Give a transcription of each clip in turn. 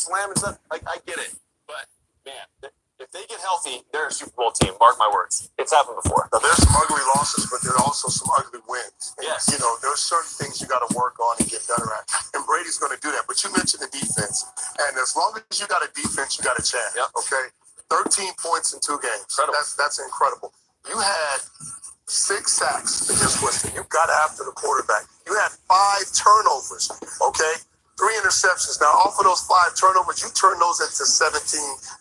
slamming stuff. Like, I get it. But, man, if they get healthy, they're a Super Bowl team. Mark my words. It's happened before. Now, there's some ugly losses, but there are also some ugly wins. And, yes. You know, there's certain things you got to work on and get better at. And Brady's going to do that. But you mentioned the defense. And as long as you got a defense, you got a chance. Yep. Okay? 13 points in 2 games. Incredible. That's incredible. You had 6 sacks against Winston. You got after the quarterback. You had 5 turnovers. Okay? 3 interceptions. Now, off of those 5 turnovers, you turn those into 17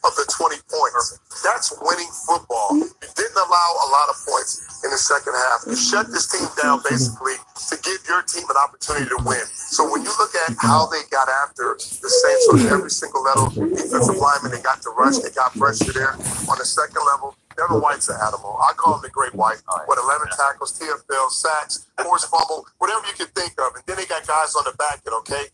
of the 20 points. That's winning football. You didn't allow a lot of points in the second half. You shut this team down basically to give your team an opportunity to win. So when you look at how they got after the Saints on every single level, defensive lineman, they got the rush, they got pressure there. On the second level, Devin White's an animal. I call him the Great White. With 11 tackles, TFL, sacks, forced fumble, whatever you can think of. And then they got guys on the back end, okay?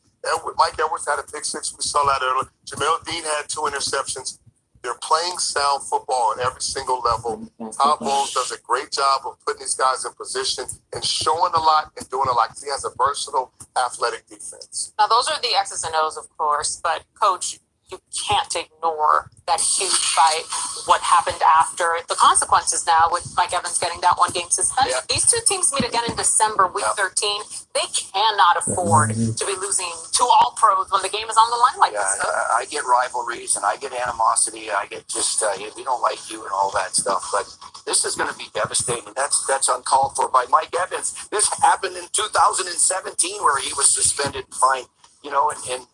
Mike Edwards had a pick 6. We saw that earlier. Jamel Dean had 2 interceptions. They're playing sound football at every single level. Todd Bowles does a great job of putting these guys in position and showing a lot and doing a lot because he has a versatile, athletic defense. Now, those are the X's and O's, of course, but, Coach, you can't ignore that huge fight, what happened after, the consequences now with Mike Evans getting that 1-game suspension. Yeah. These 2 teams meet again in December, week 13. They cannot afford to be losing 2 All-Pros when the game is on the line like this. I get rivalries and I get animosity. I get just, we don't like you and all that stuff. But this is going to be devastating. That's uncalled for by Mike Evans. This happened in 2017 where he was suspended and fined, you know, and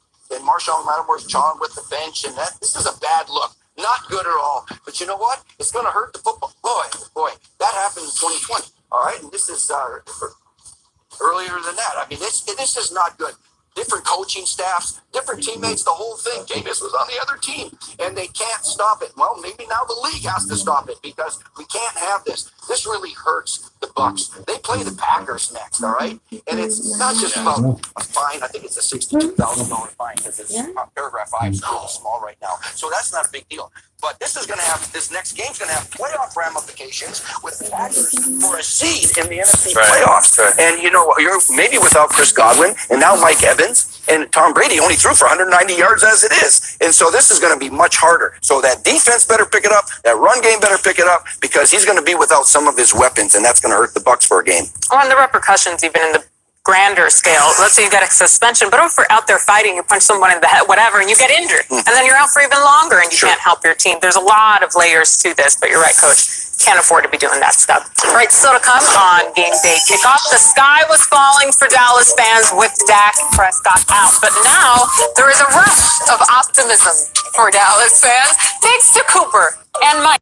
Marshawn Lattimore's jawing with the bench, and this is a bad look. Not good at all. But you know what? It's going to hurt the football. Boy, that happened in 2020. All right, and this is earlier than that. I mean, this is not good. Different coaching staffs, different teammates, the whole thing. Jameis was on the other team, and they can't stop it. Well, maybe now the league has to stop it because we can't have this. This really hurts the Bucs. They play the Packers next, all right? And it's not just about a fine. I think it's a $62,000 fine because it's paragraph 5 is really small right now. So that's not a big deal. But this next game's going to have playoff ramifications with the Packers for a seed in the NFC playoffs. Right. And you know, you're maybe without Chris Godwin and now Mike Evans and Tom Brady only threw for 190 yards as it is. And so this is going to be much harder. So that defense better pick it up. That run game better pick it up because he's going to be without some of his weapons, and that's going to hurt the Bucs for a game. Oh, and the repercussions even in the grander scale. Let's say you get a suspension, but if you're out there fighting, you punch someone in the head, whatever, and you get injured, and then you're out for even longer, and you can't help your team. There's a lot of layers to this, but you're right, Coach. Can't afford to be doing that stuff. All right, still to come on game day kickoff. The sky was falling for Dallas fans with Dak Prescott out, but now there is a rush of optimism for Dallas fans. Thanks to Cooper and Mike.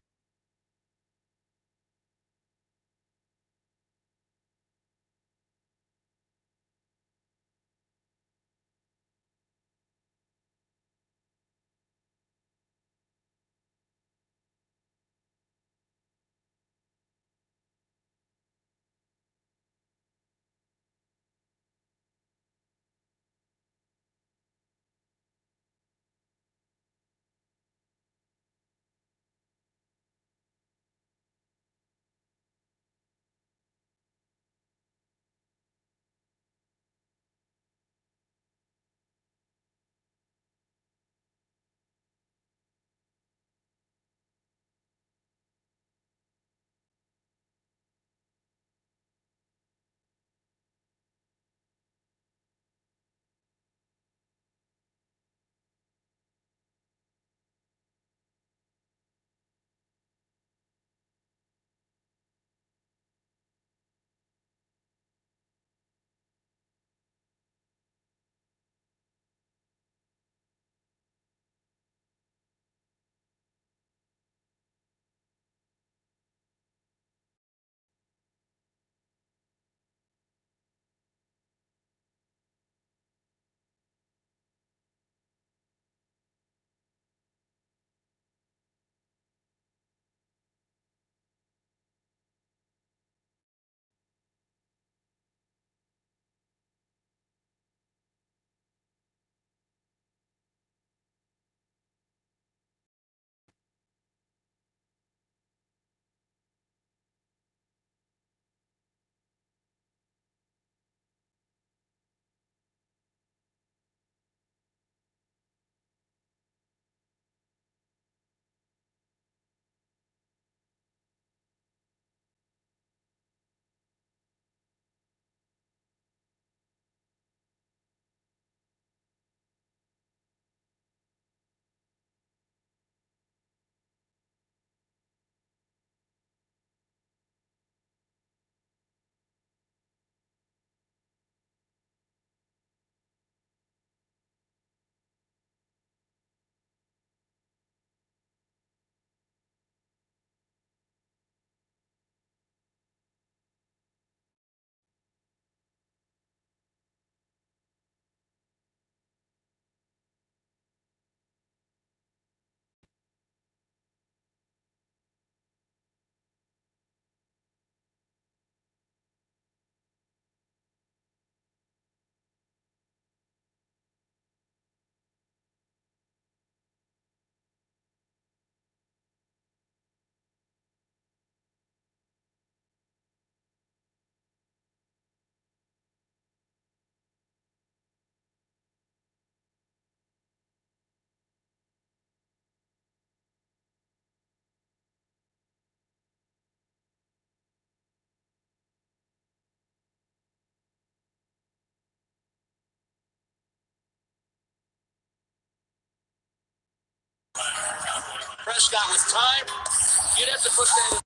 Prescott with time. You'd have to put that in.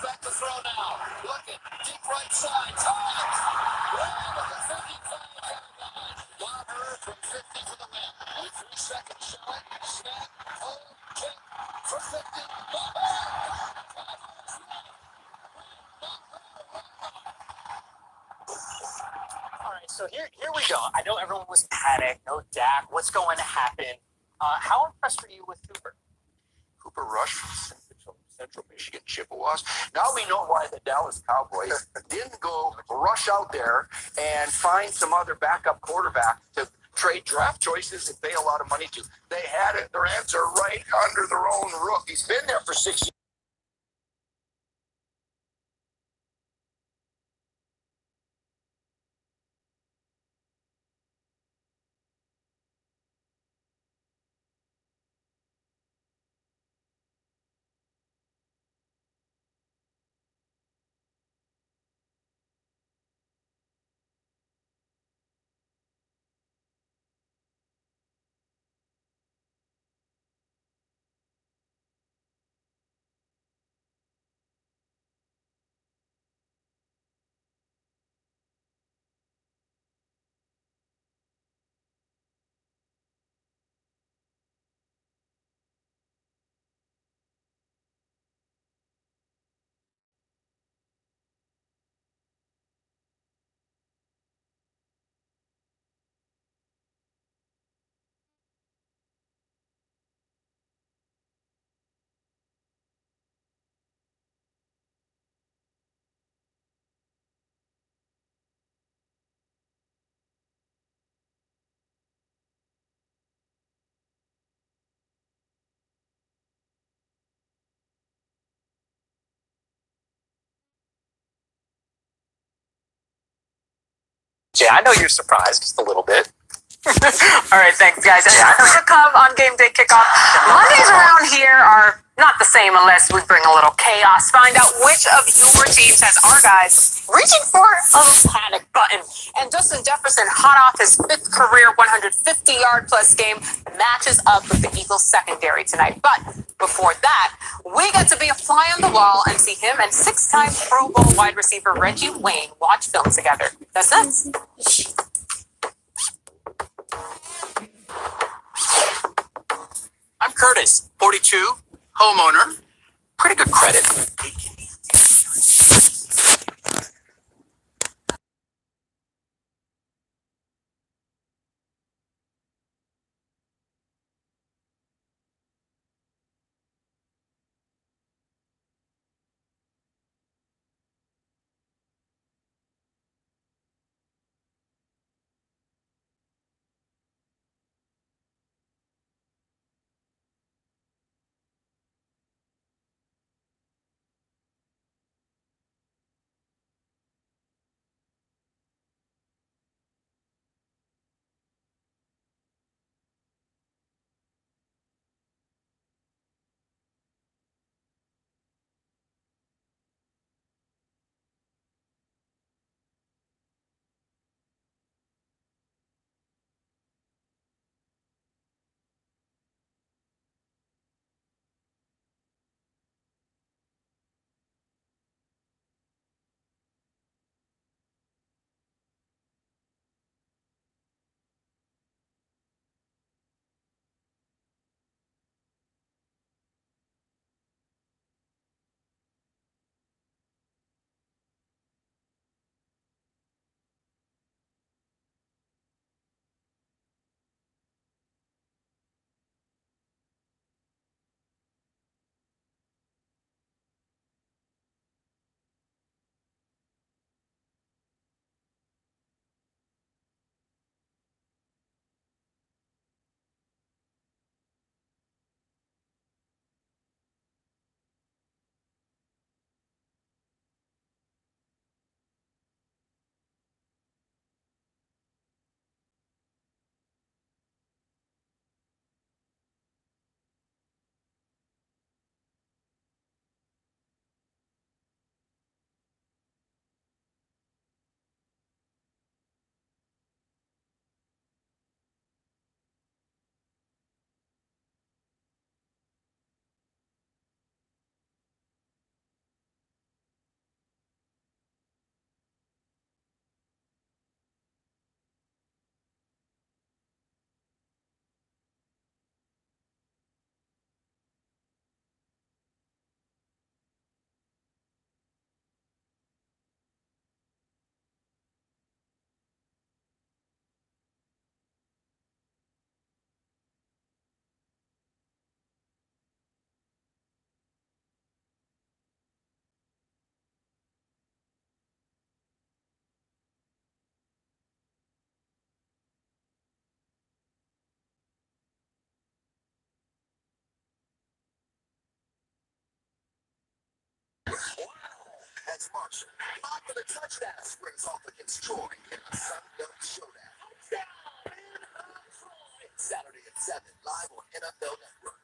Back to throw now. Looking deep right side. Time. Got her from 50 for the win. A 3-second shot. Snap. Hold. Kick. For 50. All right, so here we go. I know everyone was panicked. No Dak. What's going to happen? How impressed were you with Cooper? Cooper Rush from Central Michigan Chippewas. Now we know why the Dallas Cowboys didn't go rush out there and find some other backup quarterback to trade draft choices and pay a lot of money to. They had it, their answer right under their own roof. He's been there for 6 years. Jay, I know you're surprised just a little bit. All right, thanks, guys. And more to come on game day kickoff. Mondays around here are not the same unless we bring a little chaos. Find out which of your teams has our guys reaching for a little panic button. And Justin Jefferson, hot off his 5th career 150-yard plus game, matches up with the Eagles secondary tonight. But before that, we get to be a fly on the wall and see him and 6-time Pro Bowl wide receiver Reggie Wayne watch film together. That's next. I'm Curtis, 42, homeowner. Pretty good credit. Marshall. Popular touchdown squares off against Troy in a Sunbelt showdown. Saturday at 7, live on NFL Network.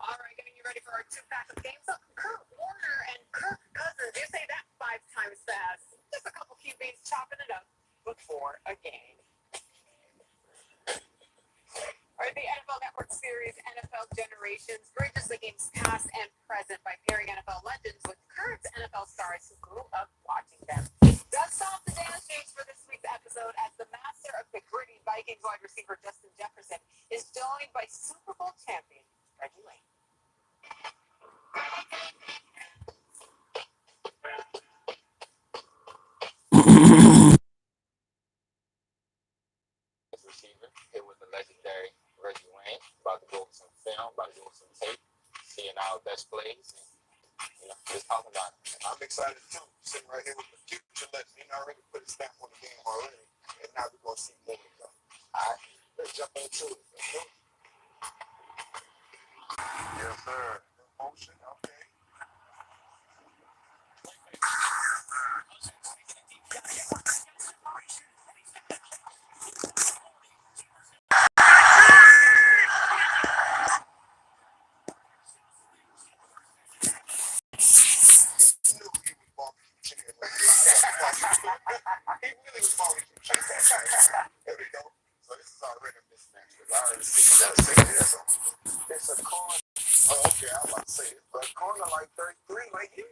All right, getting you ready for our two-pack of games. So Kurt Warner and Kirk Cousins, you say that 5 times fast. Just a couple QBs chopping it up before a game. All right, the NFL Network series, NFL Generations, bridges the game's past and present by pairing NFL legends with current NFL stars who grew up watching them. Dust off the dance shoes for this week's episode as the master of the gritty Vikings wide receiver Justin Jefferson is joined by Super Bowl champion Reggie Lane. Receiver. It was the legendary Reggie Wayne. About to go with some film, about to go with some tape, seeing our best plays, and just talking about it. I'm excited too. Sitting right here with the future legend. He already put his stamp on the game already, and now we're gonna see more to come. All right, let's jump into it. Yes, sir. Motion, okay. He really was barbecue chicken. There we go. So this is already a mismatch. I already see that. It's a corner. Oh, okay. I'm about to say it. But corner like 33, like you. Don't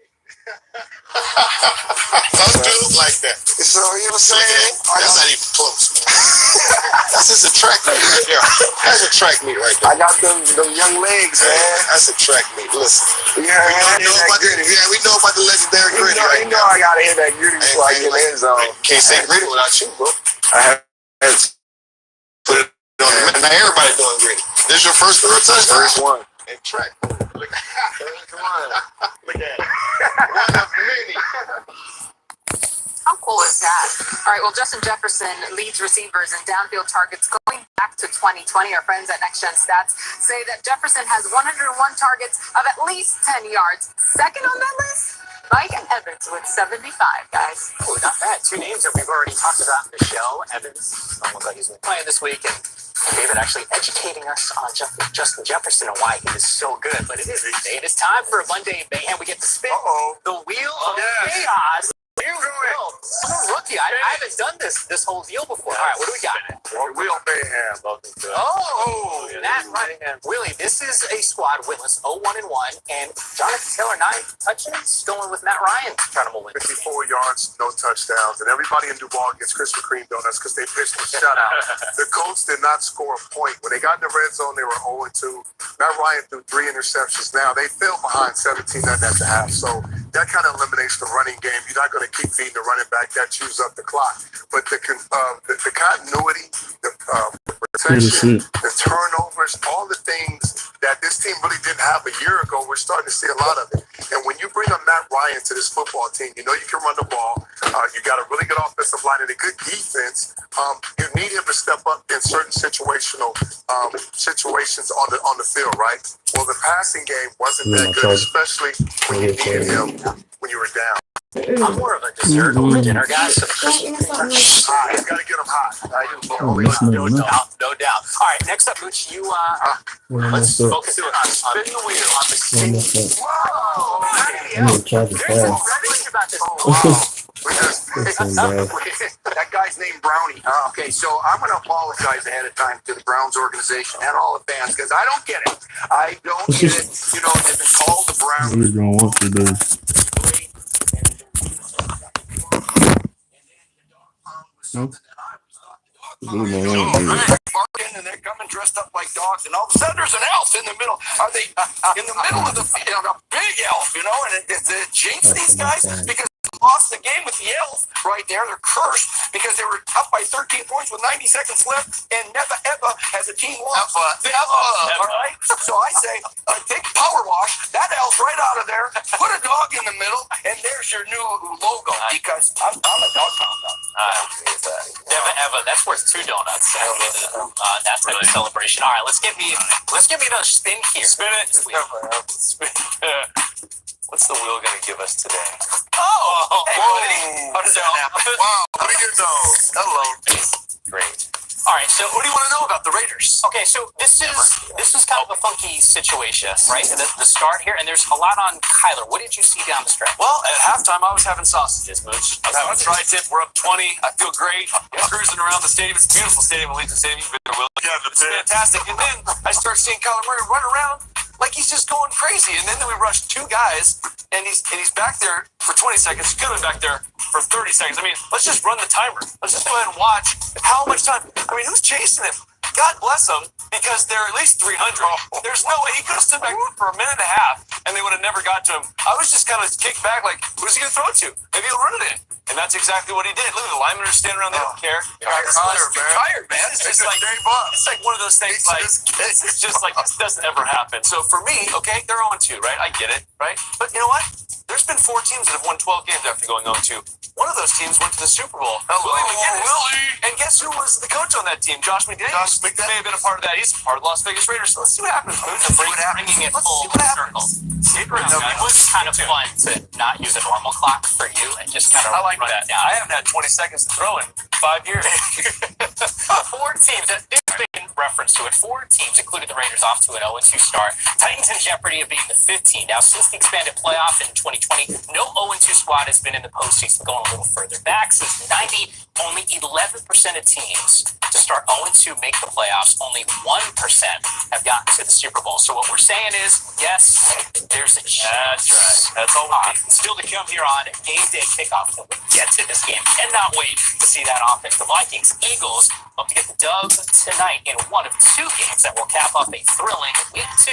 do it like that. So you know what I'm saying? That's not even close. That's just a track meet right there. That's a track meet right there. I got them young legs, man. That's a track meet. Listen. Yeah, we know about the legendary gritty right now. I gotta hit that gritty before I get in the end zone. Can't say gritty without you, bro. I have to put it on the map. Now everybody doing gritty. This your first touchdown? First one. And track. Look at that. Look at it. One of many. How cool is that? All right, well, Justin Jefferson leads receivers in downfield targets going back to 2020. Our friends at Next Gen Stats say that Jefferson has 101 targets of at least 10 yards. Second on that list, Mike Evans with 75, guys. Oh, not bad. 2 names that we've already talked about in the show. Evans, almost like he's been playing this week, and David actually educating us on Justin Jefferson and why he is so good. But it is time for Monday Mayhem. We get to spin the wheel of chaos. I'm a rookie. I haven't done this whole deal before. All right, what do we got? Wheel Mayhem. Matt Ryan. Willie, this is a squad winless 0-1-1, and Jonathan Taylor 9 touches going with Matt Ryan trying to win. 54 yards, no touchdowns, and everybody in Duval gets Krispy Kreme donuts because they pitched a shutout. The Colts did not score a point. When they got in the red zone, they were 0-2. Matt Ryan threw 3 interceptions. Now, they fell behind 17-0 at the half, so that kind of eliminates the running game. You're not going to keep feeding the running back. That chews up the clock. But the continuity, the protection, the turnovers, all the things that this team really didn't have a year ago, we're starting to see a lot of it. And when you bring up Matt Ryan to this football team, you know you can run the ball. You got a really good offensive line and a good defense. You need him to step up in certain situations on the field, right? Well, the passing game wasn't that good, especially when you needed him when you were down. I'm more of a dessert over dinner guy, so You got to get him hot. no doubt. All right, next up, Mooch, you let's focus on spin the wheel on the spin. Whoa! That guy's named Brownie. Okay, so I'm going to apologize ahead of time to the Browns organization and all the fans because I don't get it. I don't get it. You know, they've been called the Browns. What are you going to want to do? Nope. And they're coming dressed up like dogs, and all of a sudden there's an elf in the middle. Are they in the middle of the field? A big elf, you know, and it jinxed these guys because they lost the game with the elf right there. They're cursed because they were up by 13 points with 90 seconds left, and never ever has a team lost. All right. So I say, take power wash that elf right out of there, put a dog in the middle, and there's your new logo. Because I'm a dog pound. Never ever. That's worth 2 donuts. That type of celebration. All right, let's get me another spin here. Spin it. What's the wheel going to give us today? Oh, hey, buddy. How does that happen? Wow, what do you know? Hello. Great. All right, so What do you want to know about the Raiders? okay, so this is kind of a funky situation, right? The start here, and there's a lot on Kyler. What did you see down the stretch? Well, at halftime, I was having sausages, Mooch. I was having a tri-tip. We're up 20. I feel great. I'm cruising around the stadium. It's a beautiful stadium, Allegiant Stadium. You've been there, Will. Yeah, It's fantastic. And then I start seeing Kyler Murray run around like he's just going crazy. And then we rush two guys, and he's back there for 20 seconds. He could have been back there for 30 seconds. I mean, let's just run the timer. Let's just go ahead and watch how much time. I mean, who's chasing him? God bless them, because they're at least 300. There's no way he could have stood back for a minute and a half, and they would have never got to him. I was just kind of kicked back, like, who's he going to throw it to? Maybe he'll run it in. And that's exactly what he did. Look at the linemen are standing around, they don't care. Tired, man. It's just like, it's like one of those things, like, it's just like, this doesn't ever happen. So for me, okay, they're 0-2, right? I get it, right? But you know what? There's been 4 teams that have won 12 games after going 0-2. One of those teams went to the Super Bowl. Willie McGinnis. And guess who was the coach on that team? Josh McDaniels. May have been a part of that. He's part of the Las Vegas Raiders. So let's see what happens. Bringing it full circle. It was kind of fun to not use a normal clock for you and just kind of I like run that. it down. I haven't had 20 seconds to throw in 5 years. 4 teams, there's been reference to it. 4 teams, including the Raiders, off to an 0-2 start. Titans in jeopardy of being the 5th team. Now, since the expanded playoff in 2020, no 0-2 squad has been in the postseason. Going a little further back, since 90, only 11% of teams to start 0-2 make the playoffs. Only 1% have gotten to the Super Bowl. So what we're saying is, yes, there's a chance. That's right. That's all we need. Still to come here on game day kickoff when we get to this game. Cannot wait to see that offense. The Vikings, Eagles, hope to get the dub tonight in one of 2 games that will cap off a thrilling week 2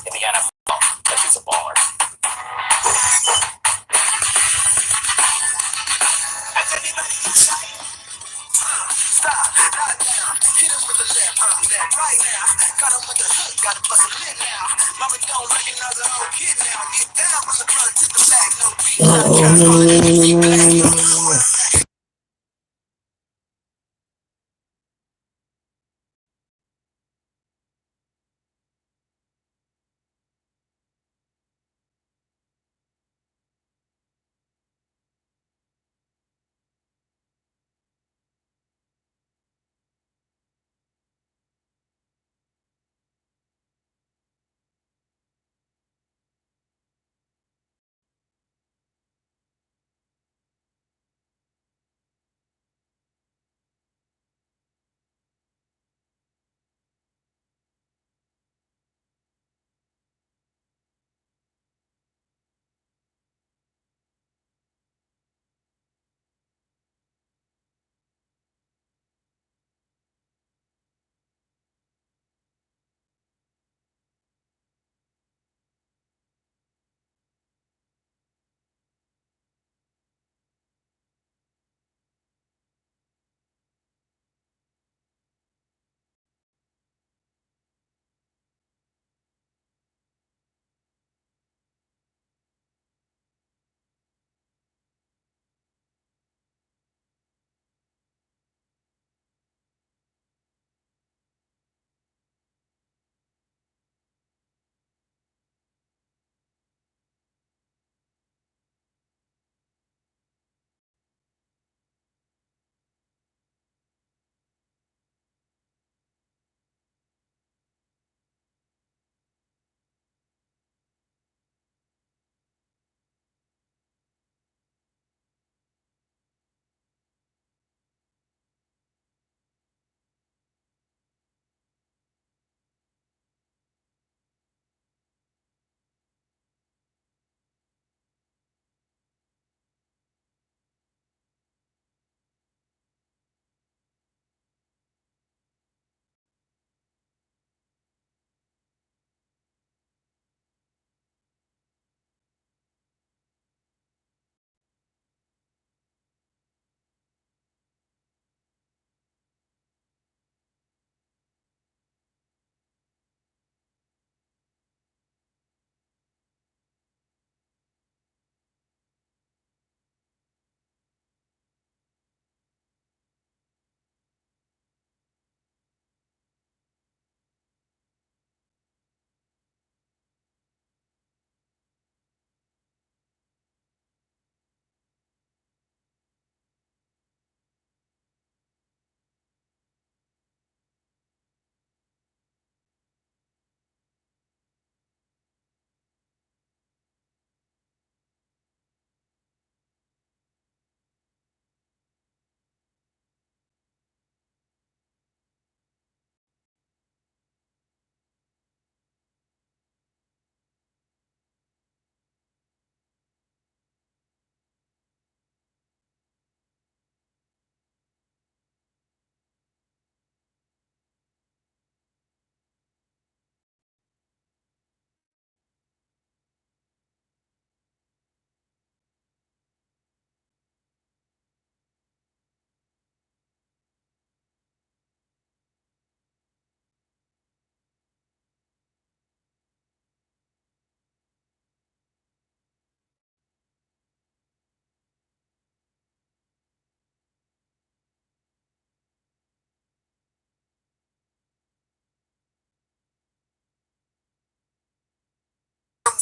in the NFL. That dude's a baller.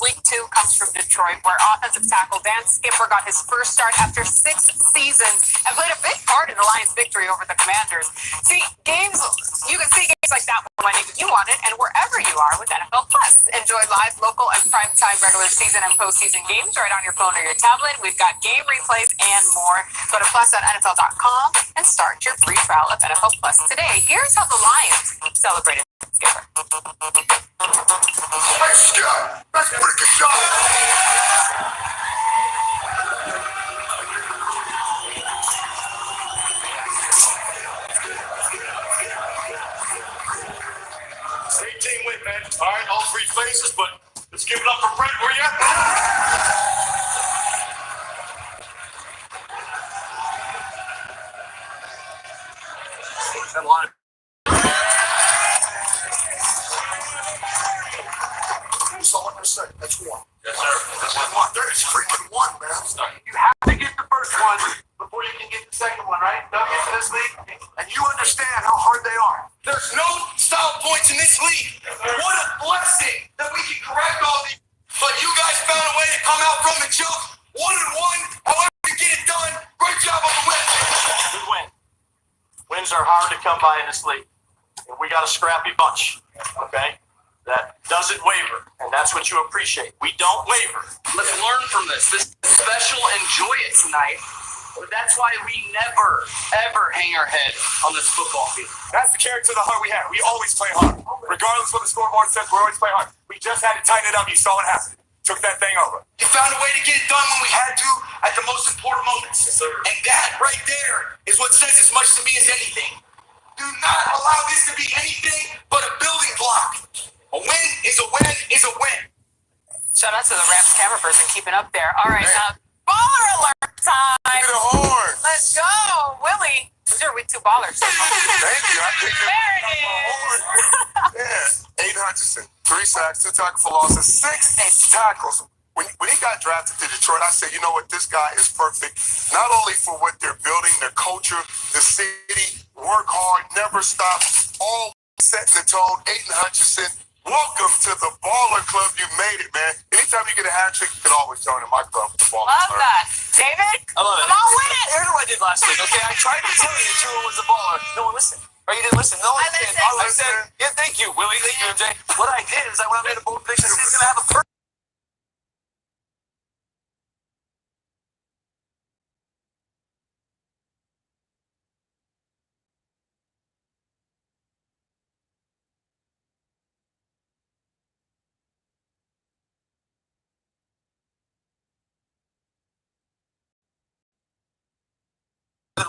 week 2 comes from Detroit, where offensive tackle Dan Skipper got his first start after 6 seasons and played a big part in the Lions' victory over the Commanders. See, you can see games like that when you want it and wherever you are with NFL Plus. Enjoy live, local, and primetime regular season and postseason games right on your phone or your tablet. We've got game replays and more. Go to plus.nfl.com and start your free trial of NFL Plus today. Here's how the Lions celebrated Skipper. Nice shot. That's a pretty good shot. Great team win, man. All right, all 3 phases, but let's give it up for Brent. Where you at? Come on. That's all I'm going to say. That's one. Yes, sir. That's one. That is freaking one, man. You have to get the first one before you can get the second one, right? Don't get to this league. And you understand how hard they are. There's no style points in this league. What a blessing that we can correct all these. But you guys found a way to come out from the jump 1-1. However you get it done, great job on the win. Good win. Wins are hard to come by in this league. And we got a scrappy bunch, okay? That doesn't waver, and that's what you appreciate. We don't waver. Let's learn from this. This is special. Enjoy it tonight. That's why we never, ever hang our head on this football field. That's the character of the heart we have. We always play hard. Regardless of what the scoreboard says, we always play hard. We just had to tighten it up. You saw what happened. Took that thing over. You found a way to get it done when we had to at the most important moments. Yes, sir. And that right there is what says as much to me as anything. Do not allow this to be anything but a building block. A win is a win is a win. Shout out to the Rams camera person keeping up there. All right, baller alert time. Get a horn. Let's go, Willie. Who's your week 2 ballers? Thank you. I think There it is. Yeah. Aiden Hutchinson, 3 sacks, 2 tackles for losses, 6 tackles. When he got drafted to Detroit, I said, you know what, this guy is perfect. Not only for what they're building, their culture, the city, work hard, never stop, all set in the tone. Aiden Hutchinson, welcome to the baller club. You made it, man. Anytime you get a hat trick, you can always join in my club, the baller Love club. that. David? I love it. Come on with it. Here's what I did last week, okay? I tried to tell you that Tua was a baller. No one listened. Or you didn't listen. No one I did. listened. I said, yeah, thank you, Willie. Thank you, MJ. What I did is I went and made a bold prediction. He's going to have a perfect.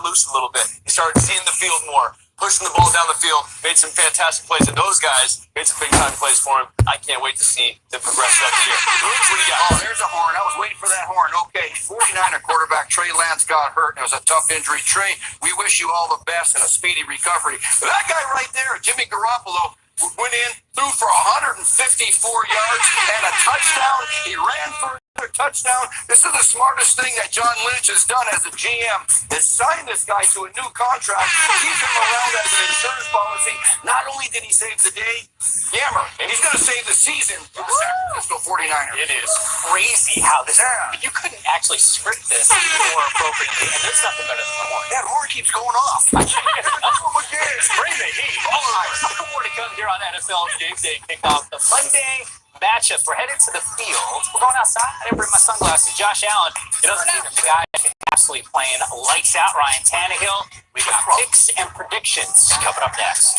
Loose a little bit. He started seeing the field more, pushing the ball down the field, made some fantastic plays, and those guys made some big time plays for him. I can't wait to see them progress throughout the year. What do you got? Oh, there's a horn. I was waiting for that horn. Okay, 49er quarterback Trey Lance got hurt, and it was a tough injury. Trey, we wish you all the best and a speedy recovery. But that guy right there, Jimmy Garoppolo, went in, threw for 154 yards and a touchdown. He ran for another touchdown. This is the smartest thing that John Lynch has done as a GM, is sign this guy to a new contract, keep him around as an insurance policy. Not only did he save the day, Yammer, and he's going to save the season for the San Francisco 49ers. It is crazy how this. You couldn't actually script this more appropriately, and there's nothing better than the horn. That horn keeps going off. Bring the heat. All right, more to come here on NFL Game Day Kickoff. The Monday matchup. We're headed to the field. We're going outside. I didn't bring my sunglasses. Josh Allen. It doesn't mean the guy absolutely playing lights out. Ryan Tannehill. We got picks and predictions coming up next.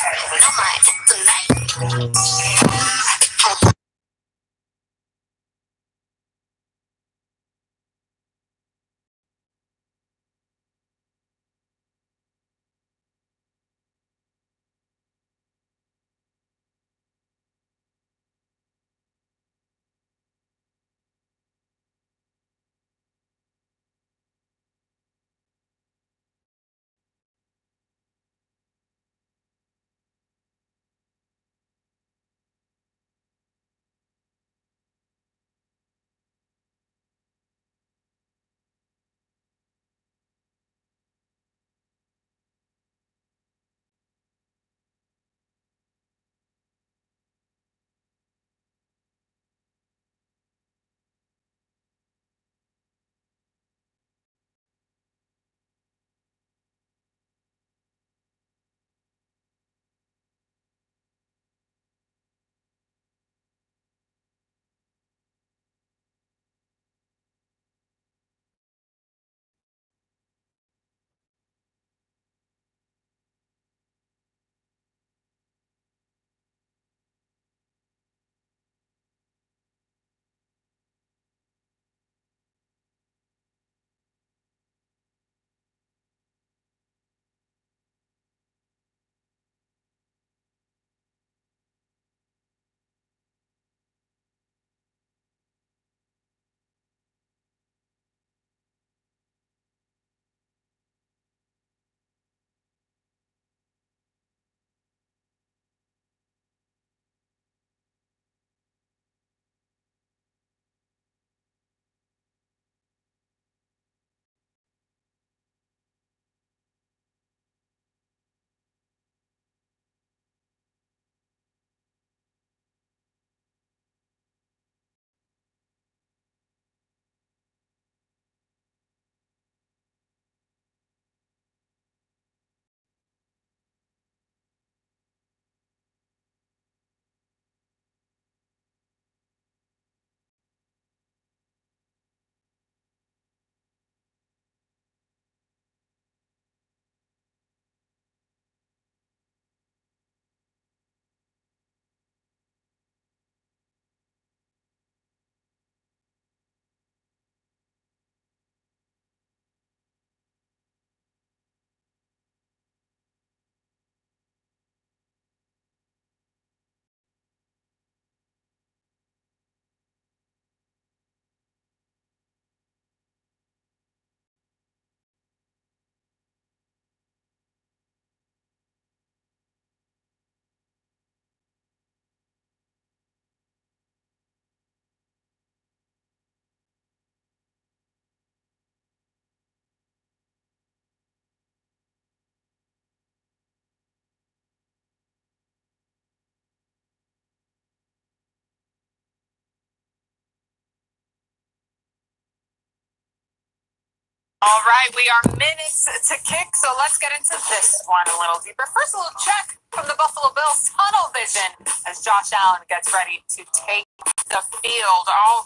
All right, we are minutes to kick, so let's get into this one a little deeper. First, a little check from the Buffalo Bills tunnel vision as Josh Allen gets ready to take the field. Oh,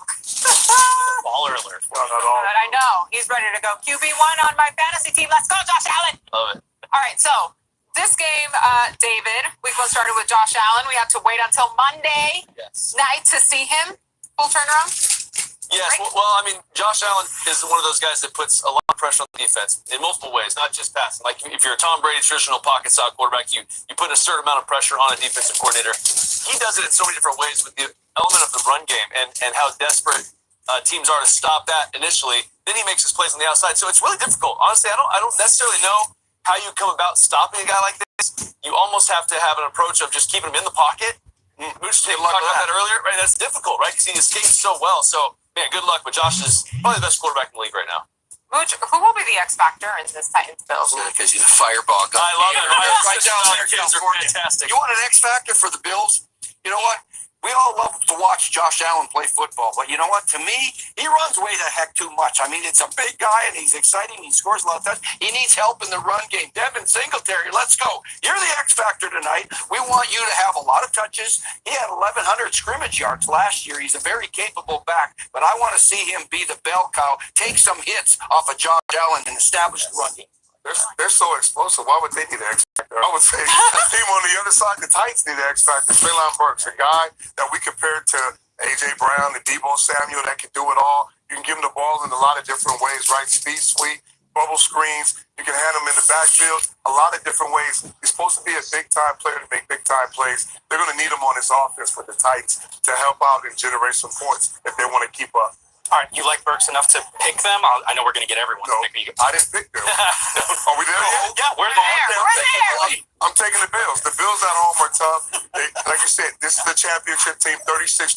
Baller alert. No, not all. but I know he's ready to go. QB1 on my fantasy team. Let's go, Josh Allen. Love it. All right, so this game, David, week one started with Josh Allen. We have to wait until Monday Yes. night to see him. Full turnaround. Yes, Right? well, I mean, Josh Allen is one of those guys that puts a lot of pressure on the defense in multiple ways, not just passing. Like if you're a Tom Brady traditional pocket style quarterback, you put a certain amount of pressure on a defensive coordinator. He does it in so many different ways with the element of the run game and how desperate teams are to stop that initially. Then he makes his plays on the outside, so it's really difficult. Honestly, I don't necessarily know how you come about stopping a guy like this. You almost have to have an approach of just keeping him in the pocket. Mooch talked about that earlier, right? That's difficult, right? Because he escapes so well. So, man, good luck. But Josh is probably the best quarterback in the league right now. Mooch, who will be the X factor in this Titans Bills? Because he's a fireball guy. I love it. Right down there, Kids are California. fantastic. You want an X factor for the Bills? You know what? We all love to watch Josh Allen play football, but you know what? To me, he runs way the heck too much. I mean, it's a big guy, and he's exciting. He scores a lot of touchdowns. He needs help in the run game. Devin Singletary, let's go. You're the X factor tonight. We want you to have a lot of touches. He had 1,100 scrimmage yards last year. He's a very capable back, but I want to see him be the bell cow, take some hits off of Josh Allen, and establish the run game. They're so explosive. Why would they need an X factor? I would say the team on the other side, the Titans need an X factor. Treylon Burks, a guy that we compared to A.J. Brown, the Debo Samuel that can do it all. You can give him the ball in a lot of different ways, right? Speed sweep, bubble screens. You can hand him in the backfield a lot of different ways. He's supposed to be a big-time player to make big-time plays. They're going to need him on this offense for the Titans to help out and generate some points if they want to keep up. All right, you like Burks enough to pick them? I know we're going to get everyone No, to pick me. I didn't pick them. Are we there yet? Yeah, we're There. I'm taking the Bills. The Bills at home are tough. Like you said, this is the championship team, 36-21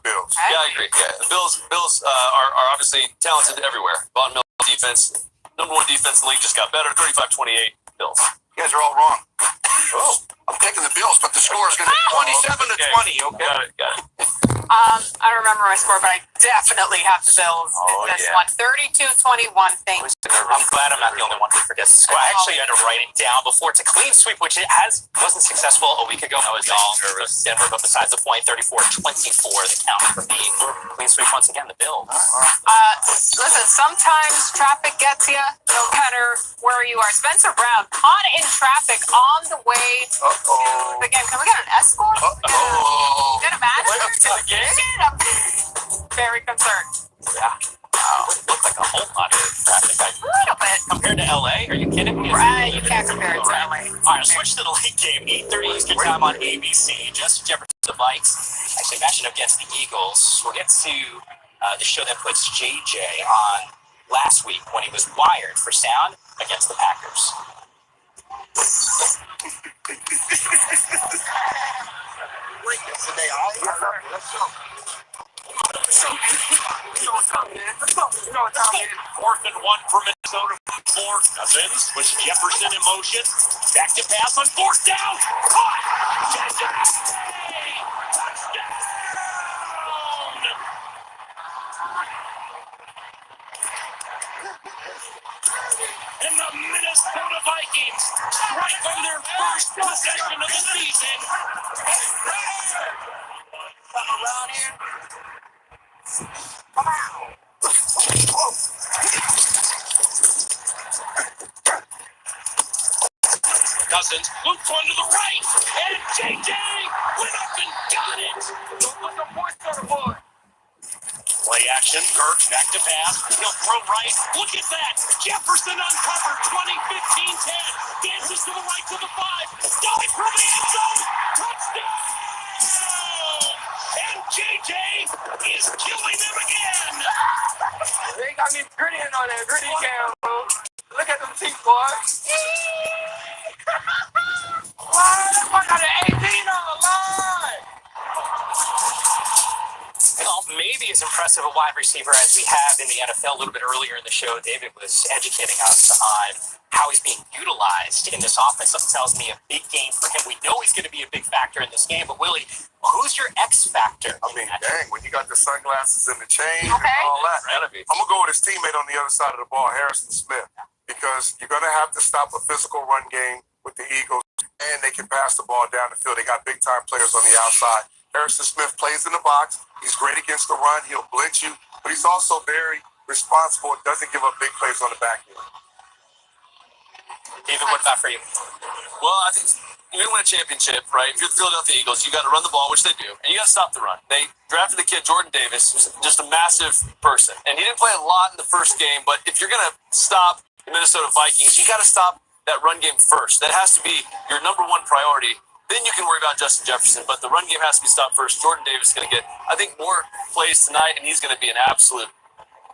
Bills. Yeah, I agree. Yeah, the Bills are obviously talented everywhere. Von Miller defense, number one defense in the league, just got better. 35-28 Bills. You guys are all wrong. Oh, I'm taking the Bills, but the score is going to be 27-20. Okay. Got it. I don't remember my score, but I definitely have the Bills in this one. 32-21, thanks. I'm glad I'm not the only one who forgets the score. I actually had to write it down before. It's a clean sweep, which it wasn't successful a week ago. I was all nervous. Denver, but besides the point, 34-24, the count for me. Clean sweep once again, the Bills. Listen, sometimes traffic gets you, no matter where you are. Spencer Brown caught in traffic on the way to the game. Can we get an escort? Get a manager to the game? I'm very concerned. Yeah. Wow. It looked like a whole lot of traffic. A little bit. Compared to LA? Are you kidding me? Right, you can't compare it to LA. All right, switch to the late game. 8:30 Eastern time on ABC. Justin Jefferson, the Vikes, actually matching up against the Eagles. We'll get to the show that puts JJ on last week when he was wired for sound against the Packers. Fourth and one for Minnesota. Four Cousins with Jefferson in motion. Back to pass on fourth down. Caught. JJ! Touchdown! And the Minnesota Vikings strike on their first possession of the season. Come around here. Cousins loops one to the right, and JJ went up and got it. Don't look a point for the boy. Play action, Kirk back to pass. He'll throw right. Look at that. Jefferson uncovered. 20-15-10. Dances to the right to the 5. Dive from the end zone. Touchdown! And JJ is killing them again. They got me grittying on that gritty cam, bro. Look at them teeth, boy. Wow, that boy got an 18 on the line. Well, maybe as impressive a wide receiver as we have in the NFL. A little bit earlier in the show, David was educating us on how he's being utilized in this offense. That tells me a big game for him. We know he's going to be a big factor in this game, but Willie, who's your X factor? I mean, dang, when you got the sunglasses and the chain and Okay. all that. I'm going to go with his teammate on the other side of the ball, Harrison Smith, because you're going to have to stop a physical run game with the Eagles, and they can pass the ball down the field. They got big-time players on the outside. Harrison Smith plays in the box. He's great against the run. He'll blitz you, but he's also very responsible and doesn't give up big plays on the back end. David, what about for you? Well, I think you're going to win a championship, right? If you're the Philadelphia Eagles, you got to run the ball, which they do, and you got to stop the run. They drafted the kid Jordan Davis, who's just a massive person, and he didn't play a lot in the first game. But if you're going to stop the Minnesota Vikings, you got to stop that run game first. That has to be your number one priority. Then you can worry about Justin Jefferson, but the run game has to be stopped first. Jordan Davis is going to get, I think, more plays tonight, and he's going to be an absolute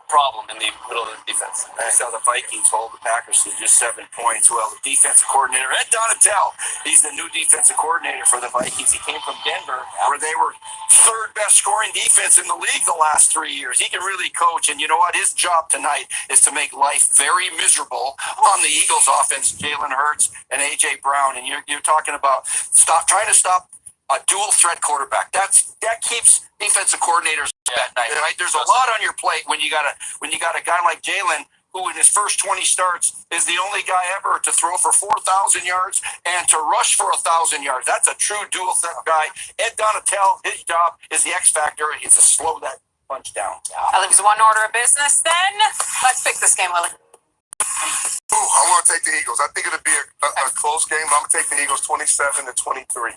problem in the middle of the defense. I saw the Vikings hold the Packers to just 7 points. Well, the defensive coordinator, Ed Donatel, he's the new defensive coordinator for the Vikings. He came from Denver, where they were third best scoring defense in the league the last 3 years. He can really coach, and you know what? His job tonight is to make life very miserable on the Eagles offense, Jalen Hurts and A.J. Brown. And you're talking about trying to stop a dual threat quarterback. That keeps defensive coordinators at night, right? There's a lot on your plate when you got a guy like Jalen, who in his first 20 starts is the only guy ever to throw for 4,000 yards and to rush for 1,000 yards. That's a true dual threat guy. Ed Donatel, his job is the X factor. He's to slow that punch down. That leaves one order of business then. Let's pick this game, Willie. Ooh, I'm going to take the Eagles. I think it'll be a close game. I'm going to take the Eagles 27-23.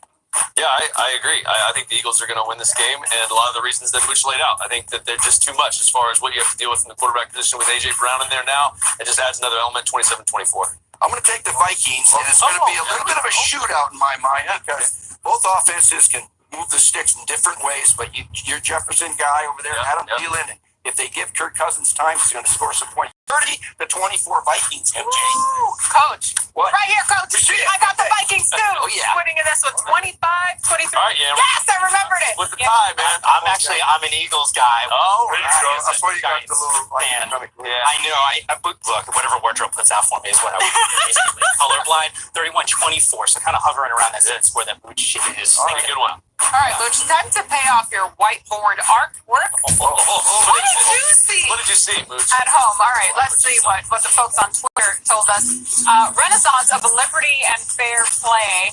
Yeah, I agree. I think the Eagles are going to win this game, and a lot of the reasons that Mitch laid out. I think that they're just too much as far as what you have to deal with in the quarterback position with A.J. Brown in there now. It just adds another element, 27-24. I'm going to take the Vikings, and it's going to be a little bit of a shootout in my mind because both offenses can move the sticks in different ways, but your Jefferson guy over there, Adam Thielen, if they give Kirk Cousins time, he's going to score some points. 30-24 Vikings, MJ. Ooh, Coach. What? Right here, Coach. I got the Vikings too. Oh, yeah. Winning in this one, 25-23. All right, yeah. Yes, I remembered it. With the tie, man. I'm an Eagles guy. Oh, There you go. That's why you got the little Man, yeah. I know. Look, whatever wardrobe puts out for me is what I would do, basically. Colorblind, 31-24, so kind of hovering around that. That's where that boot shit is. All right, good one. All right, Coach, time to pay off your whiteboard artwork. What did you see? What did you see, Mooch? At home. All right, let's see what the folks on Twitter told us. Renaissance of liberty and fair play.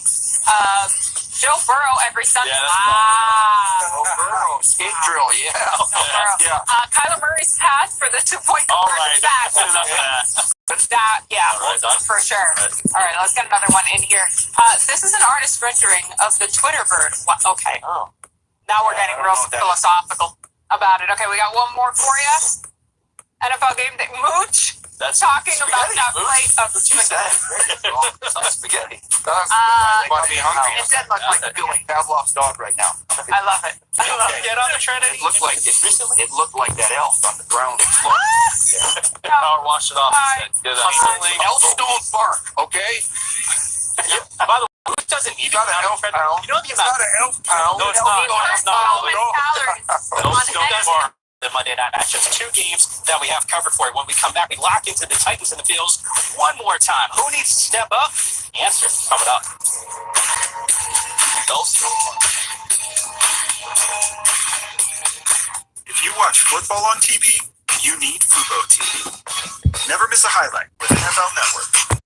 Joe Burrow every Sunday. Yeah, that's Oh, Burrow, skate drill, yeah. Joe Burrow. Yeah. Kyler Murray's pass for the 2-point All conversion right. sack. Enough of that. That, yeah, All right, done. for sure. All right, let's get another one in here. This is an artist rendering of the Twitter bird. Okay. Oh. Now we're getting real philosophical about it. Okay, we got one more for you. NFL game day. Mooch That's talking about spaghetti, that Mooch. plate of That's what you said. It's not spaghetti. Might be hungry. It did look like feeling Pavlov's dog right now. I love it. I love it. Get on the Trinity. It looked like that elf on the ground exploded. Power wash it off. Get it out. Elf don't bark, okay? By the way, who doesn't need Not an elf pound. You know the It's amount not an elf pound. No, it's not. No, it's not. How many calories on Don't eggs? far. the Monday night matchups. 2 games that we have covered for you. When we come back, we lock into the Titans and the Bills one more time. Who needs to step up? Answer coming up. If you watch football on TV, you need Fubo TV. Never miss a highlight with NFL Network.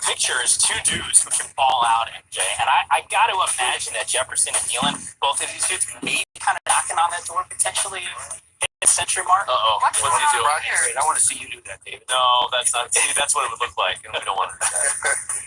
picture is two dudes who can ball out, MJ. And I got to imagine that Jefferson and Thielen, both of these dudes, maybe kind of knocking on that door potentially. Century mark. What's he doing? Wait, I want to see you do that, David. No, that's not. See, that's what it would look like, and we don't want it.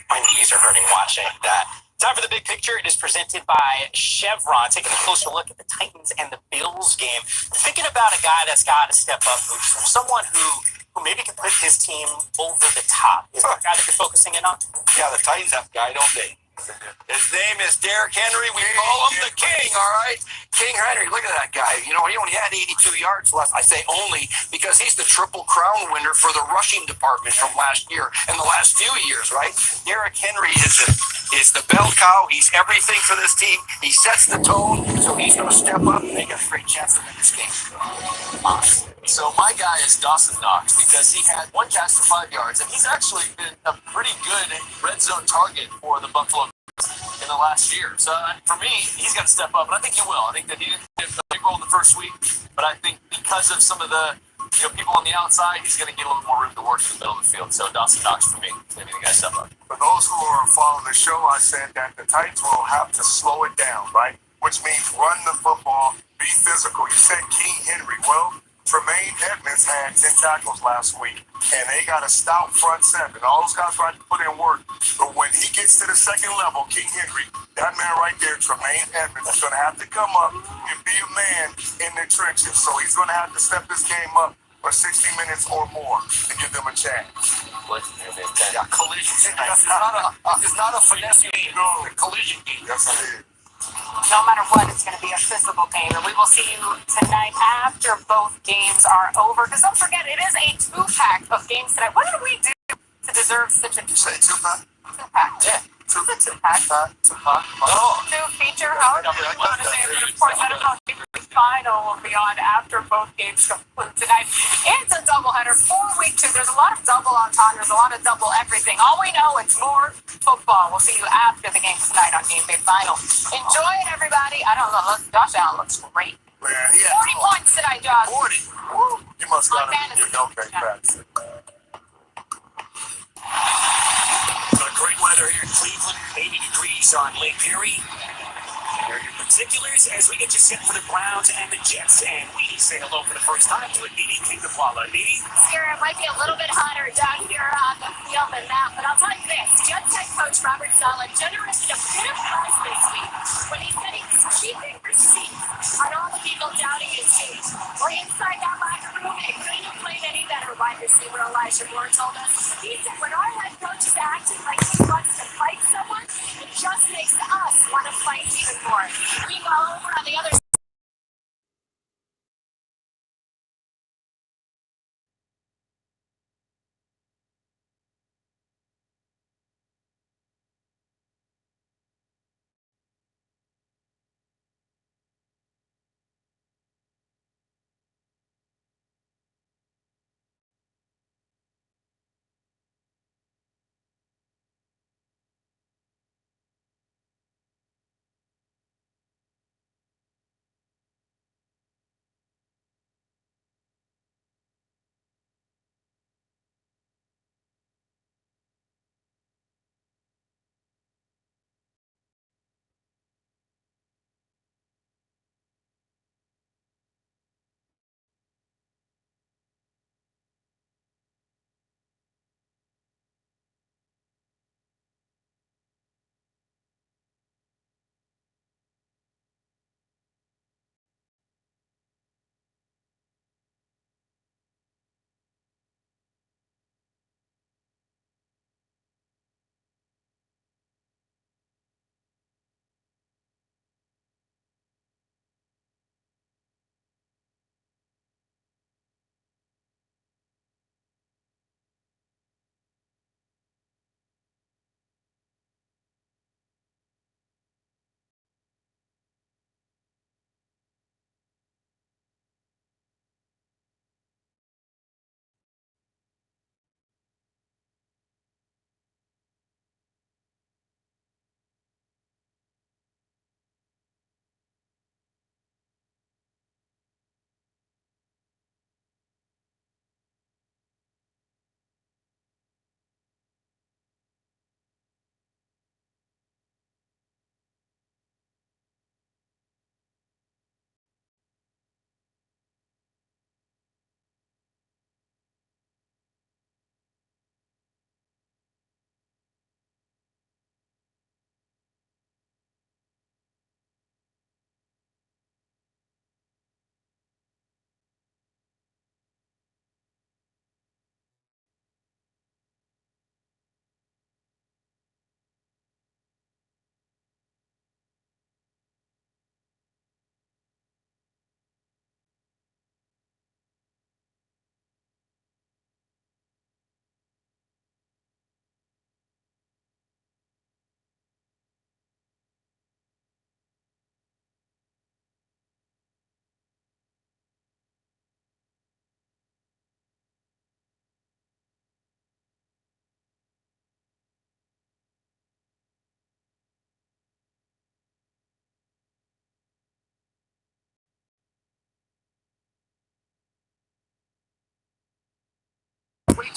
My knees are hurting watching that. Time for the big picture. It is presented by Chevron. Taking a closer look at the Titans and the Bills game. Thinking about a guy that's got to step up, someone who maybe can put his team over the top. Is there a guy that you're focusing in on? Yeah, the Titans have a guy, don't they? His name is Derrick Henry. We call him the King, all right? King Henry, look at that guy. You know, he only had 82 yards left. I say only because he's the Triple Crown winner for the rushing department from last year and the last few years, right? Derrick Henry is the bell cow. He's everything for this team. He sets the tone, so he's going to step up and they got a great chance to win this game. So my guy is Dawson Knox because he had one catch for 5 yards, and he's actually been a pretty good red zone target for the Buffalo in the last year. So for me, he's got to step up, and I think he will. I think that he didn't get a big role in the first week, but I think because of some of the people on the outside, he's going to get a little more room to work in the middle of the field. So Dawson Knox for me is going to be the guy to step up. For those who are following the show, I said that the Titans will have to slow it down, right? Which means run the football, be physical. You said King Henry. Well, Tremaine Edmonds had 10 tackles last week, and they got a stout front seven. All those guys tried to put in work. But when he gets to the second level, King Henry, that man right there, Tremaine Edmonds, is going to have to come up and be a man in the trenches. So he's going to have to step this game up for 60 minutes or more to give them a chance. Yeah, collision. It's not a finesse game. No. It's a collision game. Yes, it is. No matter what, it's going to be a physical game. And we will see you tonight after both games are over. Because don't forget, it is a two-pack of games tonight. What did we do to deserve such a... You say two-pack? Two-pack. Yeah. It's a two-pack. Two-pack. Oh. Two feature, however you want to say it. But of course, I don't know if the final will be on after both games conclude tonight. It's a doubleheader, 4-week 2. There's a lot of double entendres, a lot of double everything. All we know, it's more football. We'll see you after the game tonight on Game Day Final. Enjoy it, everybody. I don't know. Josh Allen looks great. Man, 40 points tonight, Josh. 40. Woo. You must got to be your okay, facts. Great weather here in Cleveland, 80 degrees on Lake Erie. Here are your particulars as we get you set for the Browns and the Jets. And we say hello for the first time to Aditi Kingdapala. Aditi? Here, it might be a little bit hotter down here on the field than that, but I'll tell you this. Jets head coach Robert Saleh generated a bit of buzz this week when he said he was keeping receipts on all the people doubting his team. We're inside that locker room, and couldn't have played any better, wide receiver Elijah Moore told us. He said when our head coach is acting like he wants to fight someone, it just makes us want to fight even more. Meanwhile, over on the other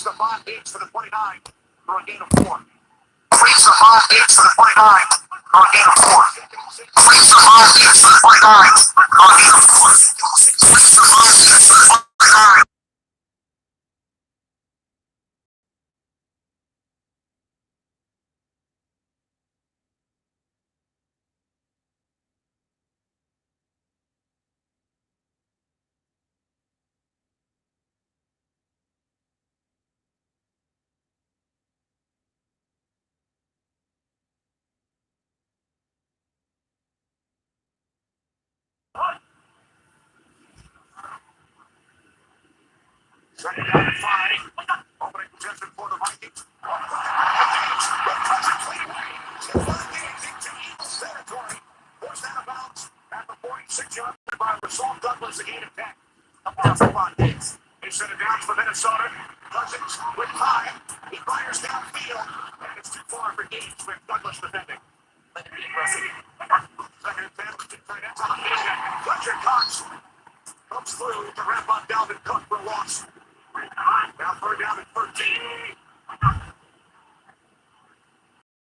the 5 gates for the 29 for a gain of 4. Freeze the 5 gates for the 29 for a gain of 4. Freeze the 5 gates for the 29 for a gain of 4. Freeze the 5 gates for the 29. Second down and 5. Opening possession for the Vikings. Territory. Forced out of bounds at the 46-yard line by Rashawn Douglas, a gain of 10. That's a lot, Diggs. They send it down for Minnesota. Cousins with 5. He fires downfield, and it's too far for Diggs with Douglas defending. Let it be aggressive. Second and 10. Tight ends on the field. Fletcher Cox comes through to wrap on Dalvin Cook for a loss. Now third down at 13.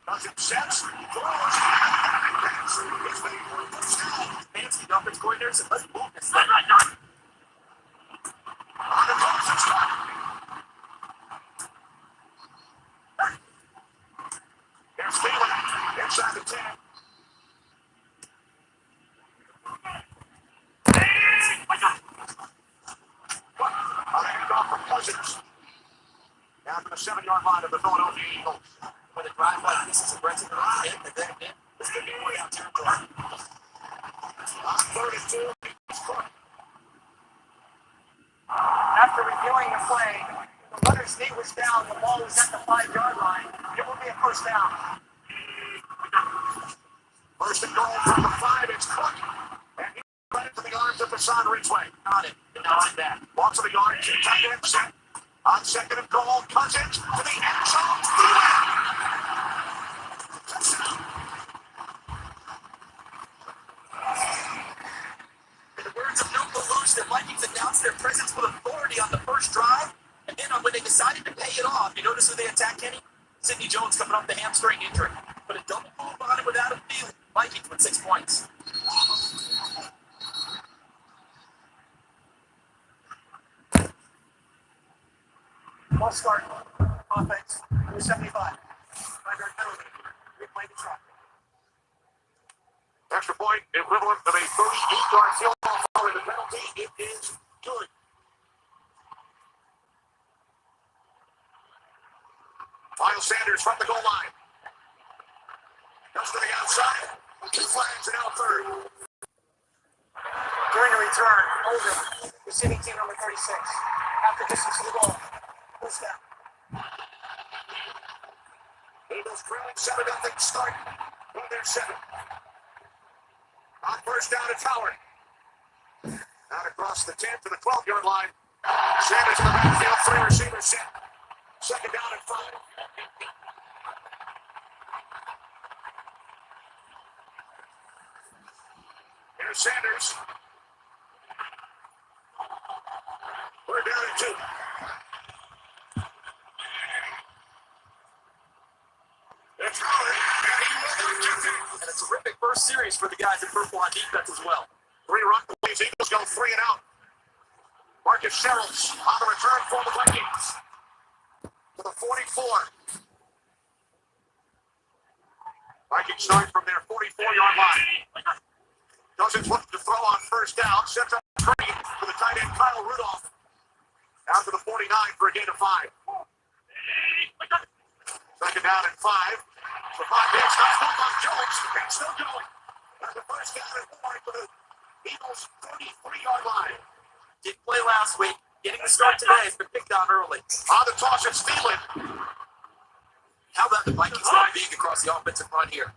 Cousins sets, throws. He's waiting for a touchdown. Fancy offense coordinators, and let's move this thing. On the Cousins cut. Here's Thielen inside the 10. On a handoff from Cousins. Down to the 7-yard line of the Philadelphia Eagles. With a drive like this is aggressive enough, and then this could be way out territory. On 3rd and 2, it's Cook. After reviewing the play, the runner's knee was down, the ball was at the 5-yard line. It will be a first down. First and goal from the 5, it's Cook. And he right into the arms of Hassan Ridgeway. Got it. Denied that. Walks to the yard, 2 tight ends set. On second and goal, Cousins to the end zone. Thielen. In the words of Noah Lelouch, the Vikings announced their presence with authority on the first drive, and then when they decided to pay it off, you notice who they attacked, Kenny? Sidney Jones coming off the hamstring injury. But a double move on him without a field. Vikings with 6 points. Ball start. Offense. 275. 5-yard penalty. Replay the track. Extra point, equivalent of a 38-yard field goal following the penalty. It is good. Miles Sanders from the goal line. Goes to the outside. 2 flags and now 3rd. During the return, over. Receiving team number 36. Half the distance to the goal. First down. Eagles trailing 7-0 start. On their 7. On first down, it's Howard. Out across the 10 to the 12-yard line. Sanders in the backfield, 3 receivers set. Second down and 5. Here's Sanders. We're down at 2. It's Howard. And a terrific first series for the guys in purple on defense as well. 3 run plays. Eagles go 3 and out. Marcus Sherrills on the return for the Vikings. To the 44. Vikings start from their 44-yard line. Cousins looking to throw on first down. Sets up screen for the tight end Kyle Rudolph. Down to the 49 for a gain of 5. Second down and 5. For 5 minutes, not still on Jones. And still going. That's the first down and 4 for the Eagles' 33-yard line. Did play last week. Getting the start today has been picked on early. On the toss, it's Thielen. How about the Vikings going big across the offensive front here?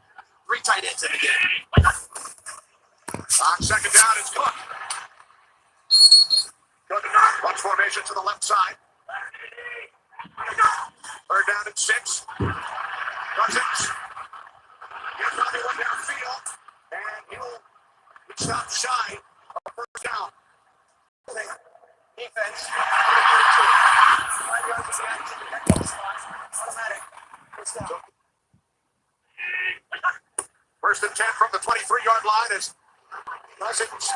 3 tight ends in the game. On second down, it's Cook. Cook bunch formation to the left side. Third down and 6. Cousins. Here's another one downfield. And he'll stop shy of first down. Defense. First and 10 from the 23-yard line as Cousins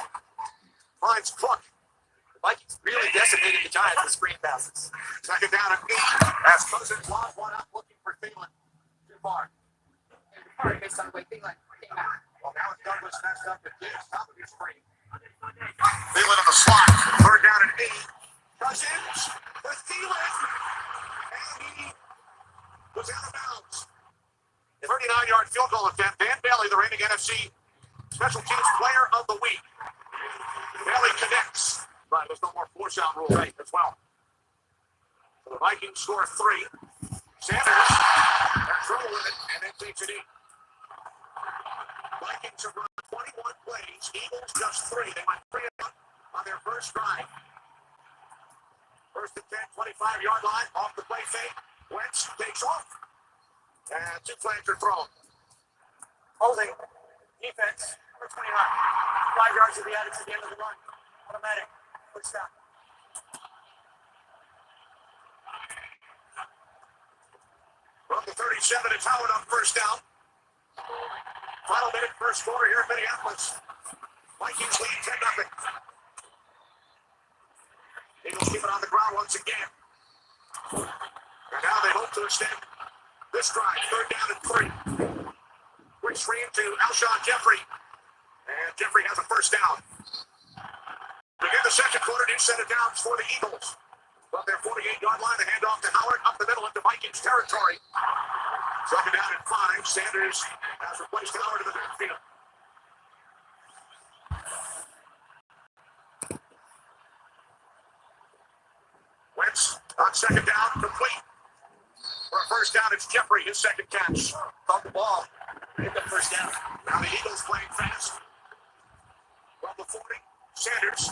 finds Cook. The Vikings really decimated the Giants with screen passes. Second down and 8 as Cousins lost one up looking for Thielen. Too far. Based on the way Thielen came out. Well, now it's Douglas messed up the Diggs. Top of his screen. Thielen in the slot. Third down and 8. Cousins for Thielen. And he was out of bounds. 39-yard field goal attempt. Dan Bailey, the reigning NFC Special Teams Player of the Week. Bailey connects. But there's no more force-out rule as well. So the Vikings score 3. Sanders has trouble with it and then takes it in. Vikings have run 21 plays. Eagles just 3. They went 3 and out on their first drive. First and 10, 25-yard line. Off the play fake. Wentz takes off. And 2 flags are thrown. Holding. Defense. Number 29. 5 yards to be added to the end of the run. Automatic. First down. From the 37, it's Howard on first down. Final minute, first quarter here in Minneapolis. Vikings lead 10-0. Eagles keep it on the ground once again. And now they hope to extend this drive. Third down and 3. Quick screen to Alshon Jeffrey. And Jeffrey has a first down. Begin the second quarter, new set of downs for the Eagles. From their 48-yard line, the handoff to Howard up the middle into Vikings territory. Second down and 5. Sanders has replaced Howard in the backfield. Wentz on second down, complete. For a first down, it's Jeffrey, his second catch. Caught the ball. Hit the first down. Now the Eagles playing fast. From the 40, Sanders.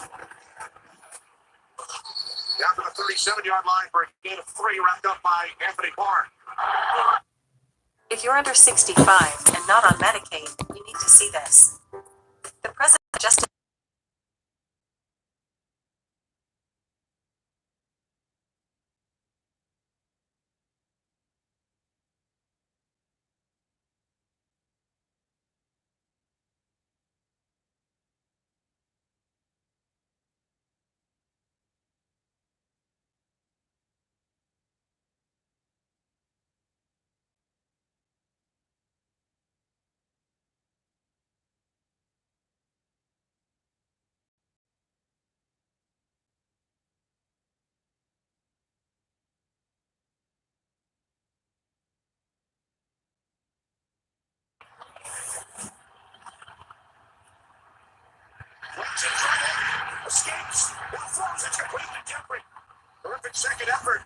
Down to the 37-yard line for a gain of 3, wrapped up by Anthony Barr. If you're under 65 and not on Medicaid, you need to see this. The president just Wentz in trouble. Escapes. Now throws it complete to Jeffrey. Terrific second effort.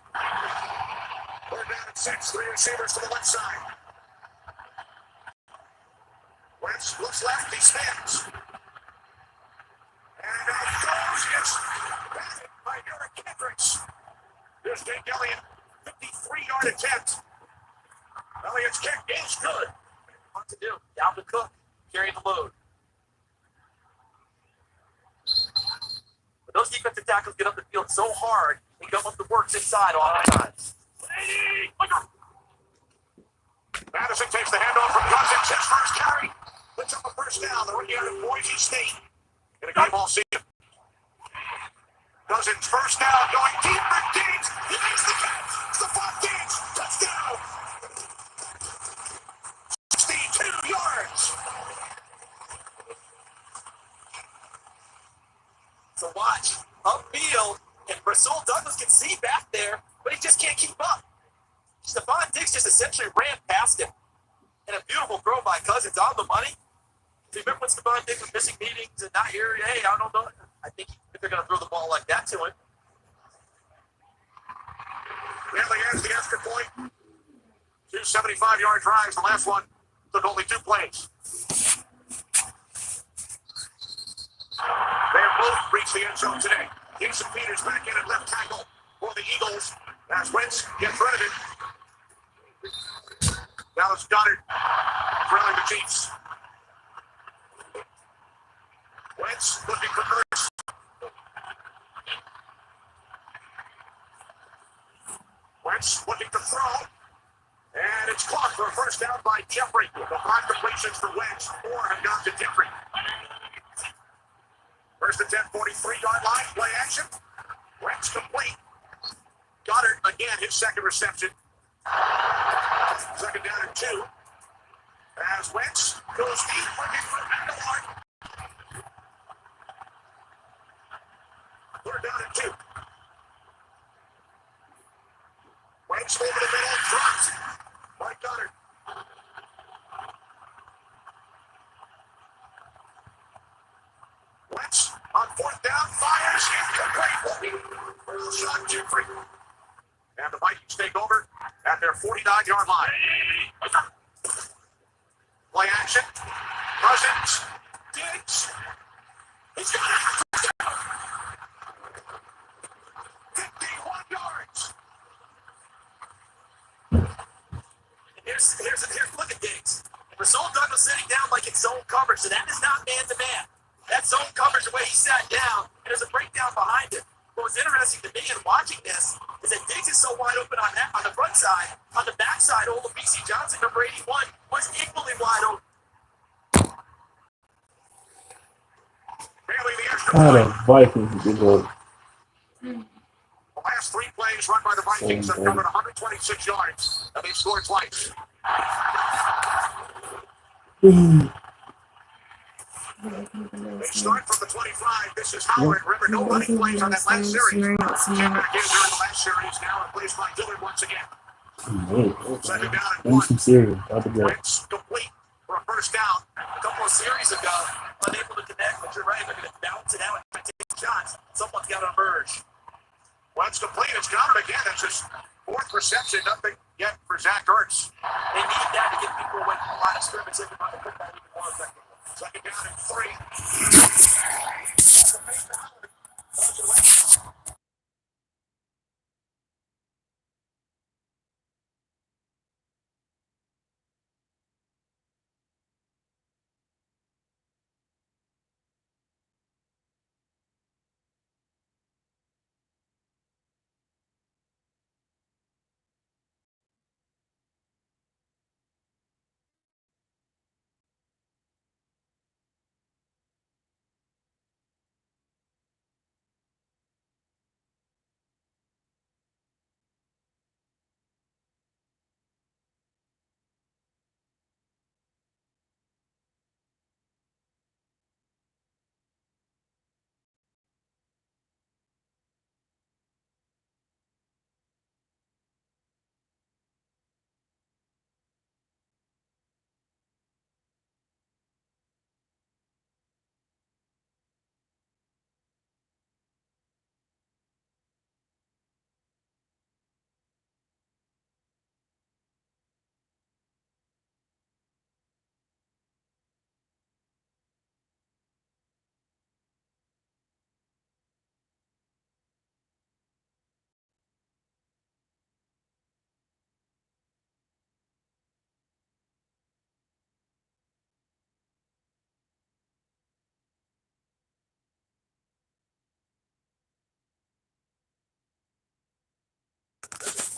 Third down and 6. 3 receivers to the left side. Wentz looks left. He stands. And throws. Yes. Batted by Eric Kendricks. Here's Jake Elliott. 53-yard attempt. Elliott's kick is good. What to do? Down to Cook. Carry the load. But those defensive tackles get up the field so hard, they come up the works inside all the times. Madison takes the handoff from Cousins. His first carry. Puts up a first down. The rookie out of Boise State. In a game all season. Cousins first down. Going deep for Diggs. He makes the catch. Stephon Diggs. Touchdown. 62 yards. So watch. Upfield, and Rasul Douglas can see back there, but he just can't keep up. Stephon Diggs just essentially ran past him. And a beautiful throw by Cousins on the money. Do you remember when Stephon Diggs was missing meetings and not here? Hey, I don't know. I think if they're going to throw the ball like that to him. Manley has the extra point. 2 75-yard drives. The last one took only 2 plays. They have both reached the end zone today. Jason Peters back in at left tackle for the Eagles as Wentz gets rid of it. Dallas Goddard trailing the Chiefs. Wentz looking for Hurts. Wentz looking to throw. And it's caught for a first down by Jeffrey. The 5 completions for Wentz. 4 have gone to Jeffrey. First and 10, 43-yard line. Play action. Wentz complete. Goddard again, his second reception. Second down and 2. As Wentz goes deep, looking for Aguilar. Third down and 2. Wentz over the middle, drops. By Goddard. Wentz on 4th down, fires, incomplete. Shot Jeffrey. And the Vikings take over at their 49-yard line. Play action. Cousins. Diggs. He's got it. 51 yards. Here's look at Diggs. Rasul Douglas sitting down like it's zone coverage, so that is not man-to-man. That's zone coverage the way he sat down, and there's a breakdown behind it. What was interesting to me in watching this is that Diggs is so wide open on the front side. On the back side, old BC Johnson, number 81, was equally wide open. The Vikings did good. The last 3 plays run by the Vikings have covered 126 yards, and they've scored twice. They start from the 25. This is Howard. Remember, no running plays on that last series. Came back in during the last series, now replaced by Dillard once again. Second down and 1. Wentz complete for a first down. A couple of series ago, unable to connect, but you're right. They're going to bounce it out and take shots. Someone's got to emerge. Wentz complete. It's Goddard again. That's his 4th reception. Nothing yet for Zach Ertz. They need that to get people away from the line of scrimmage. They can run the football even more effectively. Second down and 3.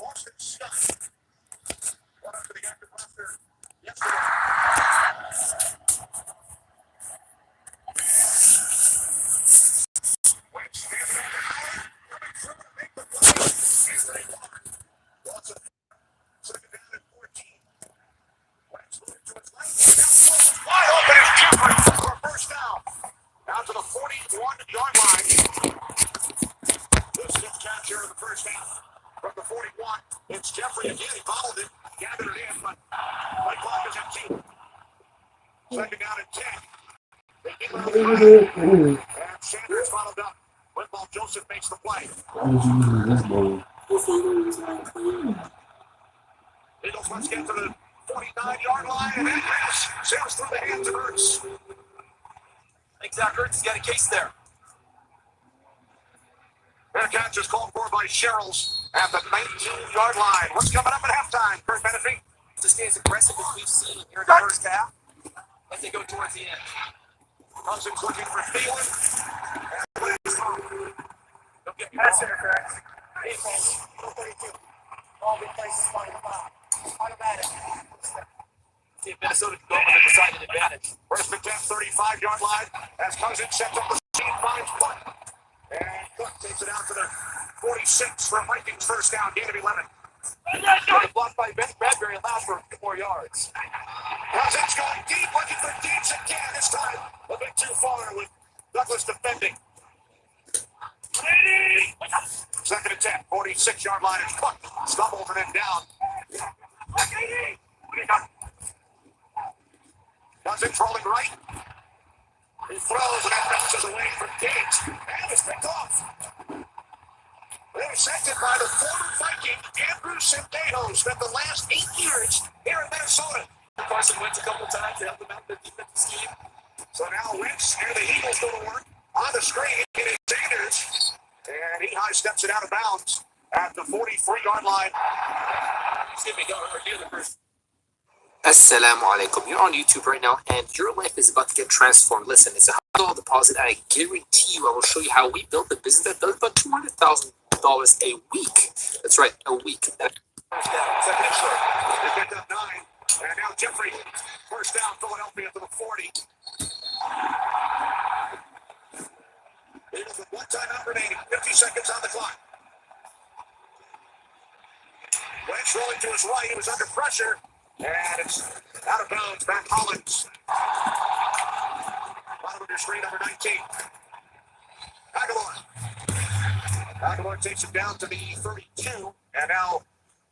Austin Scott. One after the active roster yesterday. Wentz stands on the line, coming through to make the play. Anthony Watson. Second down and 14. Wentz moving to his left. Wide open is Jeffrey for a first down. Down to the 41-yard line. This is capture of the first down. From the 41, it's Jeffrey again. He followed it, gathered it in, but play clock is at 2. Second down and 10. They get around the and Sanders followed up. Whitball Joseph makes the play. Eagles must get to the 49-yard line, and that sails through the hands of Ertz. I think Zach Ertz has got a case there. That catch is called for by Sherrills at the 19-yard line. What's coming up at halftime, Kurt Menefee? To stay as aggressive as we've seen here in the first half as they go towards the end. Cousins looking for Thielen. Don't get Pass interference. All the places flying foul. Automatic. See if Minnesota can go with a decided advantage. First and 10, 35-yard line. As Cousins sets up the scene, finds Cook. And Cook takes it out to the 46 for Vikings first down, gain of 11. The block by Ben Bradbury allows for a few more yards. Cousins going deep, looking for Deeds again. This time a bit too far with Douglas defending. Second and 10, 46-yard line. It's Cook. Stumbles and then down. Cousins rolling right. He throws and that bounces away from Diggs. And it's picked off. Intercepted by the former Viking, Andrew Centeno, spent the last 8 years here in Minnesota. Carson Wentz a couple times to help him out in the defensive scheme. So now Wentz and the Eagles go to work on the screen. It is Sanders. And he high steps it out of bounds at the 43-yard line. Excuse me, don't review the first. Assalamu alaikum. You're on YouTube right now, and your life is about to get transformed. Listen, it's a $100 deposit, and I guarantee you I will show you how we built a business that does about $200,000 a week. That's right, a week. Second and short. They picked up 9. And now Jeffrey, first down, Philadelphia to the 40. Eagles with one timeout remaining, 50 seconds on the clock. Wentz rolling to his right, he was under pressure. And it's out of bounds, Matt Collins. Bottom of your screen, number 19. Aguilar takes it down to the 32. And now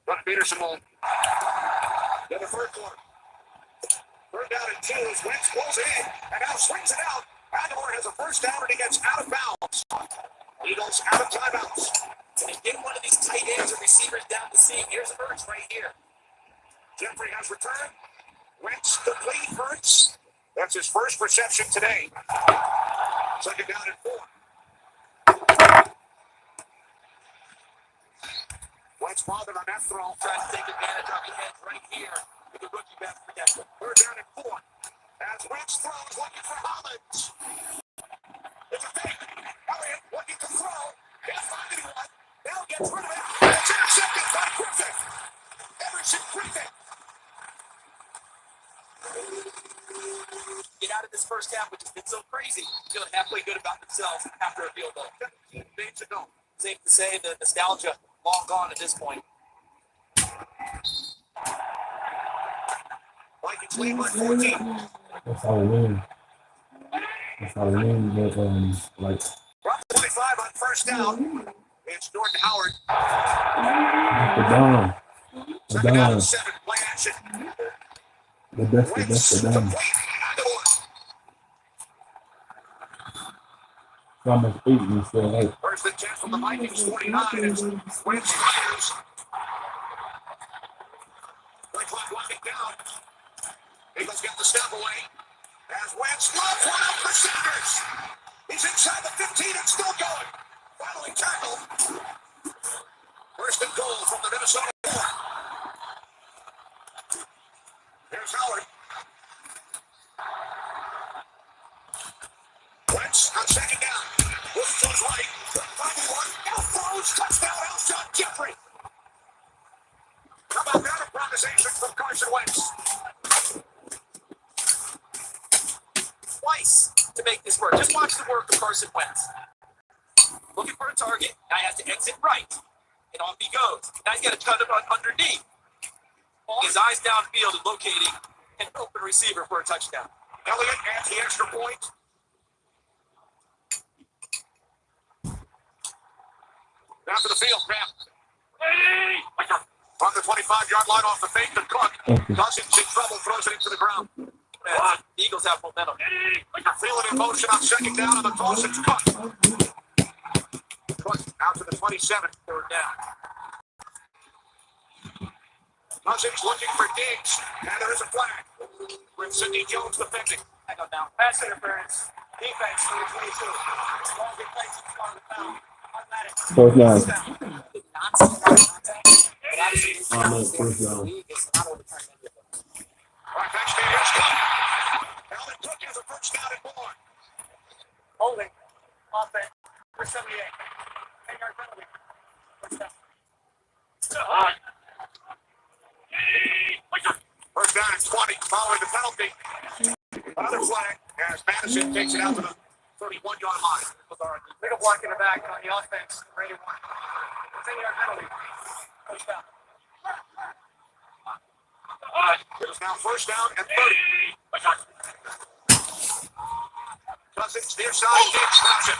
Doug Peterson will get the third quarter. Third down and 2 as Wentz pulls it in and now swings it out. Aguilar has a first down and he gets out of bounds. Eagles out of timeouts. And they get one of these tight ends or receivers down the seam. Here's Ertz right here. Jeffrey has returned. Wentz complete Ertz. That's his first reception today. Second down and 4. Wentz bothered on that throw. Trying to take advantage of the edge right here with the rookie back protection. Third down and 4. As Wentz throws, looking for Hollins. It's a fake. Elliott looking to throw. Can't find anyone. Now gets rid of it. It's intercepted by Griffin. Emerson Griffin. Get out of this first half, which has been so crazy, feeling halfway good about themselves after a field goal. 17 days ago. Safe to say the nostalgia long gone at this point. Vikings lead by 14. That's how we win. That's how we win. But like Run 25 on first down. It's Jordan Howard. the down. The Second down down. and 7. Play action. That's the down. It's almost 8 and still like First and 10 from the Vikings, 49. It's Wentz fires. Play clock winding down. Eagles get the step away. As Wentz loves one up for Sanders. He's inside the 15 and still going. Finally tackled. First and goal from the Minnesota 4. Here's Howard. Wentz on second down. Looks to his right. Finding one. Now throws. Touchdown. Alshon Jeffrey. How about that improvisation from Carson Wentz? Twice to make this work. Just watch the work of Carson Wentz. Looking for a target. Guy has to exit right. And off he goes. Now he's got to cut it on underneath. His eyes downfield and locating an open receiver for a touchdown. Elliott adds the extra point. Down to the field, Pam. On the 25-yard line off the fake to Cook. Cousins in trouble, throws it into the ground. The Eagles have momentum. Feeling in motion on second down on the toss. It's Cook. Cook out to the 27. Third down. Cousins looking for Diggs. And there is a flag. With Sidney Jones defending. I go down. Pass interference. Defense to the 22. Long replacement on the pound. Automatic. first down. Not see contact. But obviously, First down. it's not overturning any of them. All right, next game, here's Cook. Alvin Cook has a first down and more. Holding. Offense. For 78. 10-yard penalty. First down. following the penalty. Another flag as Madison takes it out to the 31-yard line. Big block in the back on the offense. Ready one. 10-yard penalty. First down. It is now first down and 30. Cousins near side, Diggs snaps it.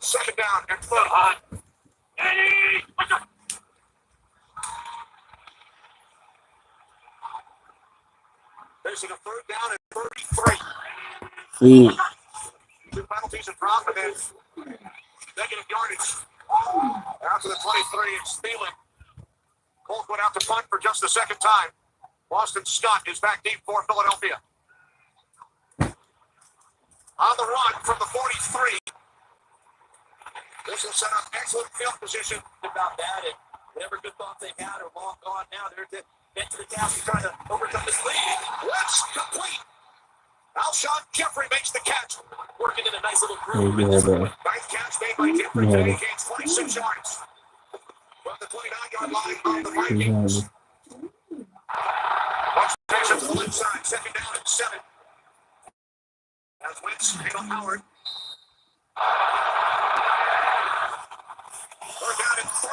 Second down and 30. Facing a third down and 33. Two penalties and drop, and then negative yardage. Out to the 23, it's Thielen. Colts went out to punt for just the second time. Boston Scott is back deep for Philadelphia. On the run from the 43. This will set up excellent field position. About that, and whatever good thoughts they've had are long gone now. They're to get to the task of trying to overcome this lead. Blitz complete. Alshon Jeffrey makes the catch. Working in a nice little Yeah, groove. Nice catch made by Jeffrey. Today he gains 26 yards. From the 29-yard line of the Vikings. Watch takes it to the left side. Second down and 7. As Wentz pick up Howard. Third down and 3.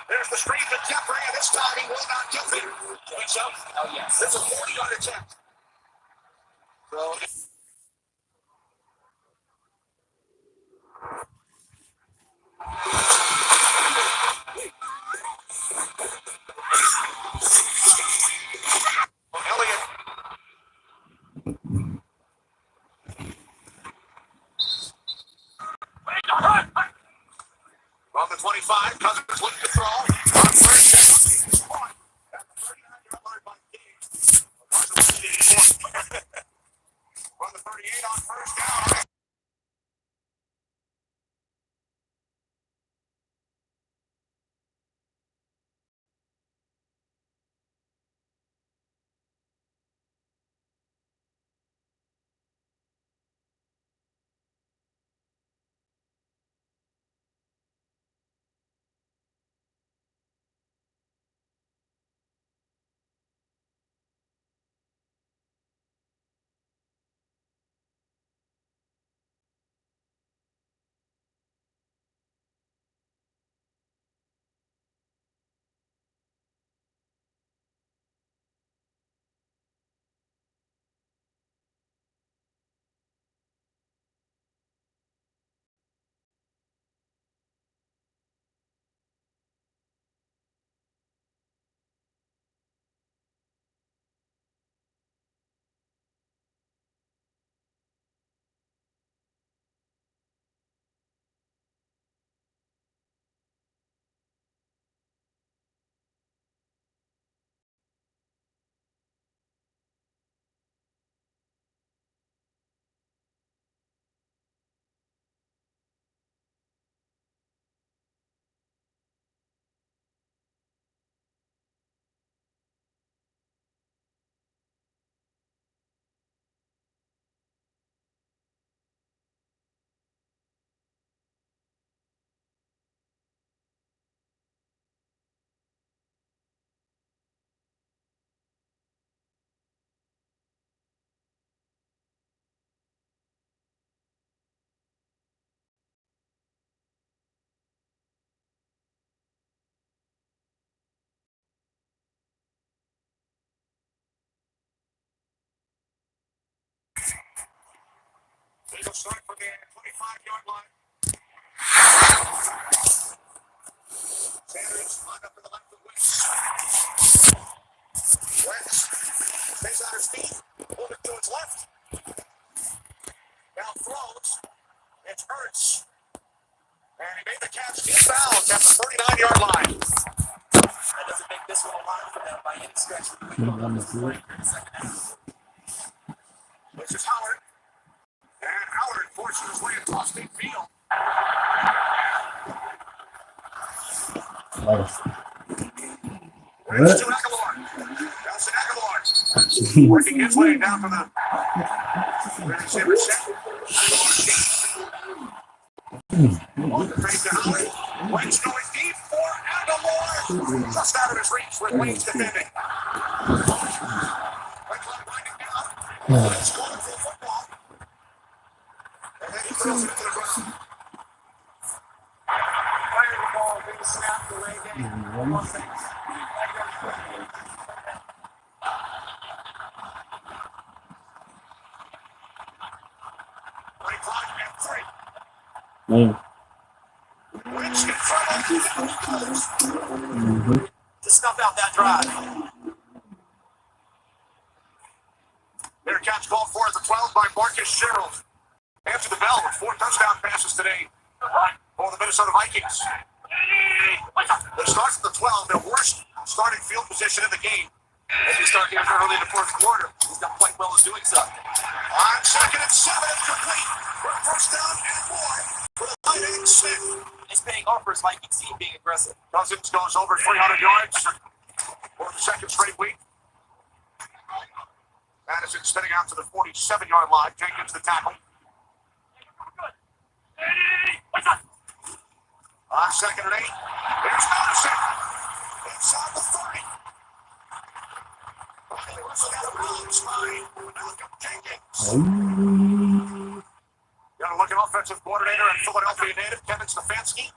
There's the screen to Jeffrey, and this time he will not get there. Think so? Oh, yes. It's a 40-yard attempt. So Elliott. From the 25, Cousins looking to throw. On first down, he's caught at the 39-yard line by Diggs. From the 38 on first down. They will start from the 25-yard line. Sanders lined up to the left of Wentz. Wentz stays on his feet, moving to his left. Now throws. It's Hurts. And he made the catch inbounds at the 39-yard line. That doesn't make this one a lot for them by any stretch. This is Howard. And Howard forces his way across the field. Wentz to Aguilar. Nelson Aguilar. Working his way down to the receiver set. On the fake to Howard. Wentz going deep for Aguilar. Just out of his reach with Wentz defending. Let's go for the football. And then he throws it to the ground. Fire the ball, big snap, delay game. Almost things. Play clock at 3. Man. Wentz in front of the Cowboys. To snuff out that drive. Bearcats called for at the 12 by Marcus Sherrill. Answered the bell with 4 touchdown passes today for the Minnesota Vikings. They start at the 12, their worst starting field position in the game. As we start here early in the fourth quarter, he's done quite well as doing so. On 2nd and 7, complete for a first down and more for the tight end Smith. It's paying off for his Vikings team being aggressive. Cousins goes over 300 yards for the second straight week. Madison spinning out to the 47-yard line. Jenkins the tackle. On 2nd and 8, here's Madison. Inside the 30. Finally wrestled out of bounds by Malcolm Jenkins. Got to look at offensive coordinator and Philadelphia native Kevin Stefanski.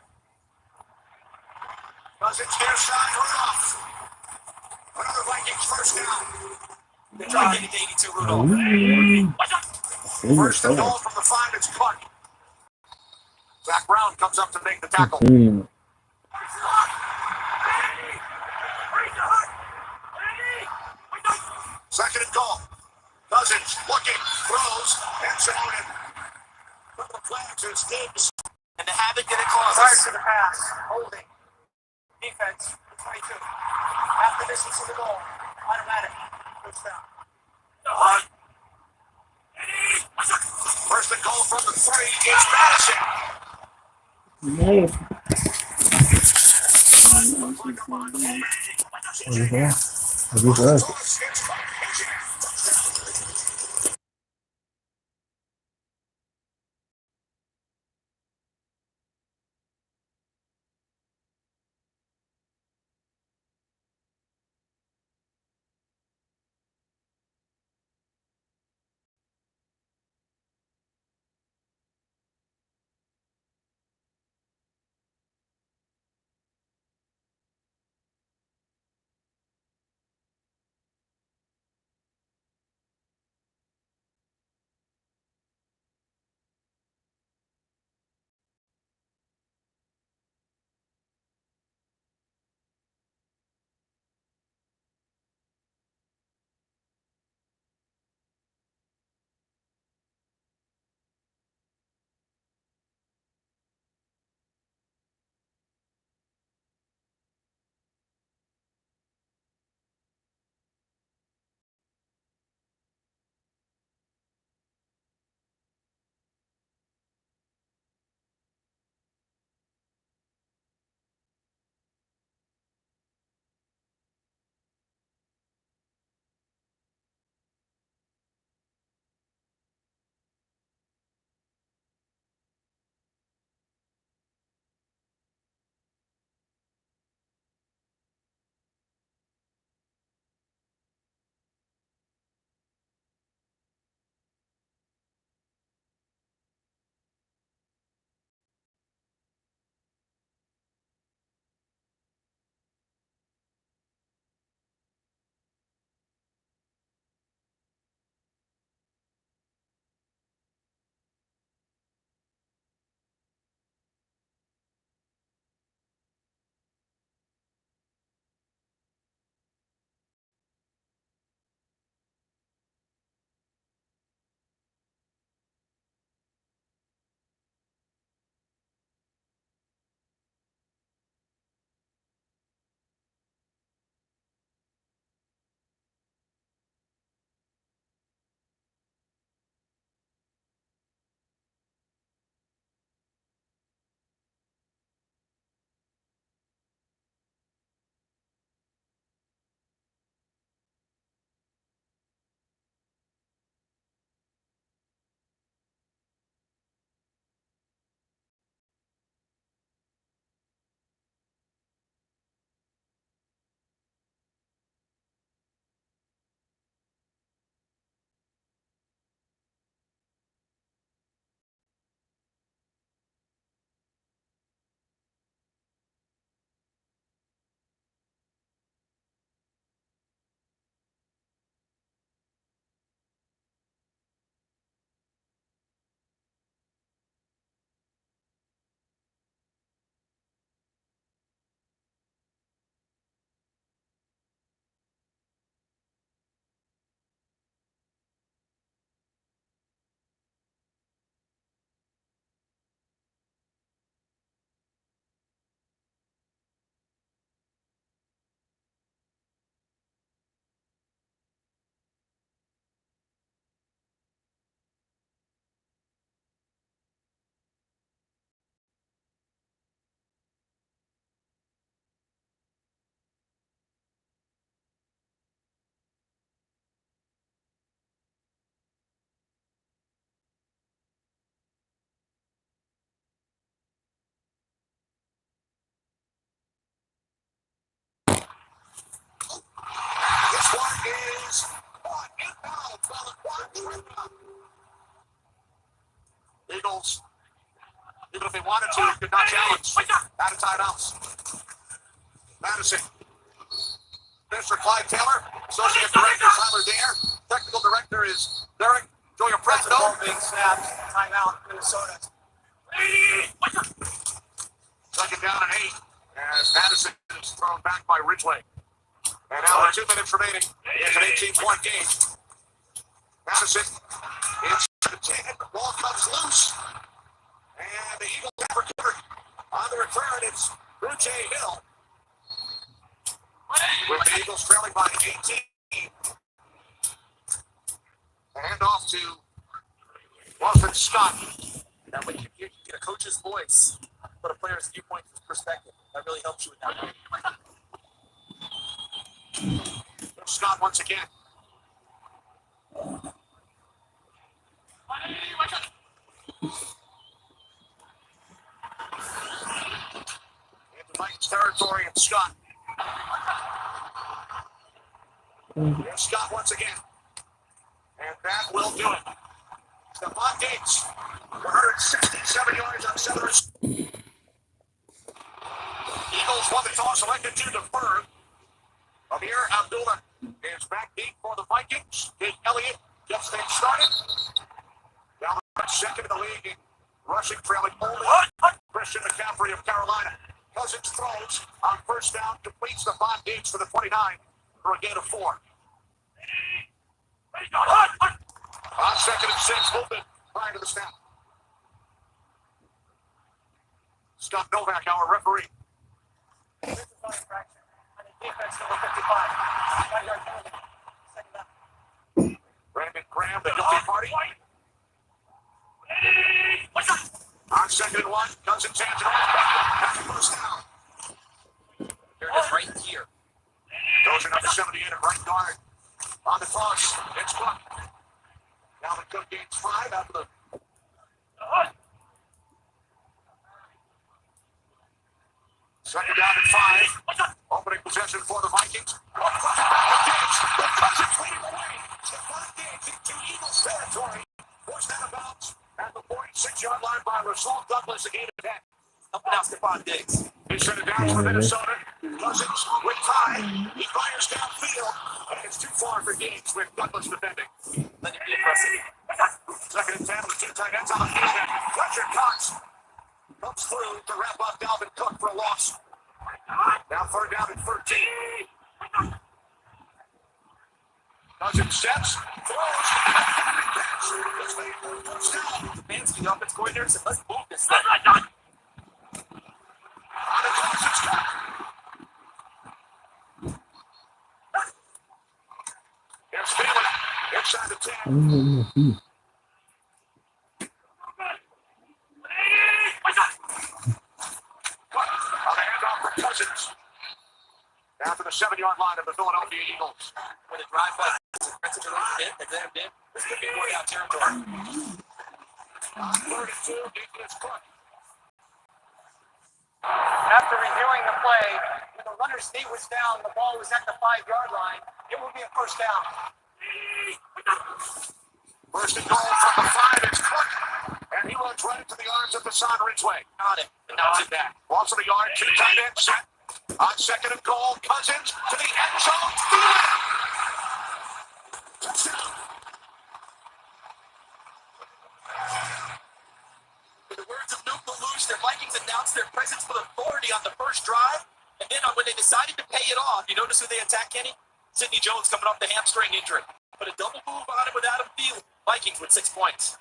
Cousins near side, Rudolph. Another Vikings first down. They try to get to 82 Rudolph. First and goal from the 5, it's Clark. Zach Brown comes up to make the tackle. Second and goal. Cousins looking, throws, and zone in. Couple of flags and stabs. And the havoc that it causes. Prior to the pass, holding, defense, 22. After distance of the goal, automatic, first down. First and goal from the 3 is Madison. if they wanted to, could not challenge. Out of timeouts. Madison. Mr. Clyde Taylor. Associate Director Tyler Dare. Technical Director is Derek Joya Presto. Being snapped. Timeout, Minnesota. Second down and 8. As Madison is thrown back by Ridgeway. And now with 2 minutes remaining. It's an 18-point game. Madison is the 10. The ball comes loose. And the Eagles have recovered. On the return, it's Ruche Hill. With the Eagles trailing by 18. Hand off to Boston Scott. That way you get a coach's voice, but a player's viewpoint perspective. That really helps you with that. Scott once again. Into Vikings territory and Scott. Here's Scott once again. And that will do it. Stephon Diggs, 167 yards on 7 receptions. Eagles won the toss, elected to defer. Amir Abdullah is back deep for the Vikings. Jake Elliott gets things started. Now second in the league in rushing, trailing only Christian McCaffrey of Carolina. Cousins throws on first down, completes the Stephon Diggs for the 29 for a gain of 4. On second and 6, movement prior to the snap. Scott Novak, our referee. This is no infraction. On the defense, number 55. 5-yard penalty. Second down. Brandon Graham, the guilty party. On second and 1, Cousins hands it off. That's the first down. Here it is right here. Goes to number 78 at right guard. On the toss, it's Cook. Now the Cook gains 5 after the... Second down and 5. Opening possession for the Vikings. Stephon Diggs into Eagles territory. Forced out of bounds at the 46-yard line by Rasul Douglas, a gain of 10. Up and down Stephon Diggs. He sent it down for Minnesota. Cousins with time. He fires downfield. And it's too far for Diggs with Douglas defending. Let it be impressive. Second and 10 with 2 tight ends on the field. And Fletcher Cox comes through to wrap up Dalvin Cook for a loss. Now third down and 13. Cousins steps, throws. Mansky, the offense coordinator, said, let's move this thing. On the toss, it's Cook. Here's Phelan inside the 10. On the handoff for Cousins. Down to the 7-yard line of the Philadelphia Eagles. When the drive by aggressive a little bit, and then this could be more down territory. On 32, Nicholas Cook. After reviewing the play, when the runner's knee was down, the ball was at the 5-yard line. It will be a first down. First and goal from the 5, it's Cook. And he runs right into the arms of Hassan Ridgeway. Got it. And now it's back. Loss of the yard, 2 tight ends set. On second and goal, Cousins to the end zone. Touchdown. In the words of Nuke Lelouch, the Vikings announced their presence with authority on the first drive. And then when they decided to pay it off, you notice who they attacked, Kenny? Sidney Jones coming off the hamstring injury. Put a double move on him with Adam Thielen. Vikings with 6 points.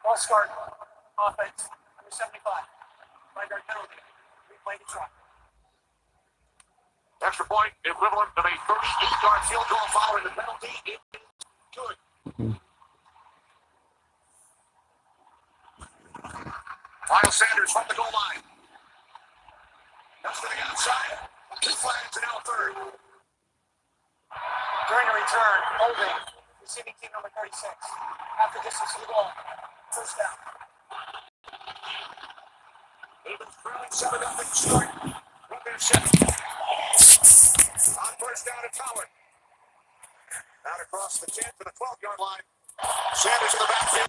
Ball start. Offense. Number 75. 5-yard penalty. Replay the try. Extra point equivalent of a 38-yard field goal following the penalty. It is good. Miles Sanders from the goal line. That's to the outside. 2 flags and now a third. During the return, holding. Receiving team number 36. After distance to the goal. First down. Eagles trailing 7-0 start. From their set. On first down, it's Howard. Now to across the 10 to the 12-yard line. Sanders in the backfield.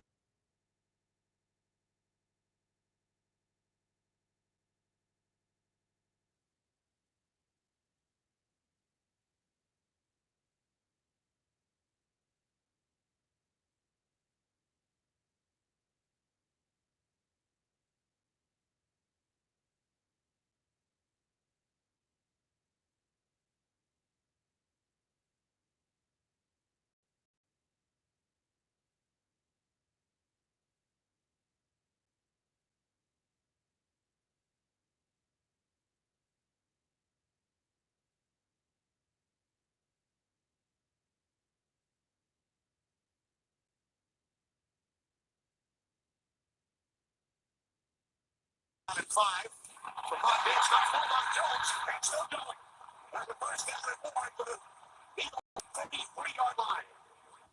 And 5. So Biggs got full on Jones. And still going. That's the first down and 4 for the Eagles 53-yard line.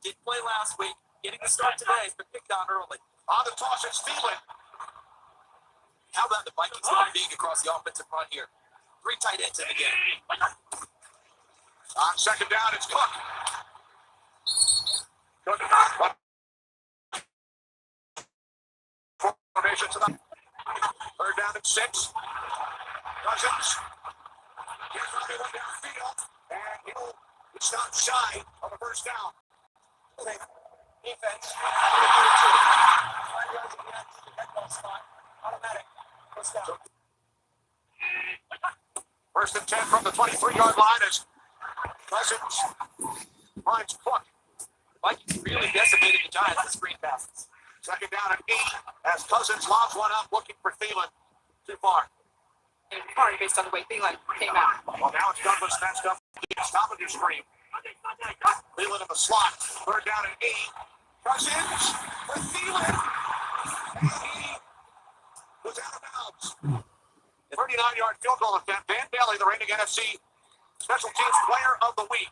Did play last week. Getting the start today, but picked on early. On the toss, it's Thielen. How about the Vikings going big across the offensive front here? 3 tight ends in the game. On second down, it's Cook. Formation to the third down and 6. Cousins. Here's everyone downfield. And he'll stop shy of a first down. Defense. 5 yards at the end to the head ball spot. Automatic. First down. First and 10 from the 23-yard line as Cousins finds Cook. Vikings really decimated the Giants with screen passes. Second down and 8 as Cousins lobs one up looking for Thielen. Too far. And probably based on the way Thielen came out. Well, now it's Douglas matched up. Stop at your screen. Thielen in the slot. Third down and 8. Cousins with Thielen. And he was out of bounds. 39-yard field goal attempt. Dan Bailey, the reigning NFC Special Teams Player of the Week.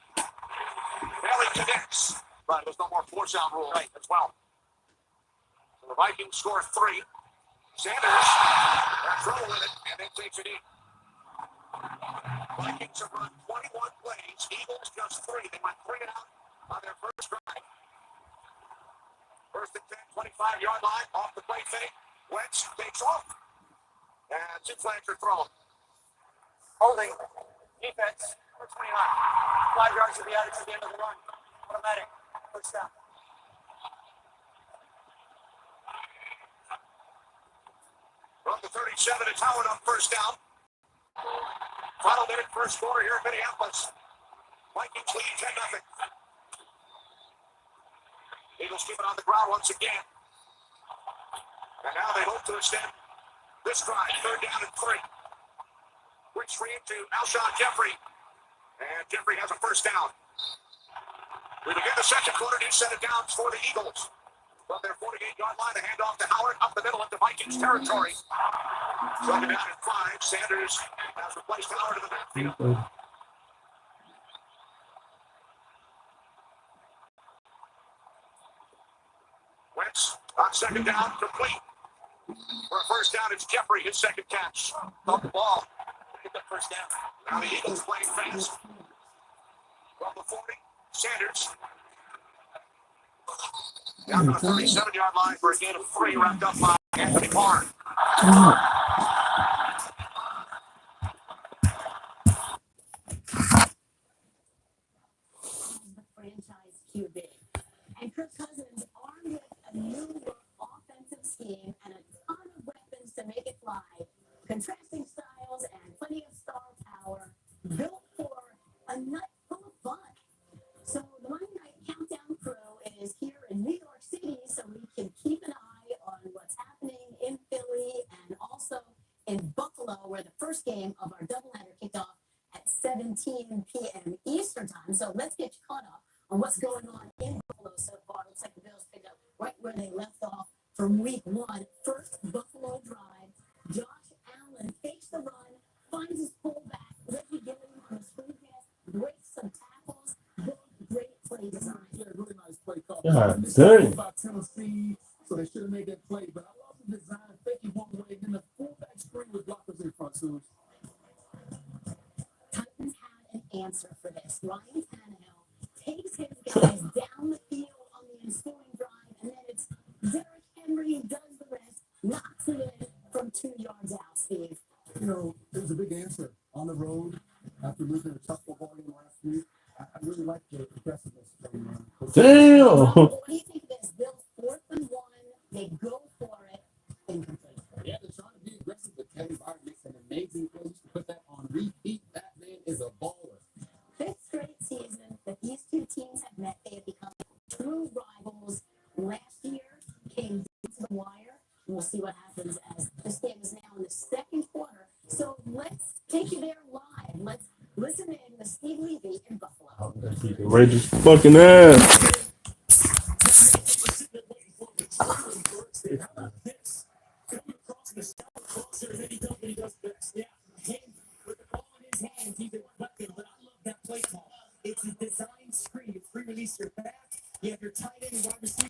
Bailey connects. But there's no more force-out rule as well. So the Vikings score 3. Sanders has trouble with it, and then takes it in. Vikings have run 21 plays. Eagles just 3. They went 3 and out on their first drive. First and 10, 25-yard line. Off the play fake. Wentz takes off. And 2 flags are thrown. Holding. Defense. Number 29. 5 yards to be added to the end of the run. Automatic. First down. From the 37, it's Howard on first down. Final minute, first quarter here in Minneapolis. Vikings lead 10-0. Eagles keep it on the ground once again. And now they hope to extend this drive. Third down and 3. Quick screen to Alshon Jeffrey. And Jeffrey has a first down. We begin the second quarter. New set of downs for the Eagles. From their 48-yard line, a handoff to Howard up the middle into Vikings territory. Second down and 5. Sanders has replaced Howard in the backfield. Wentz on second down, complete. For a first down, it's Jeffrey, his second catch. Off the ball. Get the first down. Now the Eagles playing fast. From the 40, Sanders. Down to the 37-yard line for a gain of 3, wrapped up by Anthony Barr. Franchise QB. And Kirk Cousins armed with a new offensive scheme and a ton of weapons to make it fly. Contrasting styles and plenty of star power. Built for a night full of fun. So the Monday Night Countdown crew is here in New York City so we can keep an eye on what's happening in Philly and also in Buffalo, where the first game of our doubleheader kicked off at 17 p.m. Eastern time. So let's get you caught up on what's going on in Buffalo so far. Looks like the Bills picked up right where they left off from week 1. First Buffalo drive. Josh Allen fakes the run, finds his pullback. Ricky Gilliam on the screen pass, breaks some tackles. Great play design. Yeah, really nice play call. God dang. About Tennessee, so they should have made that play. But I love the design. Faking one way, then the fullback screen with blockers in front. So Titans had an answer for this. Ryan Tannehill takes his guys 2 yards out, Steve. You know, it was a big answer on the road after losing a tough football game last week. I really like the aggressiveness from Damn! What do you think of this? Bill 4th and 1. They go for it. Incomplete. Yeah, they're trying to be aggressive, but Kevin Byard makes an amazing thing to put that on repeat. That man is a baller. 5th straight season that these two teams have met. They have become true rivals. Last year came down to the wire. We'll see what happens as this game is now in the second quarter. So let's take you there live. Let's listen in to Steve Levy in Buffalo. Rangers fucking ass. It's a design screen to pre-release your back. You have your tight end and wide receiver.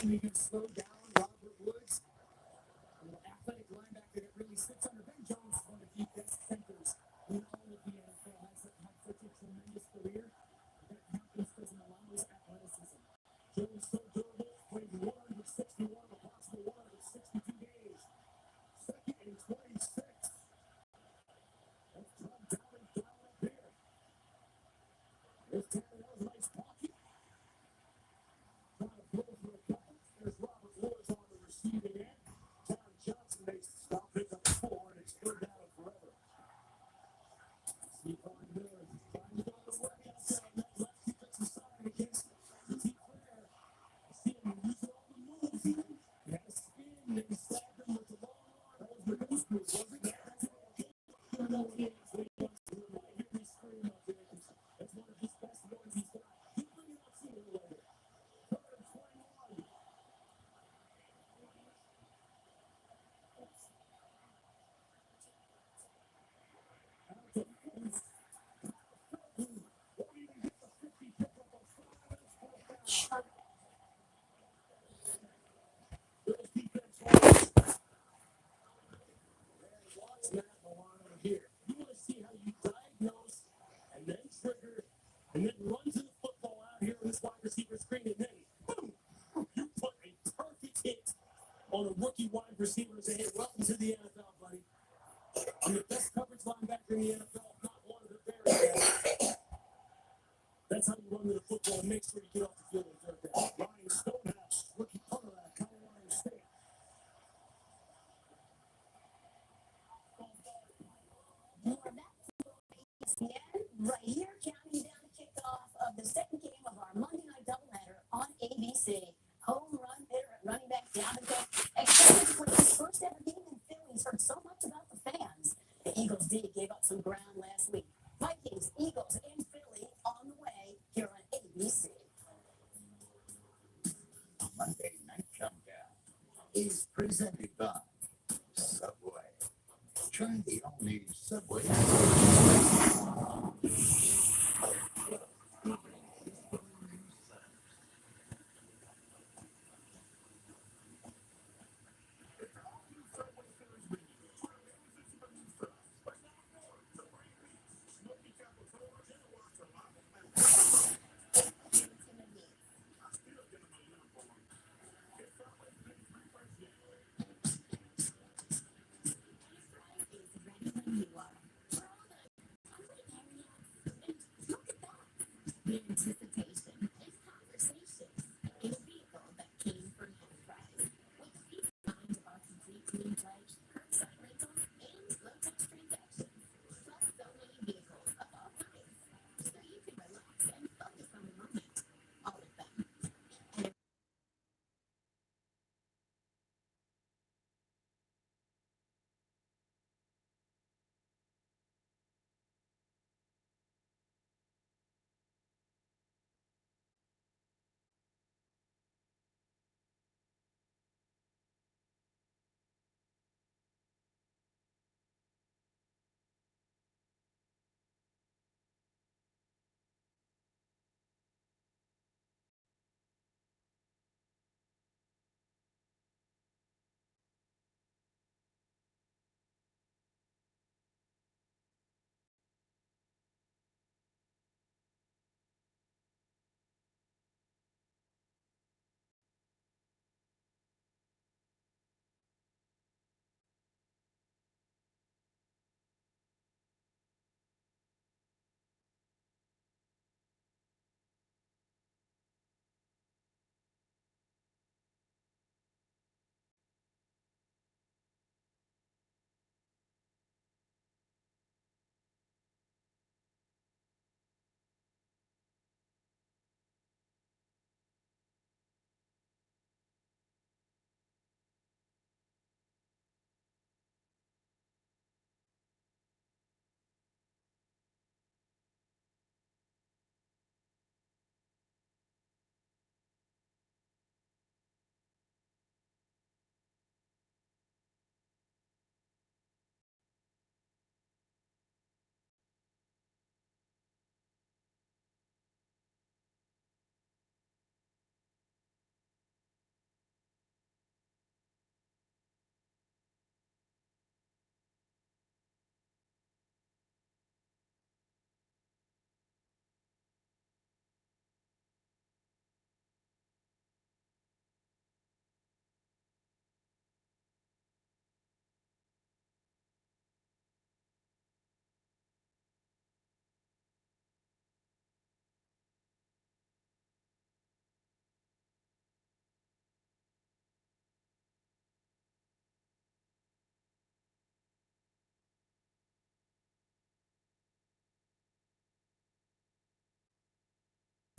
You can slow down Robert Woods, an athletic linebacker that really sits under Ben Jones, one of the best centers in all of the NFL. Has such a tremendous career. That happens because of Milano's athleticism. Jones so durable, played 161 of a possible 162 days. Second and 26. That's Tom down up there. There's Tanner, that was a nice pocket. Trying to throw for a couple. There's Robert Woods on the receiving end. John Johnson makes the stop, picks up 4, and it's third down forever. Steve Von Miller is trying to go to work outside on that left defensive side against T. Claire. See him using all the moves. He had a spin and he slapped him with the long arm. That was the goose move, wasn't it? That's it. You know what he is. He wants to hear me scream up there. That's one of his best ones he's got. He'll bring it up sooner or later. Third and 21. Here. You want to see how you diagnose and then trigger and then run to the football out here on this wide receiver screen, and then boom, you put a perfect hit on a rookie wide receiver and say, hey, welcome to the NFL, buddy. I'm the best coverage linebacker in the NFL, if not one of the very best. That's how you run to the football and make sure you get off the field in third down. Ryan Stonehouse, rookie punter out of Colorado State. Right here, counting down the kickoff of the second game of our Monday night doubleheader on ABC. Home run hitter at running back Davenport. Excited for his first ever game in Philly. He's heard so much about the fans. The Eagles D gave up some ground last week. Vikings, Eagles, and Philly on the way here on ABC. Monday Night Countdown is presented by Subway. Try the all-new Subway.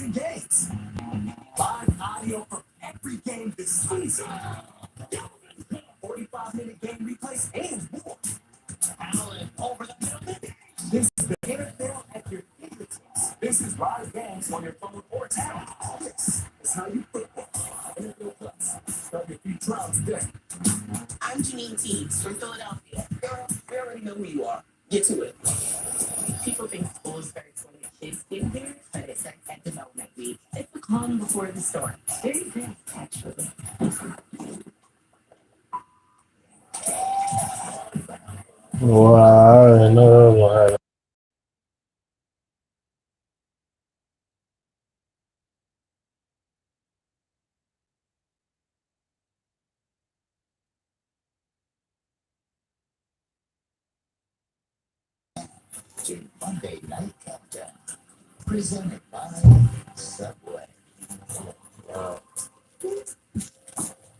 big games. Live audio from every game this season. 45-minute game replays and more. Allen over the middle. This is the NFL at your fingertips. This is live games on your phone or tablet. This is how you put NFL Plus. Start your free trial today. I'm Janine Teagues from Philadelphia. Girl, we already know who you are. Get to it. People think school starts when the kids get there, but it starts at development week. It's the calm before the storm. Very good, actually. Wow, no, To Monday Night Countdown, presented by Subway.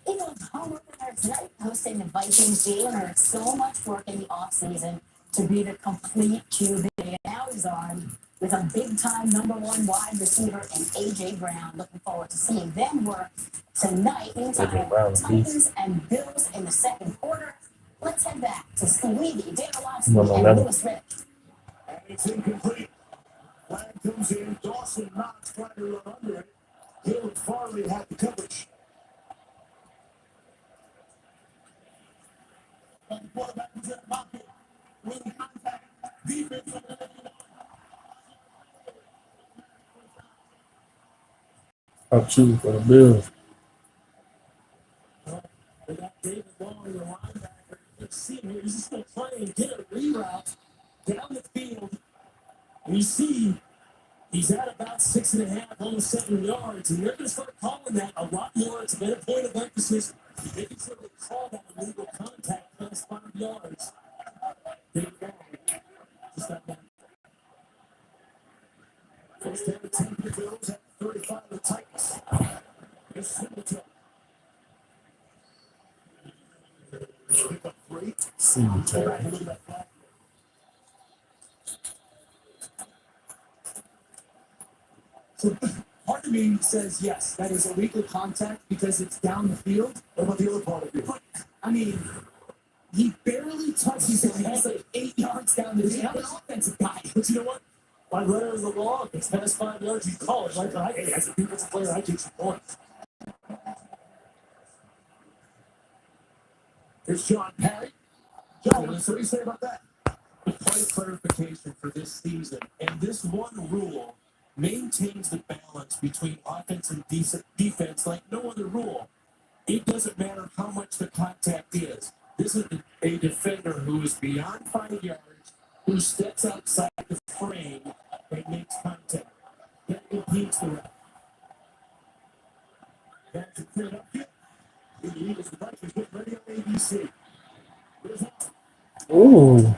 You know, home opener tonight, hosting the Vikings game, and it's so much work in the offseason to be the complete QB. And now he's on with a big-time #1 wide receiver in A.J. Brown. Looking forward to seeing them work tonight. Meantime, Titans and Bills in the second quarter. Let's head back to Stevie, Dan Orlovsky, and Lewis Rick. And it's incomplete. Flag comes in. Dawson Knox trying to run under it. Hill Farley had the coverage. And the quarterback was in the pocket. Winning contact. Defense. I'm shooting for the Bills. They got David Long, the linebacker. Let's see him. He's just going to try and get a reroute down the field. And you see, he's at about 6.5, almost 7 yards. And they're going to start calling that a lot more. It's a better point of emphasis. Making sure they call that illegal contact past 5 yards. David Long. Just got that. First down to 10 for the Bills at 35 of the Titans. Here's Singleton. Pick up 3. Singleton. So part of me says yes, that is illegal contact because it's down the field. What about the other part of it? But, I mean, he barely touches it. He's like 8 yards down the field. I'm an offensive guy. But you know what? By letter of the law, if it's past 5 yards, you call it. Like, hey, as a defensive player, I get your points. Here's John Perry. John, what do you say about that? A point of clarification for this season, and this one rule maintains the balance between offense and defense like no other rule. It doesn't matter how much the contact is. This is a defender who is beyond 5 yards, who steps outside the frame and makes contact. That impedes the ref. That's a clear up here. The Eagles and Vikings get ready on ABC. Ooh.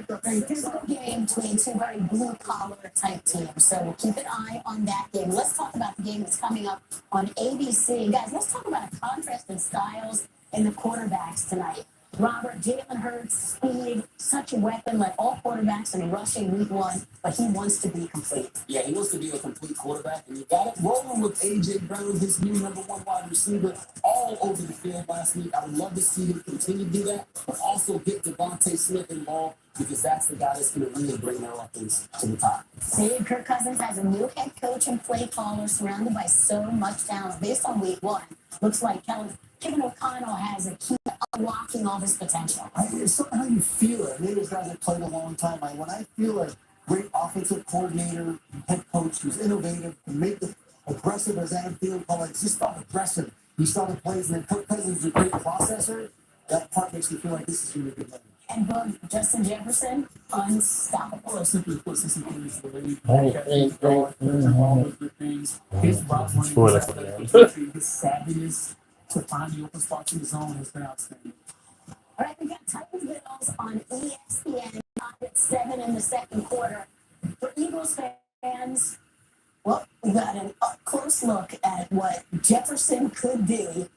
A physical game between two very blue-collar type teams. So keep an eye on that game. Let's talk about the game that's coming up on ABC. Guys, let's talk about a contrast in styles in the quarterbacks tonight. Robert, Jalen Hurts, speed, such a weapon like all quarterbacks in rushing week 1, but he wants to be complete. Yeah, he wants to be a complete quarterback, and you got it rolling with A.J. Brown, his new #1 wide receiver, all over the field last week. I would love to see him continue to do that, but also get Devontae Smith involved because that's the guy that's going to really bring their offense to the top. See, Kirk Cousins has a new head coach and play caller surrounded by so much talent. Based on week 1, looks like Kevin O'Connell has a key to unlocking all this potential. It's something how you feel it. These guys have played a long time. When I feel a great offensive coordinator, head coach who's innovative, and make it aggressive as Adam Field called it, just start aggressive. You start the plays, and then Kirk Cousins is a great processor. That part makes me feel like this is going to be a good game. And boom, Justin Jefferson, unstoppable. Simply put, since he came into the league, all those good things. His route running, his savviness to find the open spots in the zone has been outstanding. All right, we got Titans Bills on ESPN at 7 in the second quarter. For Eagles fans, well, we got an up-close look at what Jefferson could do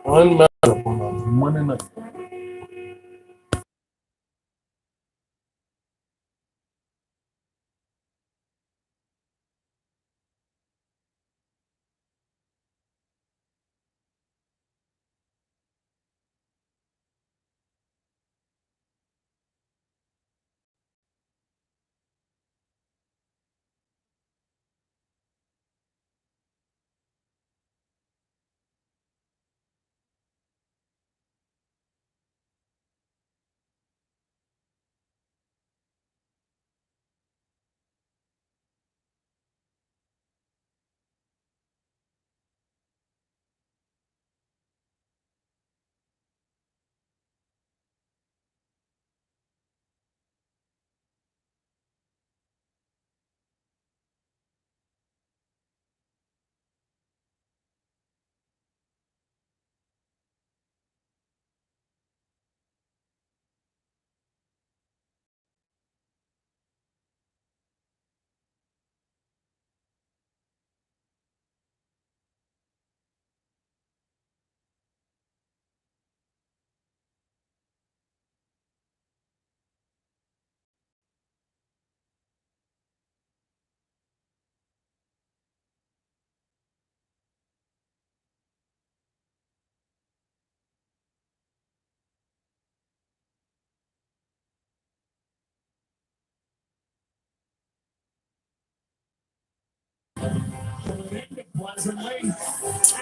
One matchup on a Monday night.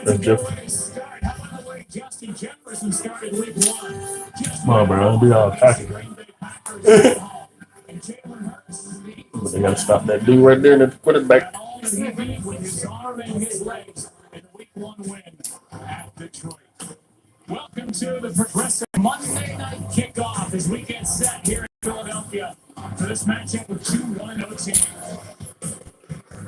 That's just. Jefferson started week 1. Come on, bro. Don't be all cocky. But they gotta stop that dude right there and put it back. Welcome to the Progressive Monday Night Kickoff as we get set here in Philadelphia for this matchup with 2 1-0 teams.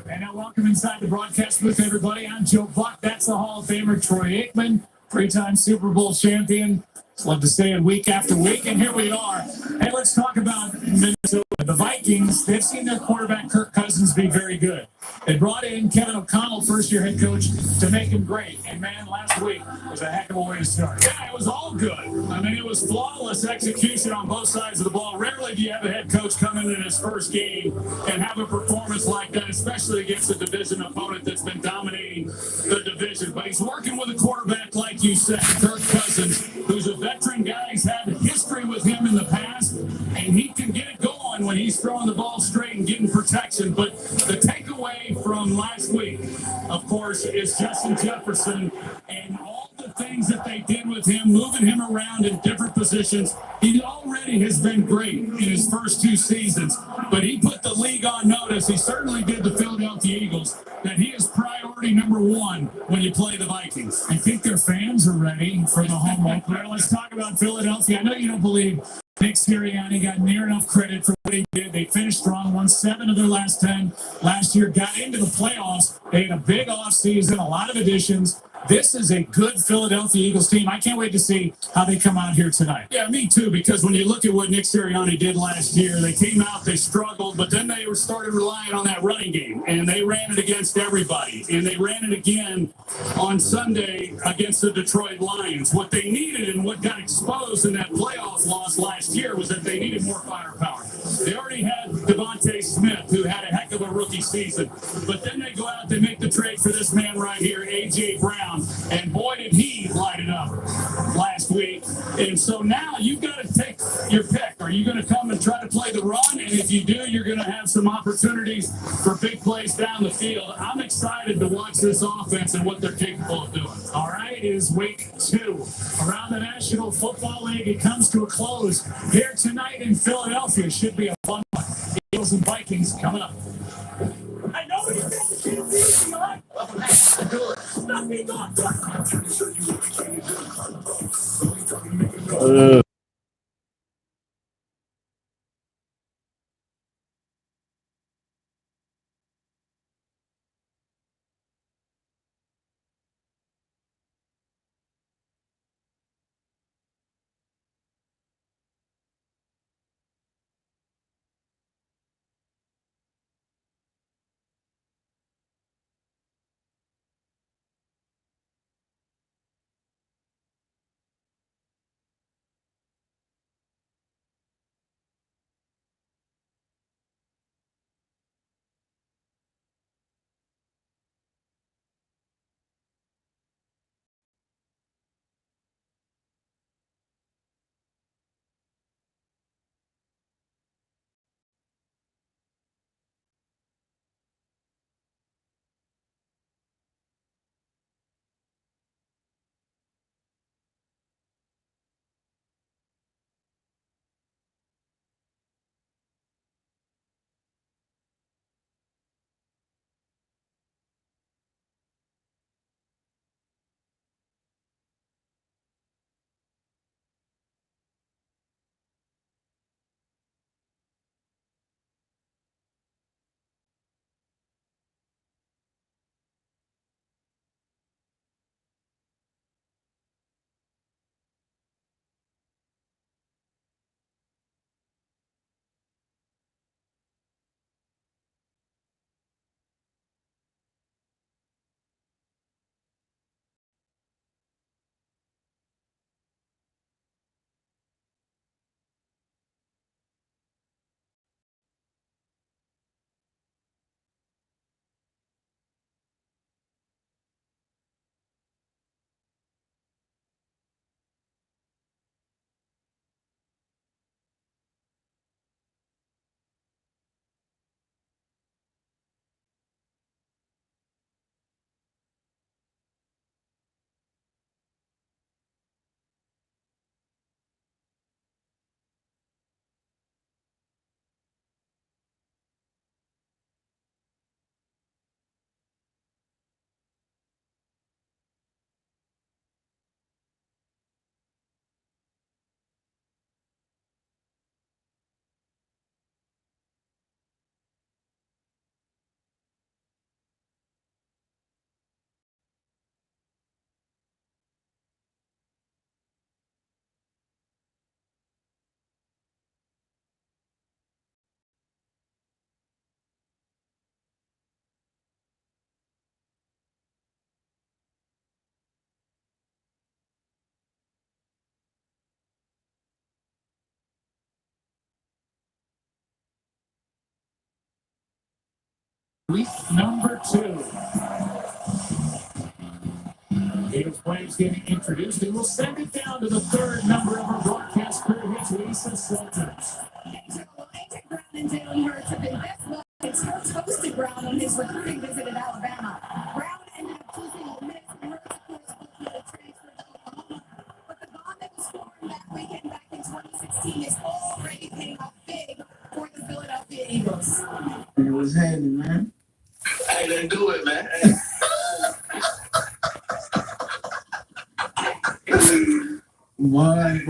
And now welcome inside the broadcast booth, everybody. I'm Joe Buck. That's the Hall of Famer Troy Aikman, 3-time Super Bowl champion. Love to stay in week after week, and here we are. Hey, let's talk about Minnesota. The Vikings, they've seen their quarterback Kirk Cousins be very good. They brought in Kevin O'Connell, first-year head coach, to make him great. And, man, last week was a heck of a way to start. Yeah, it was all good. I mean, it was flawless execution on both sides of the ball. Rarely do you have a head coach come in his first game and have a performance like that, especially against a division opponent that's been dominating the division. But he's working with a quarterback, like you said, Kirk Cousins, who's a veteran guy. He's had history with him in the past, and he can get it going when he's throwing the ball straight and getting protection. But the takeaway from last week, of course, is Justin Jefferson and all the things that they did with him, moving him around in different positions. He already has been great in his first 2 seasons, but he put the league on notice. He certainly did the Philadelphia Eagles, that he is priority number 1 when you play the Vikings. I think their fans are ready for the home opener. Let's talk about Philadelphia. I know you don't believe Nick Sirianni got near enough credit for what he did. They finished strong, won 7 of their last 10 last year, got into the playoffs. They had a big offseason, a lot of additions. This is a good Philadelphia Eagles team. I can't wait to see how they come out here tonight. Yeah, me too, because when you look at what Nick Sirianni did last year, they came out, they struggled, but then they started relying on that running game, and they ran it against everybody, and they ran it again on Sunday against the Detroit Lions. What they needed and what got exposed in that playoff loss last year was that they needed more firepower. They already had Devontae Smith, who had a heck of a rookie season, but then they go out, they make the trade for this man right here, A.J. Brown. And boy, did he light it up last last week. And so now you've got to take your pick. Are you going to come and try to play the run? And if you do, you're going to have some opportunities for big plays down the field. I'm excited to watch this offense and what they're capable of doing. All right, it is week 2 around the National Football League. It comes to a close here tonight in Philadelphia. Should be a fun one. Eagles and Vikings coming up. I know you can't be easy, all right? Week number 2. Eagles players getting introduced, and we'll send it down to the third member of our broadcast crew. It's Lisa Salters. Brown and Jalen Hurts have been best buddies. Hurts hosted Brown on his recruiting visit in Alabama. Brown ended up choosing Ole Miss, and Hurts, of course, ultimately transferred to Oklahoma. But the bond that was formed that weekend back in 2016 is already paying off big for the Philadelphia Eagles. It was handy, man. I ain't gonna do it, man. Why?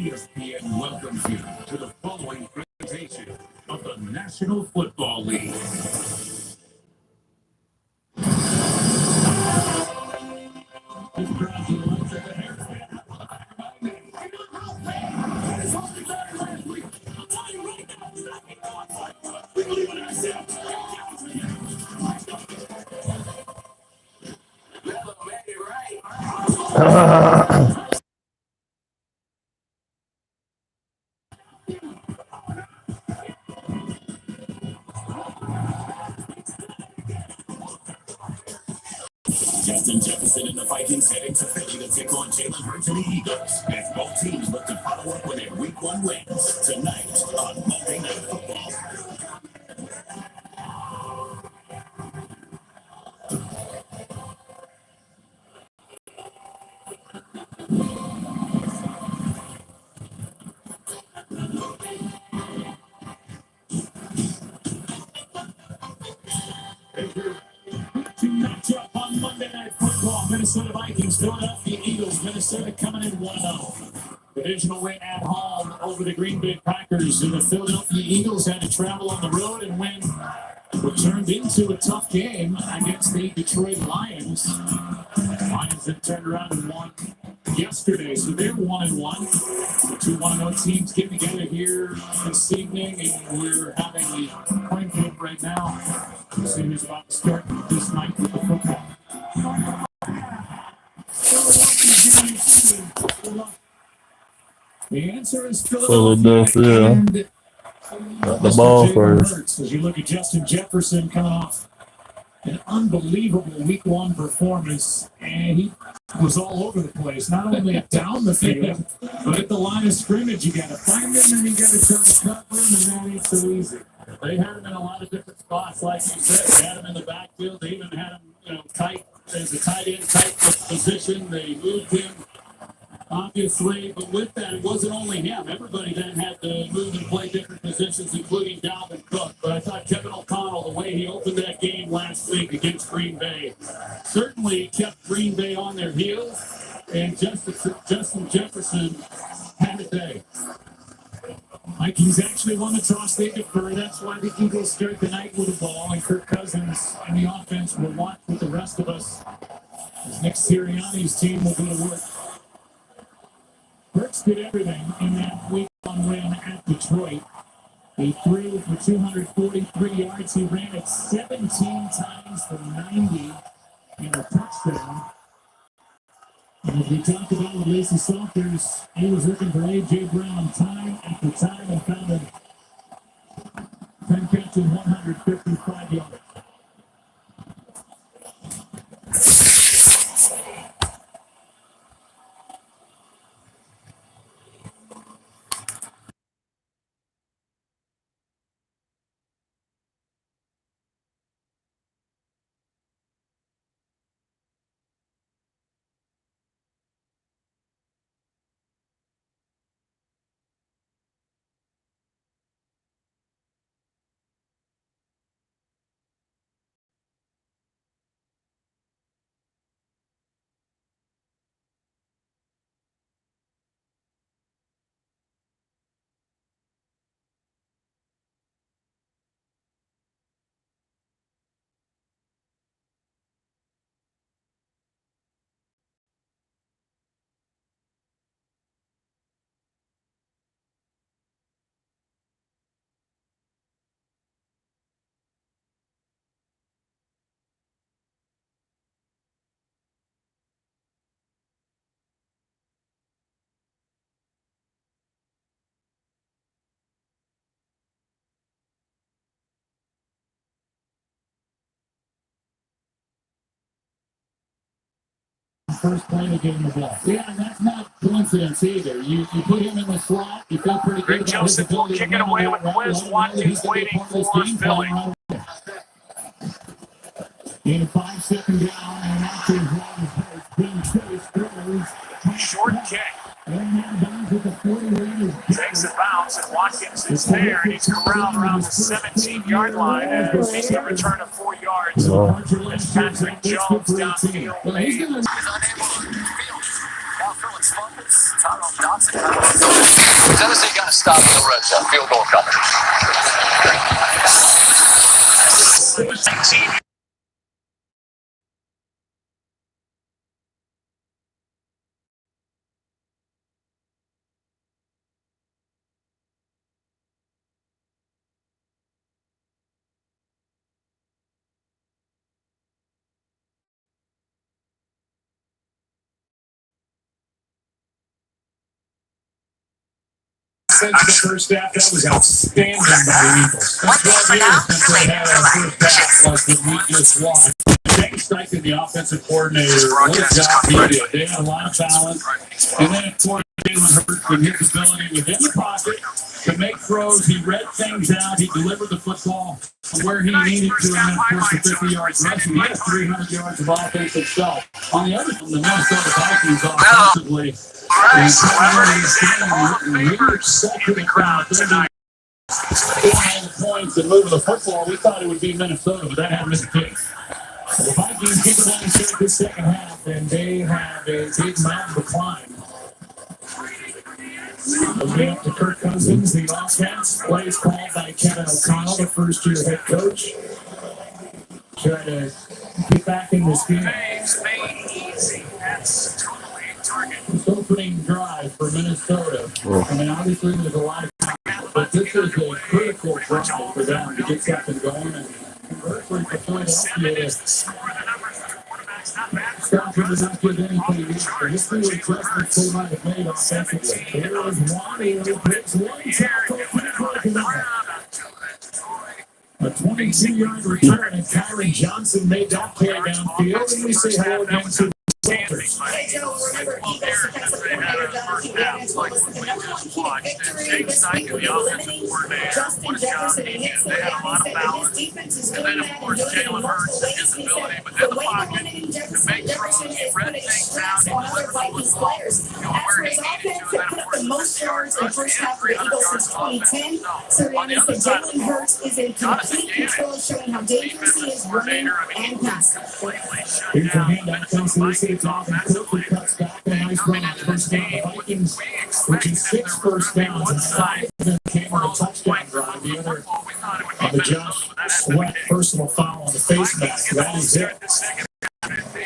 ESPN welcomes you to the following presentation of the National Football League. Justin Jefferson and the Vikings heading to Philly to take on Jalen Hurts and the Eagles as both teams look to follow up with their Week 1 wins tonight on Monday Night Football. Matchup on Monday Night Football. Minnesota Vikings, Philadelphia Eagles. Minnesota coming in 1-0. Divisional win at home over the Green Bay Packers. And the Philadelphia Eagles had to travel on the road and win what turned into a tough game against the Detroit Lions. The Lions that turned around and won yesterday. So they're 1-1. The two 1-0 teams get together here this evening, and we're having a coin flip right now. The scene is about to start this night with the football. The answer is Philadelphia. Got the ball first. As you look at Justin Jefferson coming off an unbelievable Week 1 performance, and he was all over the place. Not only down the field, but at the line of scrimmage. You got to find him, and you got to try to cover him, and that ain't so easy. They had him in a lot of different spots, like you said. They had him in the backfield. They even had him, tight as a tight end, tight position. They moved him, obviously. But with that, it wasn't only him. Everybody then had to move and play different positions, including Dalvin Cook. But I thought Kevin O'Connell, the way he opened that game last week against Green Bay, certainly kept Green Bay on their heels. And Justin Jefferson had a day. Vikings actually won the toss. They defer. That's why the Eagles start the night with the ball, and Kirk Cousins and the offense will watch with the rest of us as Nick Sirianni's team will go to work. Burks did everything in that Week 1 win at Detroit. He threw for 243 yards. He ran it 17 times for 90 and a touchdown. And as we talked about with Lacey Salters, he was looking for A.J. Brown time after time and found him 10 catches, 155 yards. First play to get him the ball. Yeah, and that's not coincidence either. You put him in the slot, you feel pretty good. Greg Joseph will kick it away with Wes Watkins waiting for Philly. In 5 second down, and after his being chased, throws. Short kick. Takes a bounce, and Watkins is there, and he's corralled around the 17-yard line as he's going to return of 4 yards. As Patrick Jones downfield is unable to field. Now Phillips fumbles. Tennessee got to stop the red zone. Field goal coming. Since the first half, that was outstanding by the Eagles. One thing for now, They had a first half like what we just watched. James Steichen, the offensive coordinator, what a job he did. They had a lot of talent. And then, of course, Jalen Hurts and his ability within the pocket to make throws. He read things out. He delivered the football where he needed to. And then, of course, the 50 yards rushing. He had 300 yards of offense himself. On the other hand, the Minnesota Vikings offensively. And the crowd tonight. Scoring all the points and moving the football, we thought it would be Minnesota, but that hadn't been the case. The Vikings get the line set this second half, and they have a big mountain to climb. Moving up to Kirk Cousins, the offense. Plays called by Kevin O'Connell, the first-year head coach. Trying to get back in this game. This opening drive for Minnesota. I mean, obviously there's a lot of time, but this is a critical drive for them to get something going. And conversely for Philadelphia, Stafford does not give anything easy. This is the adjustments they might have made offensively. There is Wani who takes one tackle for a 22-yard return, and Kyron Johnson made that play downfield. And we say hello again to the Panthers. Hey, Joe, remember, Eagles defensive coordinator Jonathan Gaines told us that the number one key to victory this week will be eliminating Justin Jefferson and Hicks. And he said that his defense is doing that and doing it in multiple ways. He said the way to eliminating Jefferson is putting stress on other Vikings players. As for his offense, it put up the most yards in the first half for the Eagles since 2010. Sirianni said Jalen Hurts is in complete control, showing how dangerous he is running and passing. Here's a handout, comes to the city top, and quickly cuts back a nice run on first down. The Vikings, which is 6 first downs, and 5 of them came on a touchdown drive. The other on the Josh Sweat personal foul on the face mask. That is it.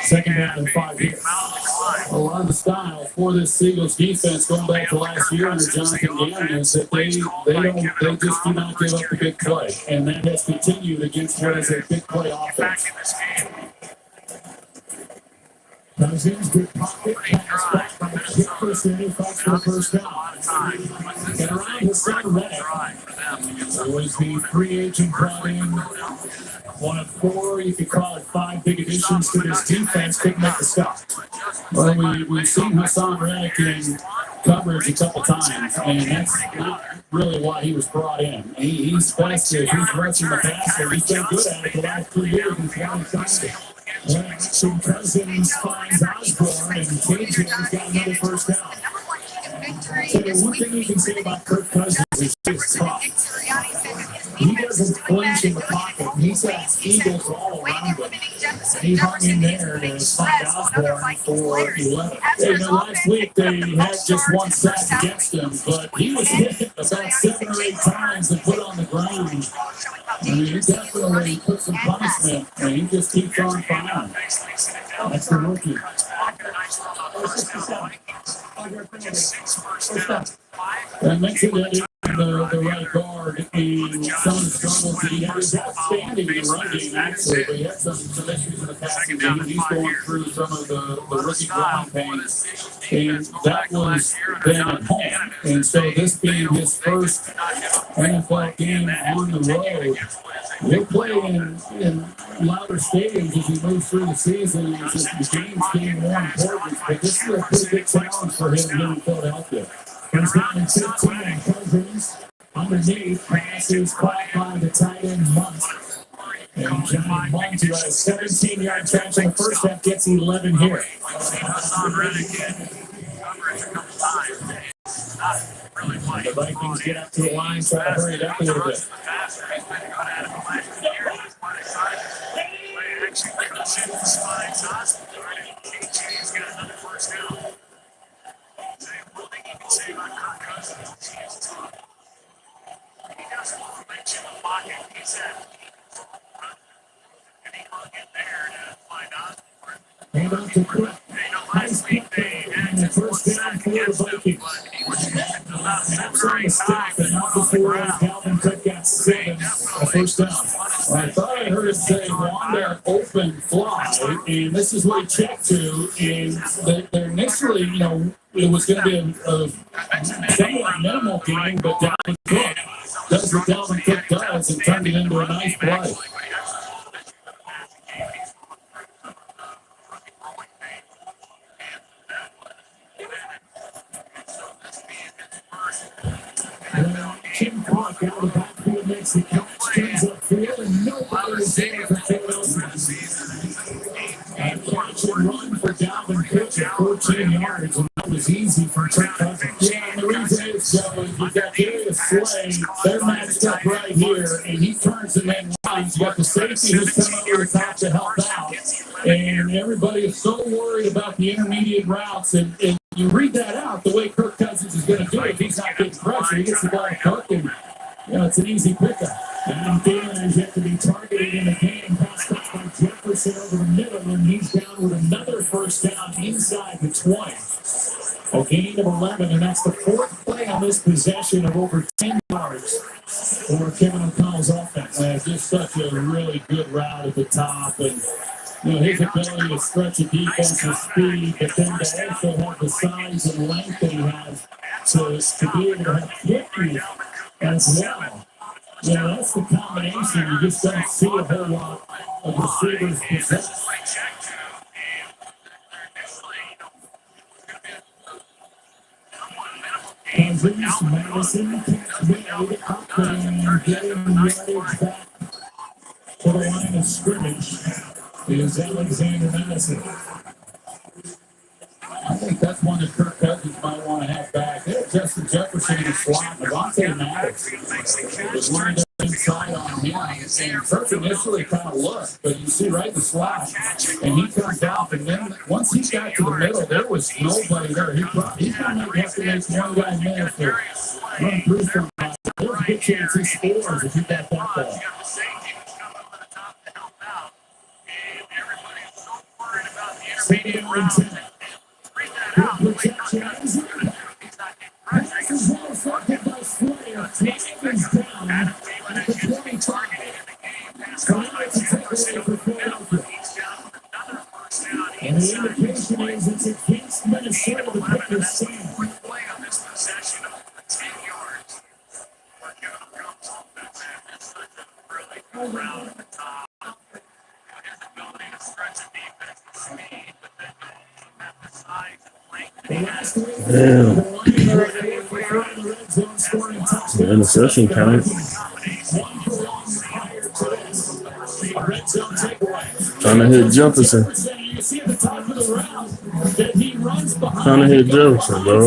Second down and 5 here. A lot of the style for this Eagles defense going back to last year under Jonathan Gannon is that they just do not give up the big play, and that has continued against what is a big play offense. Cousins, good pocket, pass back by Jefferson, who fights for the first down. And around his son Reddick, who was the free agent brought in, one of 4, you could call it 5 big additions to this defense, couldn't make the stop. Well, we've seen Hassan Reddick in coverage a couple times, and that's not really why he was brought in. He's festive, he's rushing the passer, he's been good at it the last 2 years, he's won something. Well, Cousins finds Osborne, and KJ's got another first down. So the one thing you can say about Kirk Cousins is just tough. He doesn't flinch in the pocket. He's got Eagles all around him. He hung in there to find Osborne for 11. Last week they had just 1 sack against him, but he was hit about 7 or 8 times and put on the ground. I mean, he definitely put some punishment, and he just keeps on firing. That's the rookie. I mentioned that in the right guard in some of the struggles that he had. He's outstanding in the run game, actually, but he had some issues in the passing game. He's going through some of the rookie growing pains, and that was then at home. And so this being his first NFL game on the road, he'll play in louder stadiums as he moves through the season, and as the game's getting more important. But this is a pretty big challenge for him here in Philadelphia. First down and 15, and Cousins underneath, passes caught by the tight end Munt. And Johnny Munt, who has a 17-yard catch in the first half, gets 11 here. The Vikings get up to the line, try to hurry it up a little bit. And on to Quick. Nice kick and the first down for the Vikings. Snaps on the stack, and not before Dalvin Cook got 7, a first down. I thought I heard it say Wanda open fly, and this is what he checked to. And they're initially, it was going to be a somewhat minimal game, but Dalvin Cook does what Dalvin Cook does and turned it into a nice play. Kim Clark out of the backfield makes the catch, turns upfield, and nobody is there for Philadelphia. And catch and run for Dalvin Cook at 14 yards, and that was easy for Kirk Cousins. Yeah, and the reason is, Joe, is you got Darius Slay, they're matched up right here, and he turns and then runs. You got the safety who's coming over the top to help out, and everybody is so worried about the intermediate routes, and you read that out the way Kirk Cousins is going to do it. If he's not getting pressure, he gets the ball to Cook, and it's an easy pickup. And Thielen is yet to be targeted in the game. Pass touch by Jefferson over the middle, and he's down with another first down inside the 20. A gain of 11, and that's the fourth play on this possession of over 10 yards for Kevin O'Connell's offense. Just such a really good route at the top, and his ability to stretch a defense with speed, but then to also have the size and length that he has to be able to have 50 as well. That's the combination you just don't see a whole lot of receivers possess. Cousins, Madison, catch made up and getting yardage back to the line of scrimmage is Alexander Madison. I think that's one that Kirk Cousins might want to have back. They have Justin Jefferson in the slot. Devontae Maddox was lined up inside on him. And Kirk initially kind of looked, but you see right in the slot, and he comes off. And then once he got to the middle, there was nobody there. He's going to have to make one guy miss to run through somebody. There's a good chance he scores if he got that ball. Stadium intent. Good protection. Pass is well second by Slayer. Flag is down at the 25. Trying to take away for Philadelphia. And the indication is it's against Minnesota to pick this stand. The interception count. Trying to hit Jefferson. Trying to hit Jefferson, bro.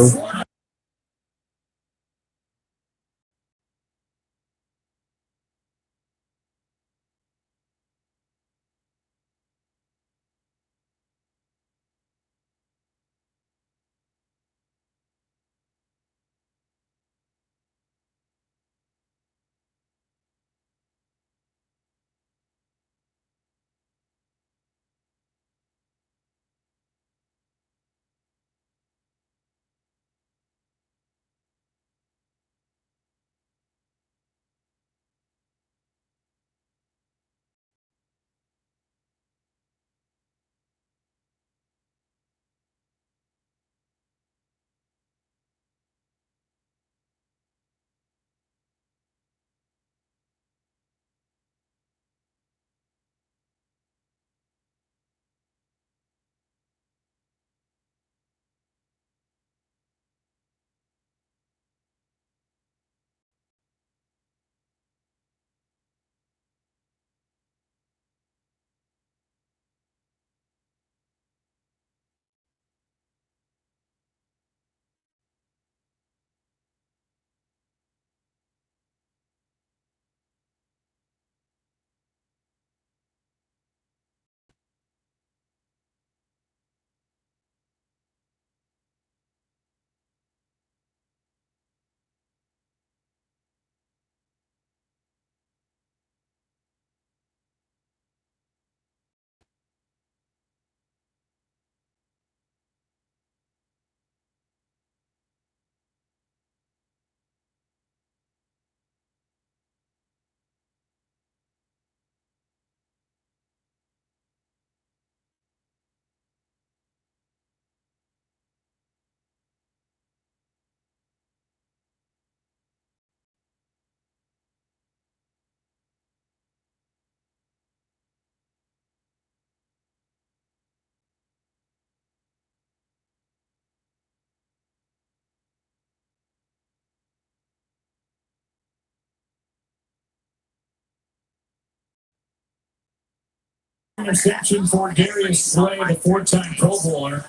interception for Darius Slay, the 4-time Pro Bowler.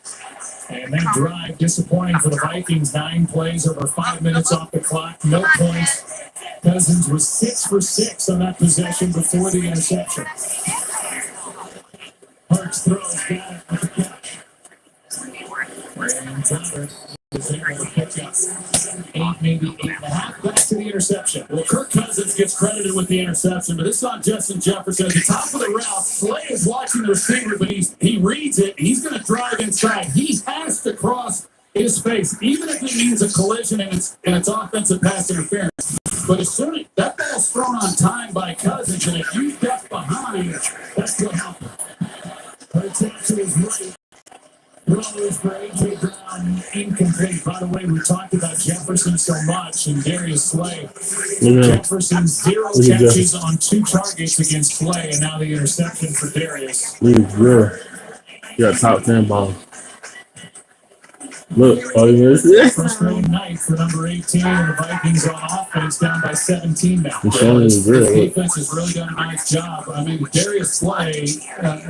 And that drive disappointing for the Vikings. 9 plays over 5 minutes off the clock. No points. Cousins was 6 for 6 on that possession before the interception. Hurts throws, got it with the catch. And Tyler is able to pick up 8, maybe 8.5. Back to the interception. Well, Kirk Cousins gets credited with the interception, but this is on Justin Jefferson. At the top of the route, Slay is watching the receiver, but he reads it. He's going to drive inside. He has to cross his face, even if it means a collision and it's offensive pass interference. But as soon as that ball's thrown on time by Cousins, and if you get behind, that's what happens. Hurts out to his right. Throws for A.J. Brown, incomplete. By the way, we talked about Jefferson so much and Darius Slay. Jefferson 0 catches on 2 targets against Slay, and now the interception for Darius. You got top 10 ball. Look, frustrating night for number 18, and the Vikings on offense down by 17 now. The defense has really done a nice job. I mean, Darius Slay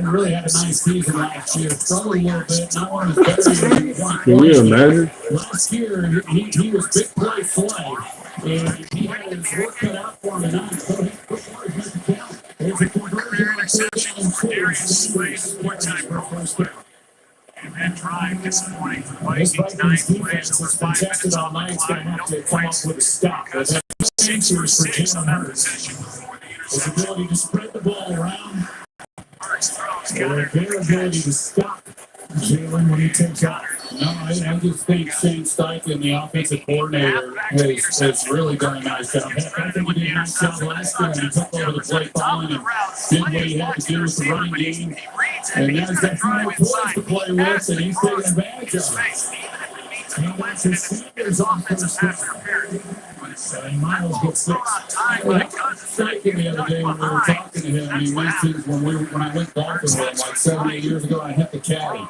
really had a nice season last year. Struggled a little bit, not one of his better. Can you imagine? Last year, he was big play Slay, and he had his work cut out for him tonight. So he put more as the count. There's a conversion interception for Darius Slay, 4-time for first down. And that drive disappointing for the Vikings. Vikings. 9 plays Defense over has 5 been tested minutes all on the night. It's clock. going to have No to come up points. with a stop. They've had 6 for 6 on that Hurts. possession before the His interception. ability to spread the ball around. Hurts throws, Their got it. ability to stop Jalen when he takes off. No, I just think Shane Steichen, the offensive coordinator, has really done a nice job. I think he did a nice job last year, and he took over the play calling and did what he had to do with the running game. And now he's got 3 more toys to play with, and he's taking advantage of it. And that's his Sanders on first down. And Miles gets 6. Steichen the other day when we were talking to him, he mentioned when I went golfing with him like 7 or 8 years ago, I hit the caddy.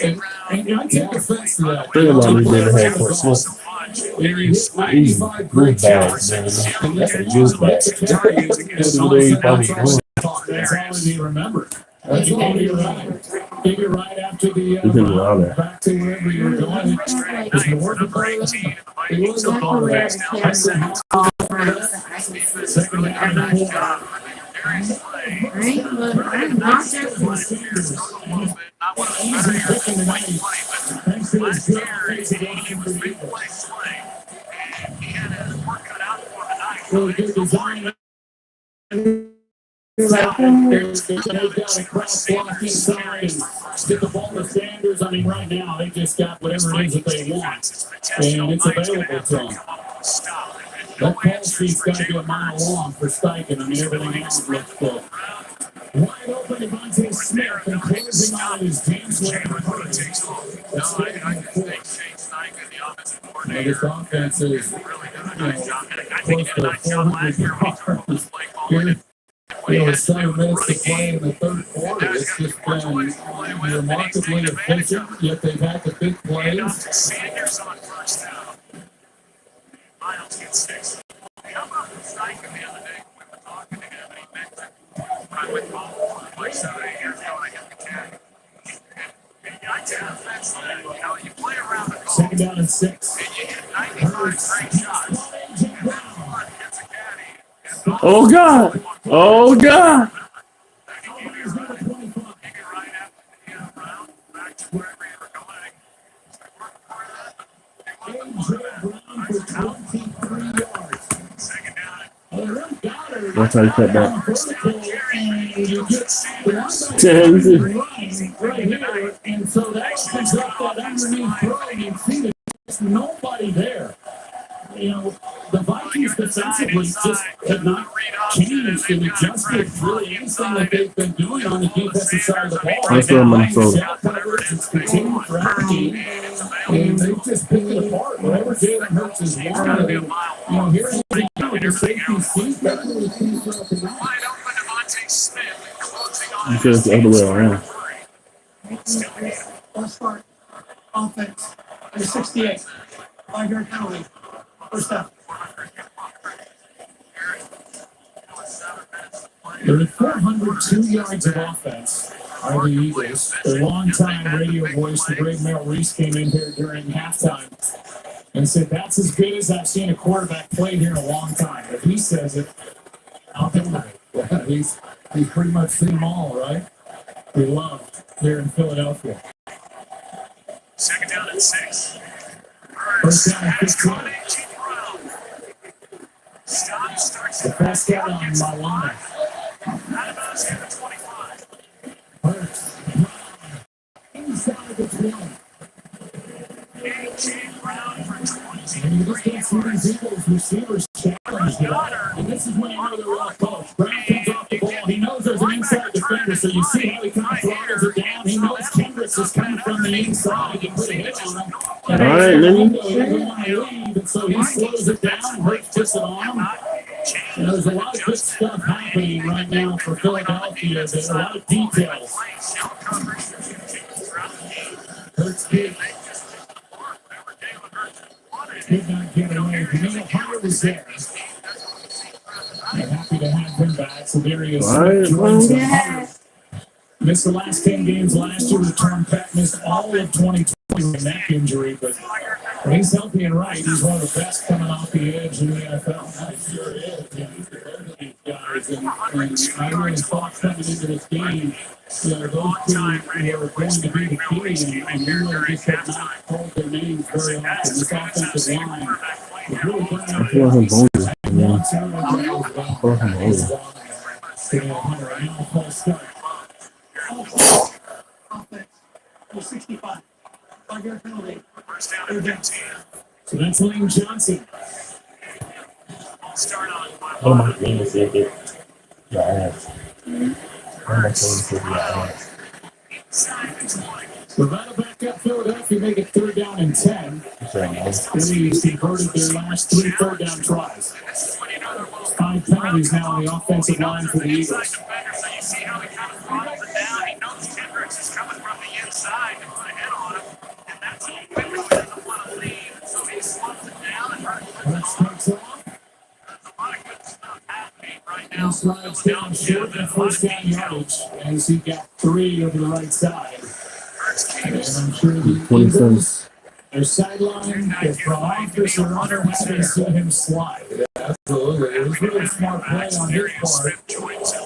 And I take offense to that. Think about me being a half court slip. He's good bad, man. That's a good bad. That's the way he probably doing. That's all he remembered. That's all he remembered. Figure right after the back to wherever you were going. Is the work of play? It was a ball back. Second down and 4. Really good design. They got a cross block inside and get the ball to Sanders. I mean, right now, they just got whatever it is that they want, and it's available to them. That call sheet's got to be a mile long for Steichen. I mean, everything else looks good. Wide open, Devontae Smith, and closing on is James Webb. This offense is, close to 400 yards. With 7 minutes to play in the third quarter, it's just been remarkably efficient, yet they've had the big plays. Sanders on first down. Miles gets 6. How about Steichen the other day when we were talking to him and he mentioned when I went golf like 7 or 8 years ago and I hit the caddy. I take offense to that. You know, you play around the golf. Second down and 6. And you hit 95 great shots. Gets a caddy. Oh, God. Oh, God. That's how you cut back. 10. And so that opens up that underneath throw, and you see that there's nobody there. You know, the Vikings defensively just have not changed and adjusted really anything that they've been doing on the defensive side of the ball. That's from Minnesota. It's continued throughout the game, and they've just picked it apart. Whatever Jalen Hurts is wanting, you know, here in the safety seat, that's really key throughout the game. You said it's the other way around. First part, offense, under 68, 5-yard penalty. First down. There are 402 yards of offense are the Eagles. Their longtime radio voice, the great Mel Reese, came in here during halftime and said, "That's as good as I've seen a quarterback play here in a long time." If he says it, I'll do it. Yeah, he's pretty much seen them all, right? We love here in Philadelphia. Second down and 6. First down and 15. Stop, starts The fast out on my line. out of bounds here at 25. Hurts. Inside the 20. A.J. Brown for And you just 23 can't see these Eagles receivers challenged it. And this is when you know they're well coached. Brown comes off the ball. He knows there's an inside defender, so you see how he kind of throttles it down. He knows Kendricks is coming from the inside. You put a hit on him. And All right, he doesn't want to leave, and so he slows it down. Hurts puts it on him. And there's a lot of good stuff happening right now for Philadelphia. There's a lot of details. Hurts good. Did not get away. Camille Hunter was there. I'm happy to have him back. So there he is. Missed the last 10 games last year. Returned back. Missed all of 2020 with neck injury. But when he's healthy and right, he's one of the best coming off the edge in the NFL. He sure is. Yeah, he's the best of these guys. And I really thought coming into this game, you know, those two were going to be the key, and really just have not called their names very often. This offensive line is really going out there. Offense. 65. Five-yard penalty. First down and 15. So that's Lane Johnson. Start on Oh my goodness, your ass. Oh my goodness, your ass. inside the 20. So that'll back up Philadelphia, make it 3rd down and 10. Phillies converted their last 3 third-down tries. 5 penalties now on the offensive line for the Eagles. So you see how he kind of throttles it down. He knows Kendricks is coming from the inside to put a hit on him. And that's how Kendricks doesn't want to leave. So he slows it down and Hurts takes off. there's a lot of good stuff happening right now. Now slides down short and 1st down yardage as he got 3 over the right side. And I'm sure the Eagles, their sideline, their front office, their runner having seen him slide. Absolutely. It was really a smart play on his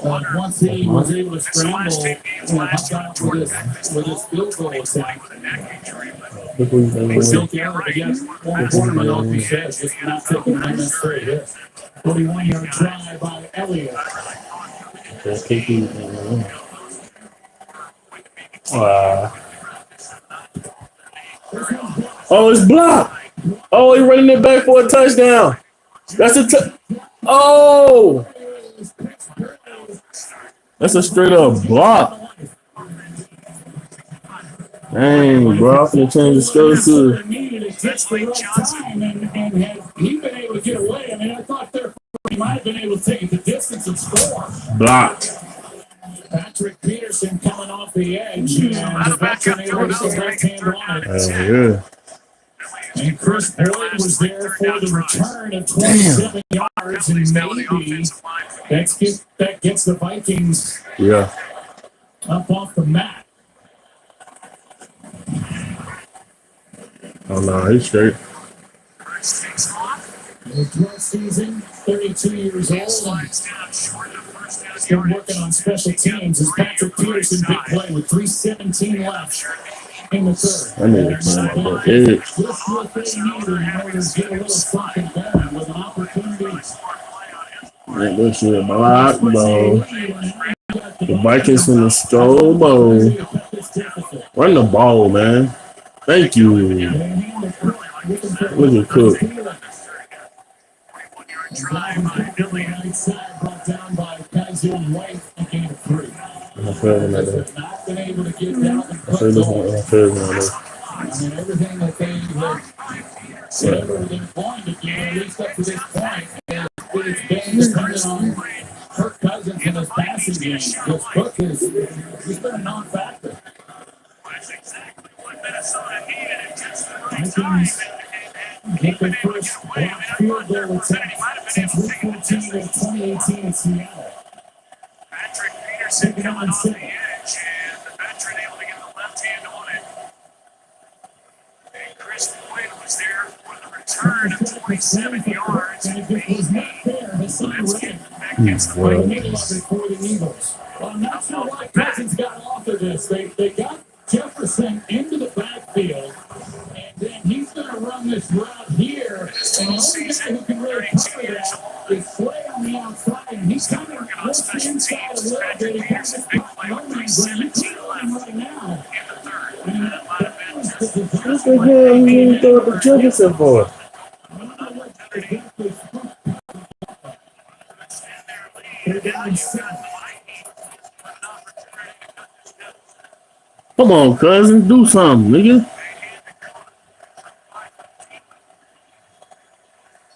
part. Once he was able to scramble, help out with this field goal attempt. One quarterman off his head, just not taking an unnecessary hit. 41-yard try by Elliott. Oh, it's blocked. Oh, he's running it back for a touchdown. That's a oh. That's a straight up block. Dang, bro. I'm gonna change the score to. And had he been able to get away, I mean, I thought he might have been able to take it the distance and score. Blocked. Patrick Peterson coming off the edge, and the veteran able to get the left hand on it. Yeah. And Chris Boyd was there for the return of 27 yards, and maybe that gets the Vikings up off the mat. Oh no, he's straight. The 12th season, 32 years old. Still working on special teams as Patrick Peterson big play with 3:17 left in the 3rd. I need to find my edge. Just what they needed in order to get a little something going with an opportunity. Man, this shit blocked, bro. The Vikings in the skull mode. Run the ball, man. Thank you. Look at Cook. Brought down by Kaiser White and gain of 3. Not been able to get down and put I mean, everything that they have said or they're going to do, at least up to this point, it's been dependent on Kirk Cousins in his passing game. Because Cook he's been a non-factor. Vikings get their first blocked field goal attempt since week 14 of 2018 in Seattle. Second on 7. And the veteran able to get the left hand on it. And Chris Boyd was there for the return of 27 yards. And if it was not there, Hassan Reddick gets the right middle of it for the Eagles. Well, I'm not sure why Cousins got off of this. They got Jefferson into the backfield, and then he's going to run this route here. And the only guy who can really cover that is Slay on the outside, and he's coming close to the inside a little bit. He has his big play with 3:17 left right now. What the hell you even throw the Jefferson for? Come on, cousin, do something, nigga.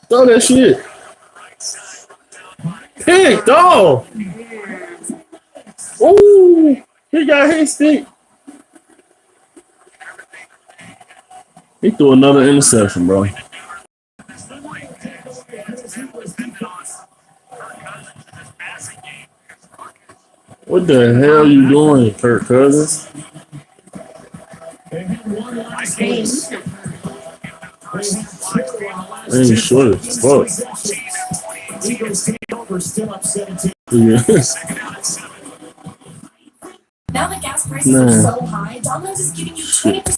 Throw that shit. Picked off. Ooh, he got his stick. He threw another interception, bro. What the hell you doing, Kirk Cousins? Man, short as fuck. Yeah. Now the gas prices are so high, Domino's is giving you 20%.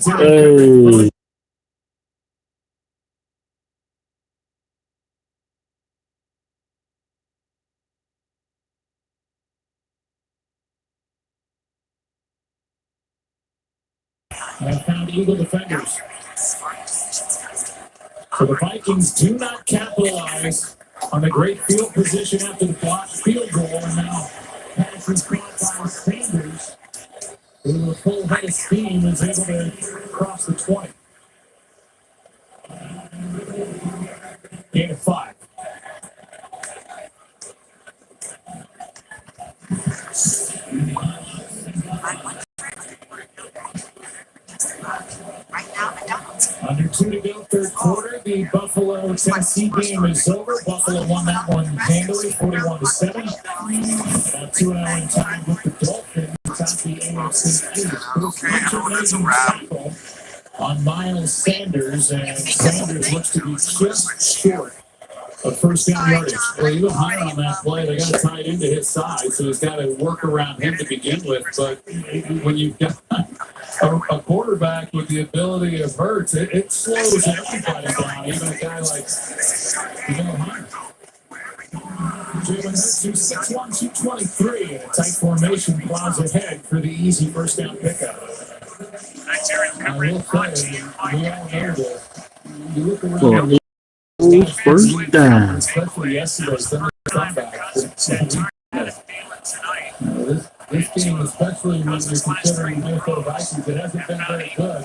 Hey. And found Eagle defenders. So the Vikings do not capitalize on the great field position after the blocked field goal, and now pass is caught by Sanders, who with a full head of steam is able to cross the 20. Gain of 5. Under 2 to go, third quarter. The Buffalo-Tennessee game is over. Buffalo won that one handily, 41-7. Now 2 hour in time with the Dolphins at the AFC East. Tackle on Miles Sanders, and Sanders looks to be just short of first down yardage. Well, he was higher on that play. They got to tie it into his side, so he's got to work around him to begin with. But when you've got A quarterback with the ability of Hurts, it slows everybody down, even a guy like Hunter. Jalen Hurts, who's 6'1", 223, in a tight formation, plows ahead for the easy first down pickup. I will say, we all know this. You look around. First down. Especially yesterday's comeback. This game, especially when you're considering Minnesota Vikings, it hasn't been very good.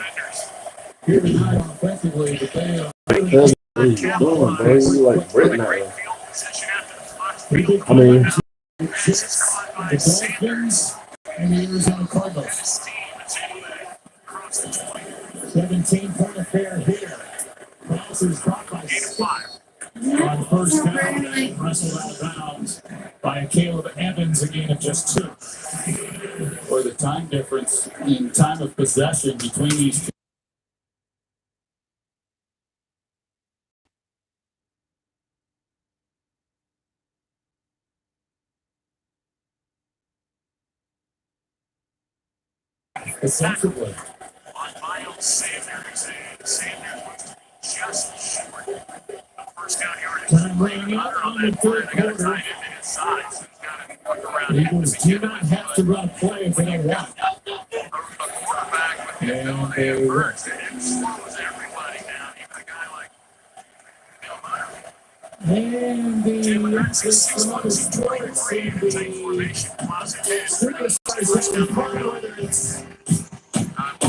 Here tonight offensively, but they are I mean, the Dolphins and the Arizona Cardinals. 17-point affair here. Crosses dropped by 5 on first down and wrestled out of bounds by Caleb Evans, a gain of just 2. For the time difference in time of possession between these two. Essentially. On Miles Sanders, and Sanders was just short of first down yardage. Time running out on the third quarter. Eagles do not have to run a play if they don't want. A quarterback with the ability of burst and slows everybody down, even a guy like Bill Hunter. And the Texas 6'1", 223 tight formation closet.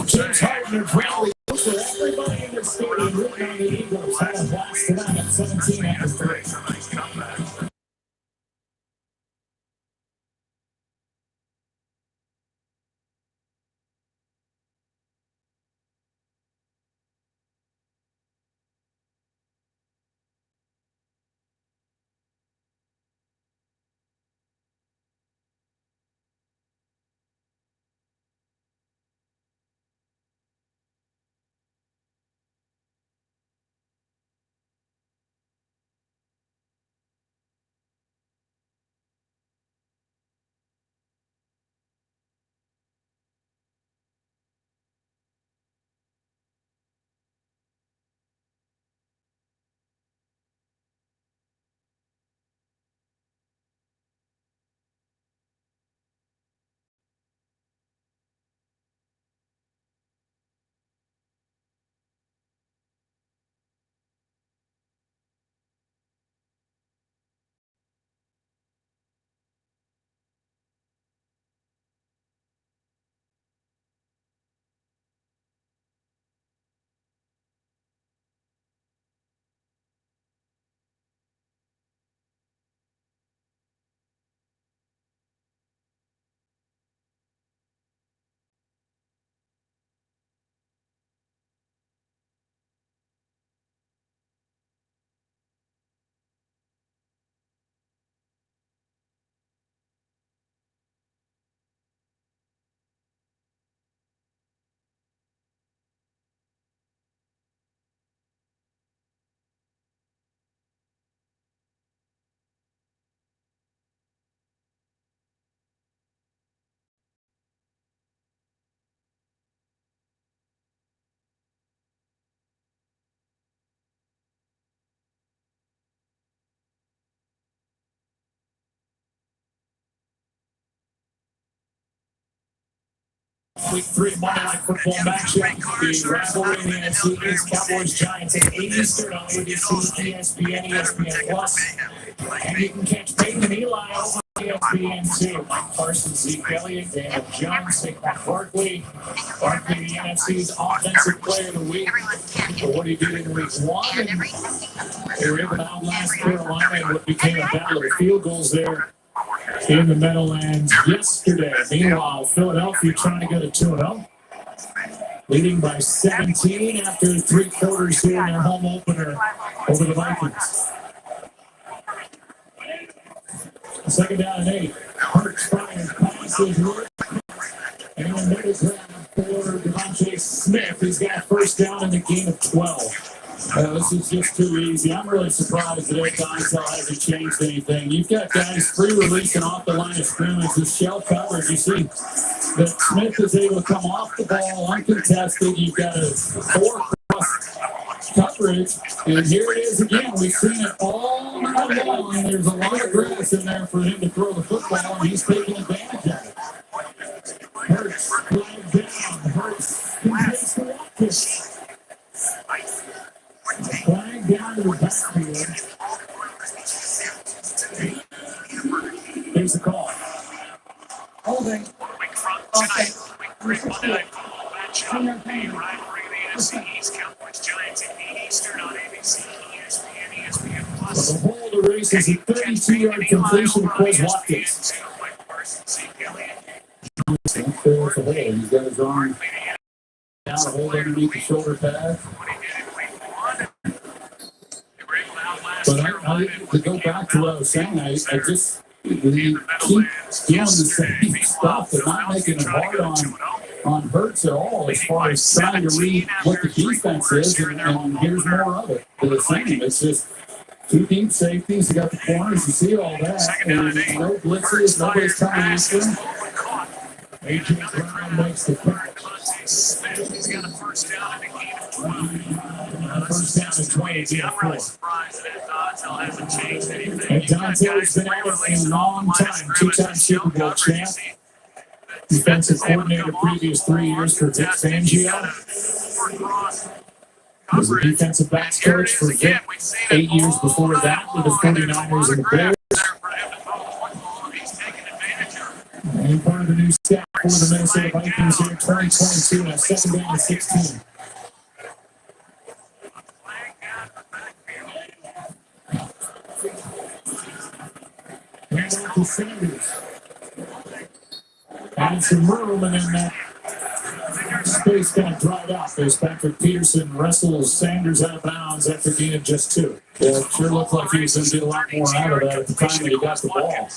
James Harden or Bradley. So everybody in the stadium rooting on the Eagles. Had a blast tonight at 17 after 3. Week 3 Monday Night Football matchup. The rivalry in the NFC is Cowboys Giants at 8 Eastern on ABC, ESPN, ESPN Plus. And you can catch Peyton and Eli over ESPN2. Mike Parsons, Zeke Elliott, Daniel Jones, Saquon Barkley. Barkley, the NFC's Offensive Player of the Week. But what he did in Week 1, and they were able to outlast Carolina in what became a battle of field goals there in the Meadowlands yesterday. Meanwhile, Philadelphia trying to go to 2-0. Leading by 17 after 3 quarters here in their home opener over the Vikings. Second down and 8. Hurts fires passes. And another grab for Devontae Smith. He's got first down in the game of 12. This is just too easy. I'm really surprised that Ed Donzel hasn't changed anything. You've got guys free-releasing off the line of scrimmage with shell coverage. You see that Smith is able to come off the ball uncontested. You've got a four-cross coverage, and here it is again. We've seen it all night long, and there's a lot of grass in there for him to throw the football, and he's taking advantage of it. Hurts, flag down. Hurts continues to walk it. Flag down to the backfield. Here's the call. Holding. Week from tonight, week 3 Monday Night Football matchup, the rivalry of the NFC East, Cowboys, Giants at 8 Eastern on ABC, ESPN, ESPN Plus. The ball to race is a 32-yard completion to Quez Watkins. He's got his arm down, hold underneath the shoulder pad. But to go back to what I was saying, I just keep doing the same stuff and not making it hard on Hurts at all as far as trying to read what the defense is, and here's more of it. The same. It's just two deep safeties. You got the corners. You see all that. And no blitzes. Nobody's coming after him. A.J. Brown makes the catch. He's got a first down and a gain of 12. First down and 20. I'm really surprised that Donzel hasn't changed anything. And Donzel's been out in a long time. Two-time Super Bowl champ. Defensive coordinator previous 3 years for Vic Fangio. Was a defensive backs coach for Vic 8 years before that with the 49ers and the Bears. And part of the new staff for the Minnesota Vikings here in 2022 and a second down and 16. And off to Sanders. Added some room, and then that space kind of dried up as Patrick Peterson wrestles Sanders out of bounds after gaining just 2. It sure looked like he was going to get a lot more out of that at the time that he got the ball.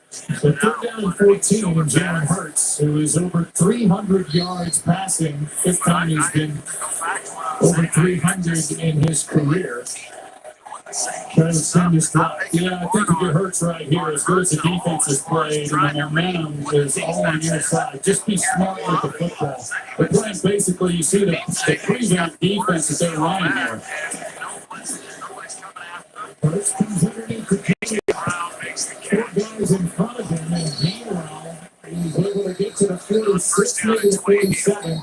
So 3rd down and 14 and Jalen Hurts, who is over 300 yards passing. 5th time he's been over 300 in his career. Trying to send this drive. Yeah, I think if it Hurts right here, as good as the defense is played and the momentum is all on your side, just be smart with the football. They're playing basically, you see the prevent defense that they're running there. Hurts comes underneath the catch. 4 guys in front of him, and meanwhile, he's able to get to the 46, maybe the 47.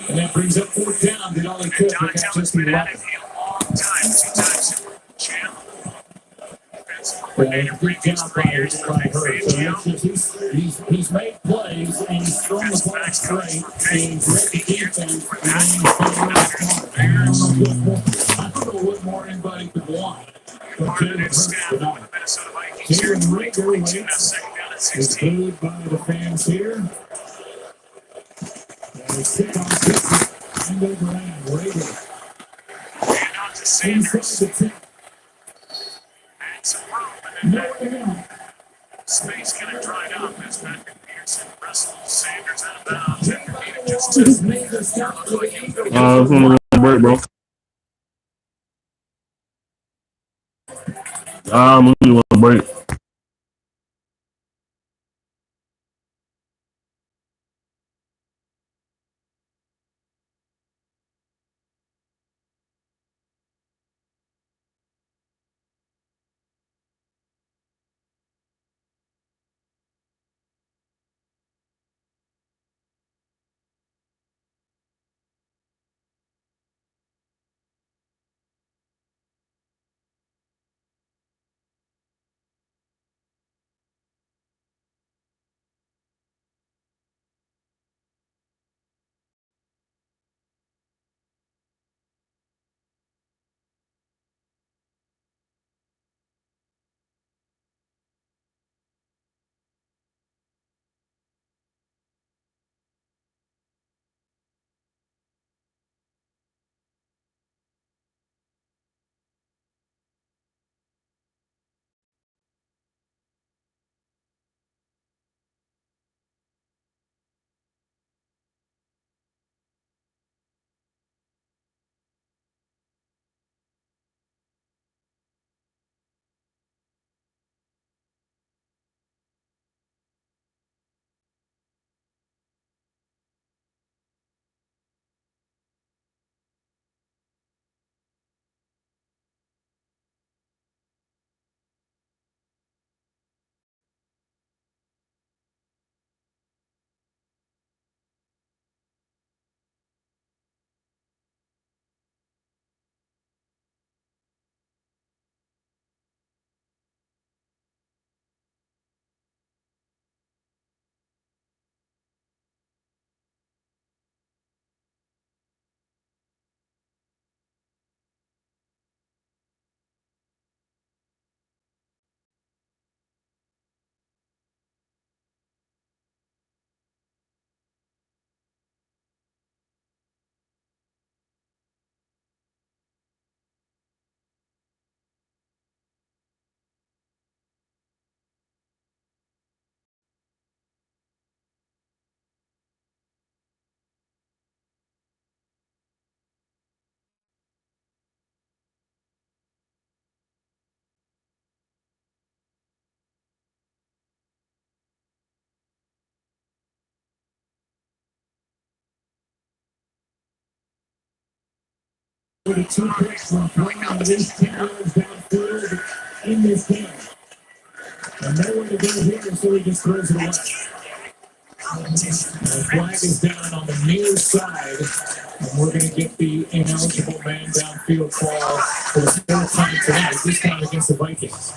And that brings up 4th down. Did all he could, but got just 11. Good job by Hurts. He's made plays, and he's thrown the ball straight, and he's read the defense, and he's smart. I don't know what more anybody could want. Jalen Rigger waits. Is booed by the fans here. And they sit on 6 and over and Rigger. Inside the 10. And some room, and then space kind of dried up as Patrick Peterson wrestles Sanders out of bounds after gaining just 2. Break, bro. I'm really want to break. the 2 picks from throwing at least 10 yards downfield in this game. And nowhere to go here, so he just throws it away. The flag is down on the near side, and we're going to get the ineligible man downfield call for the 3rd time tonight, this time against the Vikings.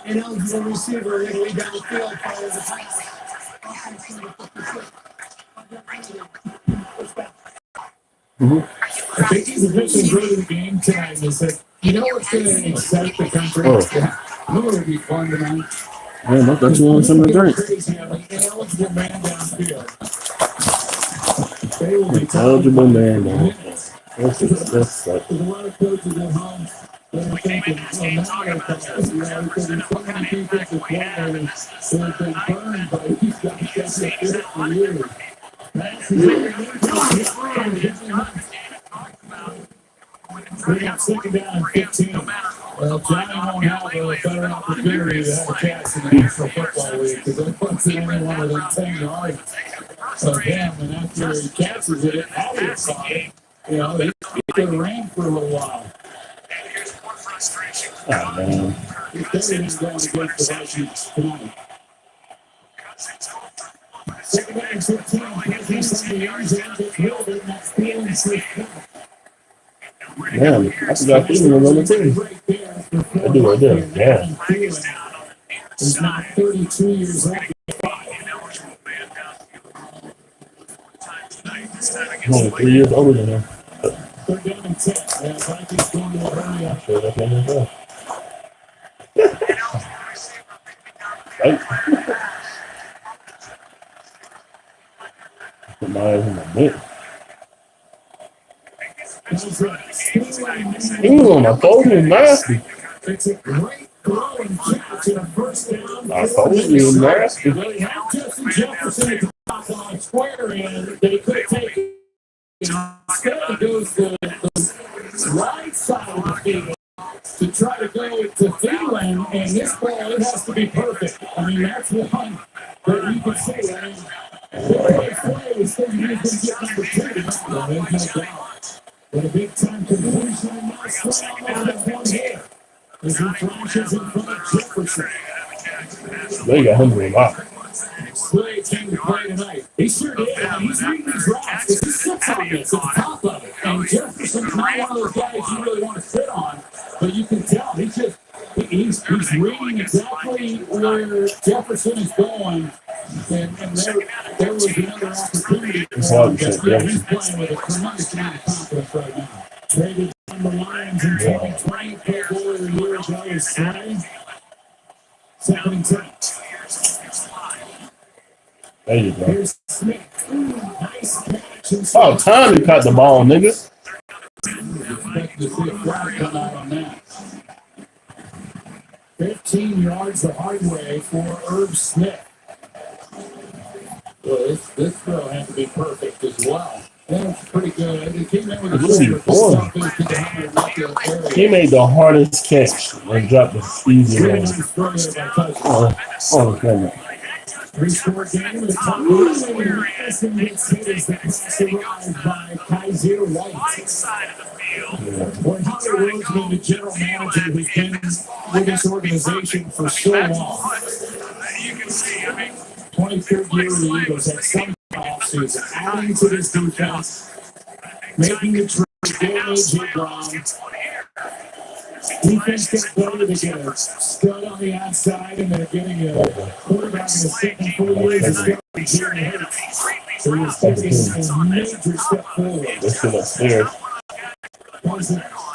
Ineligible receiver legally downfield for the I think he's officially great in the game tonight. Is that, you know what's going to excite the country? Oh. You know what would be fun tonight? Man, I thought you wanted something to drink. Crazy on the ineligible man downfield. They will be Eligible man downfield. That's like. There's a lot of coaches at home that are thinking, well, now they're because there's so many defensive players that have been burned by these guys that have been for years. We got 2nd down and 15. Well, Johnny won't have a better opportunity to have a catch in the National Football League because they puts it in one of them 10 yards of him, and after he catches it, Elliott saw it. You know, they ran for a little while. Oh, man. He's going against the Vikings tonight. 2nd down and 15. Presence on the end zone. Gets rid of it, and that's feeling safe. Damn, I forgot Thielen was on the team. I do right there. Yeah. He's now 32 years old. I'm only 3 years older than him. 3rd down and 10. Vikings going to a hurry up. So that's what I'm saying. Right. Put my eyes in my neck. Ooh, my phone is nasty. It's a great throw and catch in a 1st down. My phone is nasty. They have Jefferson at the top on square end. They could take it. Instead, it goes to the right side of the field to try to go to Thielen, and this ball, it has to be perfect. I mean, that's one that you can see. I mean, the play is still you can get number 2. There's no doubt. But a big time conclusion and now strong on that one here. As he flashes in front of Jefferson. They got him a lot. Slade came to play tonight. He sure did. I mean, he's reading these routes because he sits on this at the top of it. And Jefferson's not one of those guys you really want to sit on. But you can tell he's just he's reading exactly where Jefferson is going. And there was another opportunity. It's hard to say, yeah. He's playing with a tremendous amount of confidence right now. Traded from the Lions in 2020, Pro Bowler a year ago is Slade. 2nd and 10. There you go. Here's Smith. Nice catch. Oh, time he caught the ball, nigga. Expect to see a flag come out on that. 15 yards the hard way for Irv Smith. Well, this throw had to be perfect as well. That's pretty good. He came in with a He made the hardest catch and dropped the easy one. Oh, camera. Three-score game. The top Madison gets hit as the pass arrived by Kaiser White. Boy, Howie Roseman, the general manager, who's been with this organization for so long. 23rd year of the Eagles at some offseason, adding to this defense, making the trade, getting A.J. Brown. Defense gets better, they get a stud on the outside, and they're getting a quarterback in the second 4 years of starting Jalen Hurts. So he's taking a major step forward. Let's get upstairs.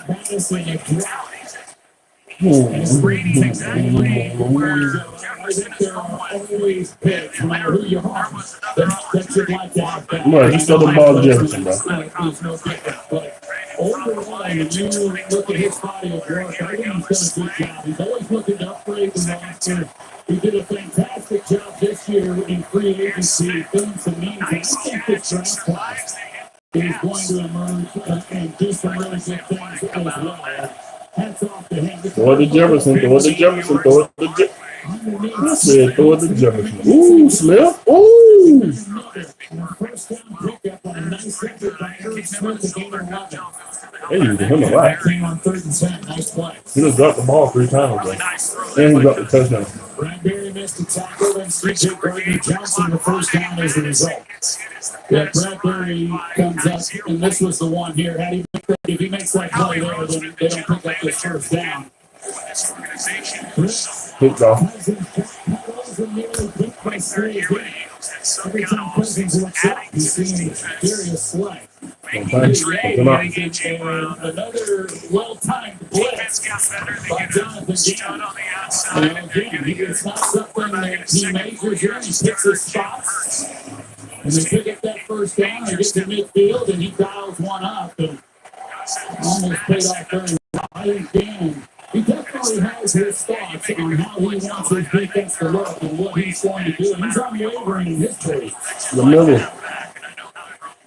Madison a drop. And Brady's exactly where I think there are always picks, no matter who you are, that you'd like to have back. No, just throw the ball to Jefferson, bro. There's no difference, but overall, when you look at his body of work, I think he's done a good job. He's always looking to upgrade the roster. He did a fantastic job this year in free agency, filling some needs. And I think this draft class is going to emerge and do some really good things as well. Hats off to him. Throw it to Jefferson, throw it to Jefferson, throw it to Jefferson. I said throw it to Jefferson. Ooh, Smith. Ooh. First down pickup on a nice effort by Eric Smith to gain 11. They used him a lot. Came on 3rd and 10. Nice play. He just dropped the ball 3 times, bro. And he dropped the touchdown. Bradbury missed a tackle, and C.J. Gardner-Johnson the first down as a result. Yeah, Bradbury comes up, and this was the one here. If he makes that play there, then they don't pick up this first down. Picked off. Every time Cousins looks up, he's seeing furious slay. Another well-timed blitz by Jonathan Gannon. And again, it's not something that he majors in. He picks his spots. And they pick up that first down, they get to midfield, and he dials one up. And almost paid off very well. I think Gannon, he definitely has his thoughts on how he wants his defense to look and what he's going to do. And he's unwavering in his trade. The middle.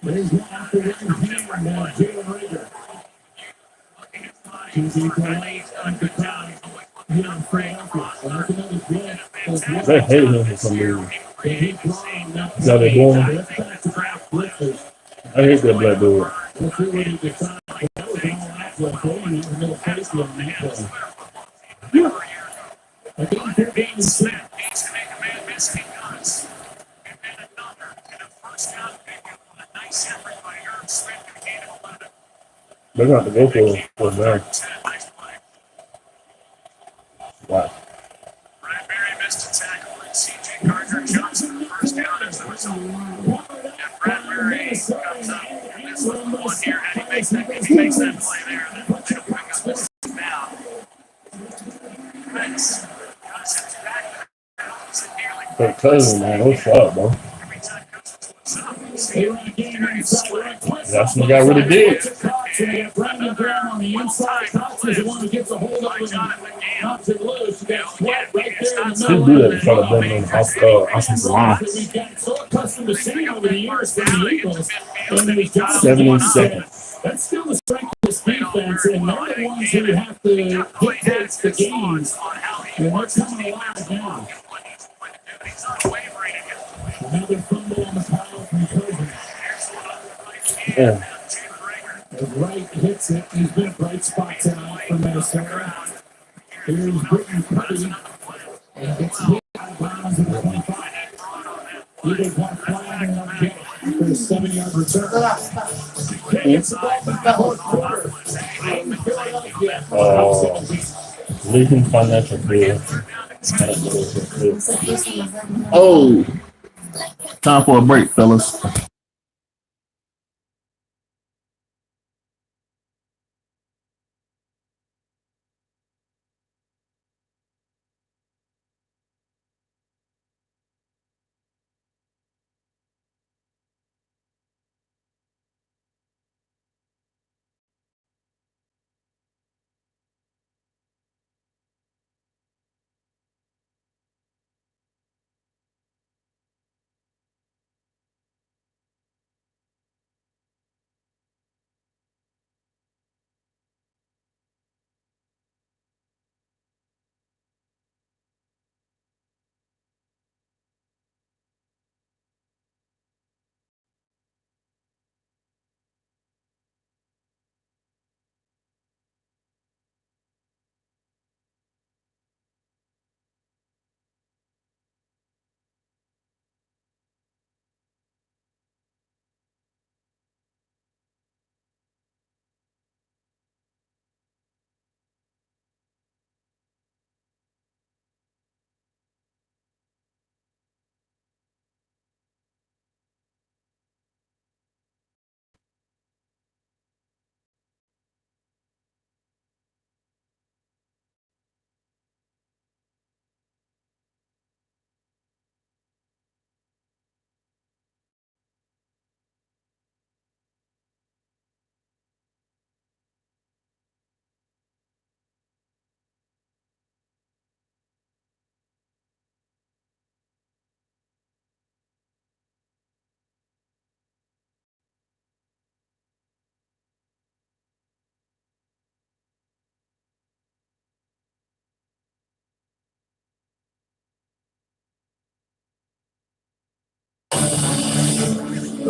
There's one after one here, Jalen Rager. Easy play on the crowd here in Philadelphia. And that's another good. They hate him for some reason. They hate drawing that. Is that they doing? That's back-to-back blitzes. I hate that black dude. Let's see what he decides. That was all accurate. They didn't have no safety on that play. Again, they're being set. Needs to make a man miss. He does. And then another. And a first down pickup on a nice effort by Eric Smith to gain 11. They're going to have to go for that. Wow. Bradbury missed a tackle, and C.J. Gardner-Johnson first down as the result. And Bradbury comes up and this was the one here. And he makes that play there. Then they don't pick up this down. Cousins back. That cousin, man, what's up, bro? That's what got really big. Brandon Brown on the inside. Cox is the one who gets a hold of it and knocks it loose. You got Sweat right there in the He middle. do that to try to bring in offensive line. We've gotten so accustomed to seeing over the years from the Eagles. 70 seconds. That's still the strength of this defense, and they're the ones who have to dictate the games. And they're coming alive now. Another fumble on the pile from Cousins. Yeah. As Wright hits it, he's been a bright spot tonight for Minnesota. Here's Britton Purdy, and gets hit out of bounds at the 25. Eagles want to flag and not get for a 7-yard return. It's the ball back in the fourth quarter. In Philadelphia. Lincoln Financial Field. Oh, time for a break, fellas.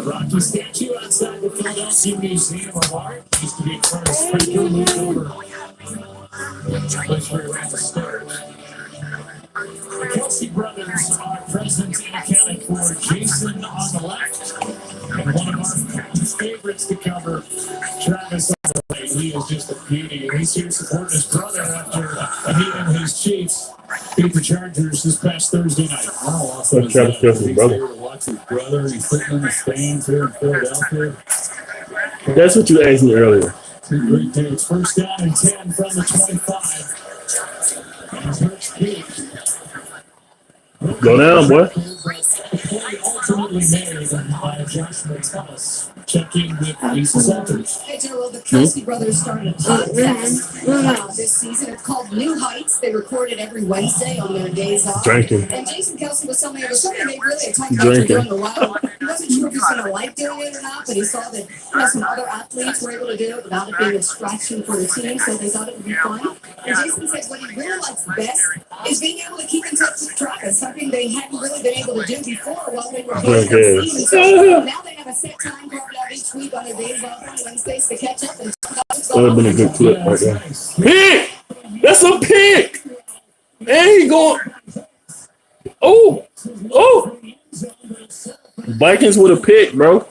Rocky statue outside the Philadelphia Museum of Art used to be in front of Springer moved over. Place where it was started. The Kelsey brothers are present and accounted for. Jason on the left, and one of our favorites to cover, Travis on the right. He is just a beauty. He's here supporting his brother after meeting his Chiefs beat the Chargers this past Thursday night. Oh, awesome. Travis Kelsey's brother. To watch his brother. He's sitting in the stands here in Philadelphia. That's what you asked me earlier. Great day. It's first down and 10 from the 25. And his first kick. Go down, boy. Ultimately made by Joshua Thomas. Checking with Lisa Salters. Hey, Joe, the Kelsey brothers started a podcast this season. It's called New Heights. They record it every Wednesday on their days off. Drinking. And Jason Kelsey was something they really had talked about for doing a while. He wasn't sure if he was going to like doing it or not, but he saw that some other athletes were able to do it without it being a distraction for the team, so they thought it would be fun. And Jason said what he really likes best is being able to keep in touch with Travis, something they hadn't really been able to do before while they were both in season. So now they have a set time carved out each week on their days off on Wednesdays to catch up and talk about what's That would have been a good clip right there. Pick! That's a pick! And he going. Oh! Oh! Vikings with a pick, bro.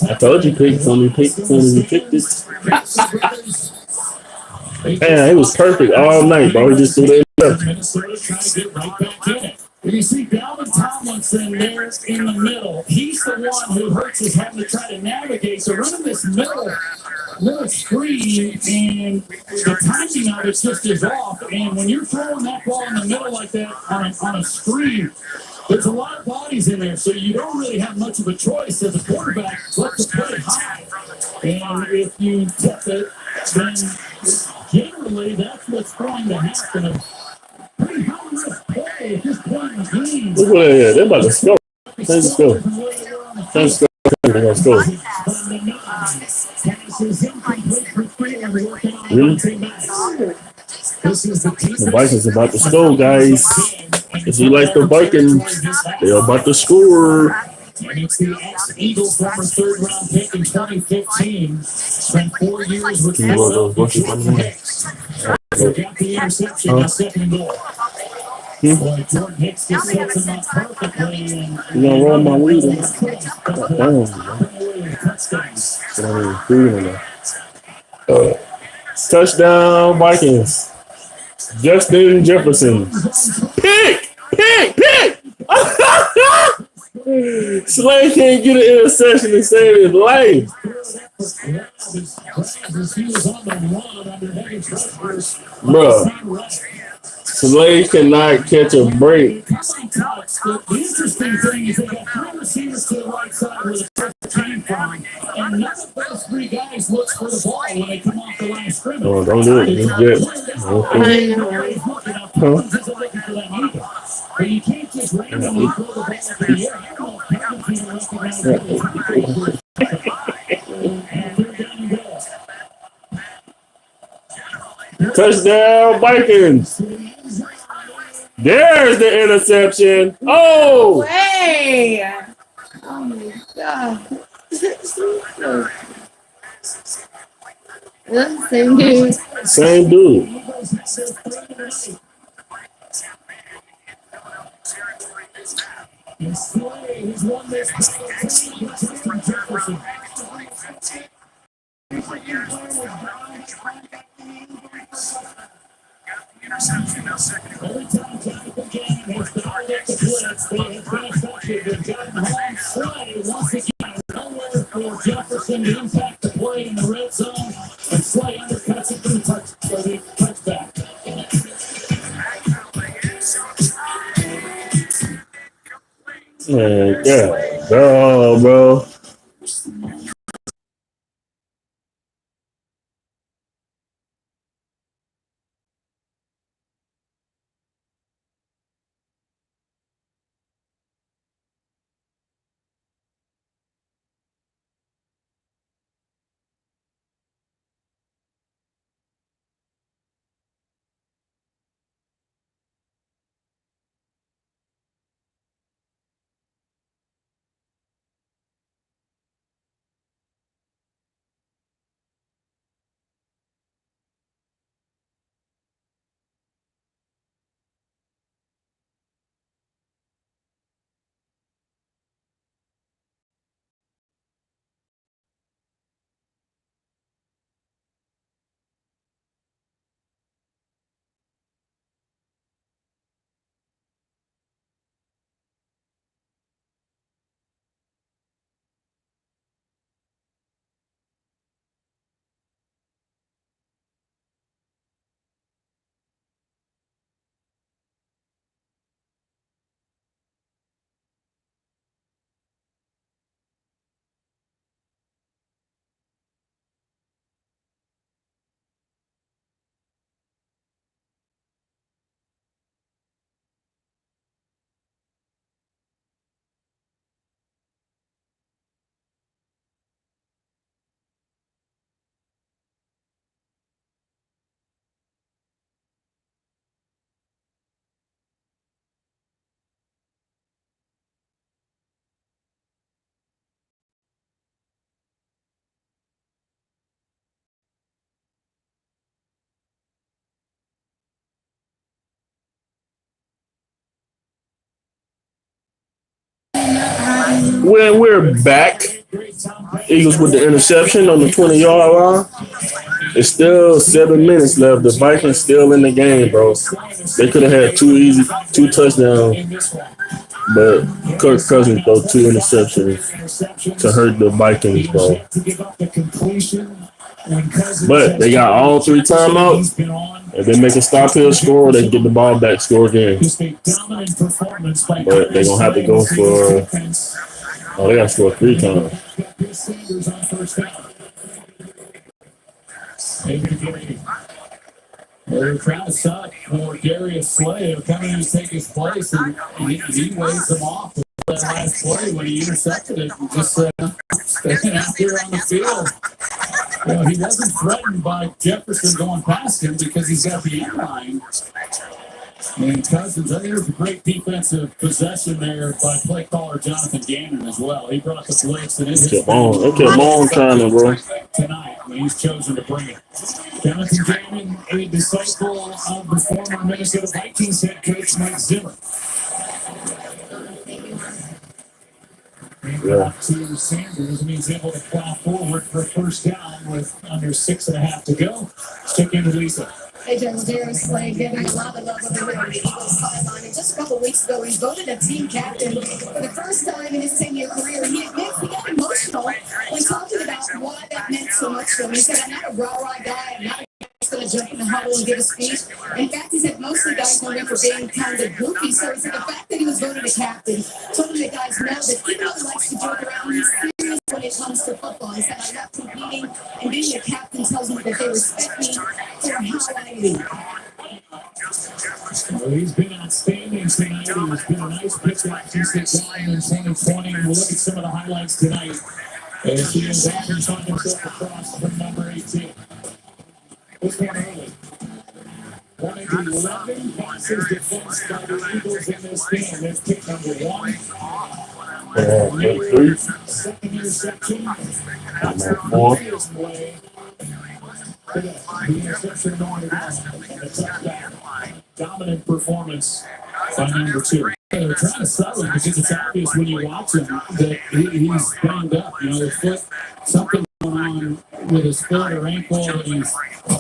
I told you picks when we picked this. Man, it was perfect all night, bro. He just threw that up. You see Dalvin Tomlinson there in the middle. He's the one who hurts us having to try to navigate. So running this middle screen, and the timing of it just is off. And when you're throwing that ball in the middle like that on a screen, there's a lot of bodies in there, so you don't really have much of a choice as a quarterback but to put it high. And if you tip it, then generally that's what's going to happen. Pretty high risk play at this point in the game. Look what they had. They're about to score. Let's go. Let's go. Let's go. Really? The Vikings about to score, guys. If you like the Vikings, they're about to score. And it's the ex-Eagles former third-round pick in 2015. Spent 4 years with Philadelphia. Got the interception on second and goal. Boy, Jordan Hicks just sets him up perfectly. You gonna roll my weed in? Touchdown, Vikings. Justin Jefferson. Pick! Slay can't get an interception and save his life. Bruh. Slay cannot catch a break. The interesting thing is they got 3 receivers to the right side where the first came from, and none of those 3 guys look for the ball when they come off the line of scrimmage. Oh, don't do it. It's good. But you can't just randomly throw the ball up in the air. I don't know if Pennington recognized it. And they're down and go. Touchdown, Vikings. There's the interception. Oh! Hey! Oh my god. That's the same dude. Same dude. He's won this Jefferson. Interception, now second. Every time Jonathan Gannon has been hard at the blitz, they have been effective. They've gotten home Slay once again. Nowhere for Jefferson to impact the play in the red zone, and Slay undercuts it for the touchback. Man, yeah. Oh, bro. when we're back, Eagles with the interception on the 20-yard line. It's still 7 minutes left. The Vikings still in the game, bro. They could have had two touchdowns, but Kirk Cousins throw 2 interceptions to hurt the Vikings, bro. But they got all 3 timeouts. If they make a stop here, score, they get the ball back, score again. But they're going to have to go for... Oh, they got to score 3 times. They're trying to suck for Darius Slay coming in to take his place, and he waves them off with that last play when he intercepted it and just standing out here on the field. You know, he wasn't threatened by Jefferson going past him because he's got the end line. And Cousins, I think it was a great defensive possession there by play caller Jonathan Gannon as well. He brought the blitz and it kept on trying, bro. Tonight when he's chosen to bring it. Jonathan Gannon, a disciple of the former Minnesota Vikings head coach Mike Zimmer. Yeah. To Sanders, and he's able to plow forward for a first down with under 6.5 to go. Let's check into Lisa. AJ Darius Slay getting a lot of love on the Eagles sideline. And just a couple weeks ago, he voted a team captain for the first time in his 10-year career. He admits he got emotional when talking about why that meant so much to him. He said, "I'm not a rah-rah guy. I'm not a guy who's going to jump in the huddle and give a speech." In fact, he said most of the guys know him for being kind of goofy. So he said the fact that he was voted a captain told him the guys know that even though he likes to joke around, he's serious when it comes to football. He said, "I love competing, and being a captain tells me that they respect me for how I lead." Well, he's been outstanding tonight. He's been a nice pickup since the time in 2020. And we'll look at some of the highlights tonight as he is averaging himself across from number 18. This one early. One of the 11 passes defense by the Eagles in this game. That's pick number 1. Second interception. Number 4. Dominant performance by number 2. They're trying to sell him because it's obvious when you watch him that he's banged up. You know, the foot, something going on with his foot or ankle, and he's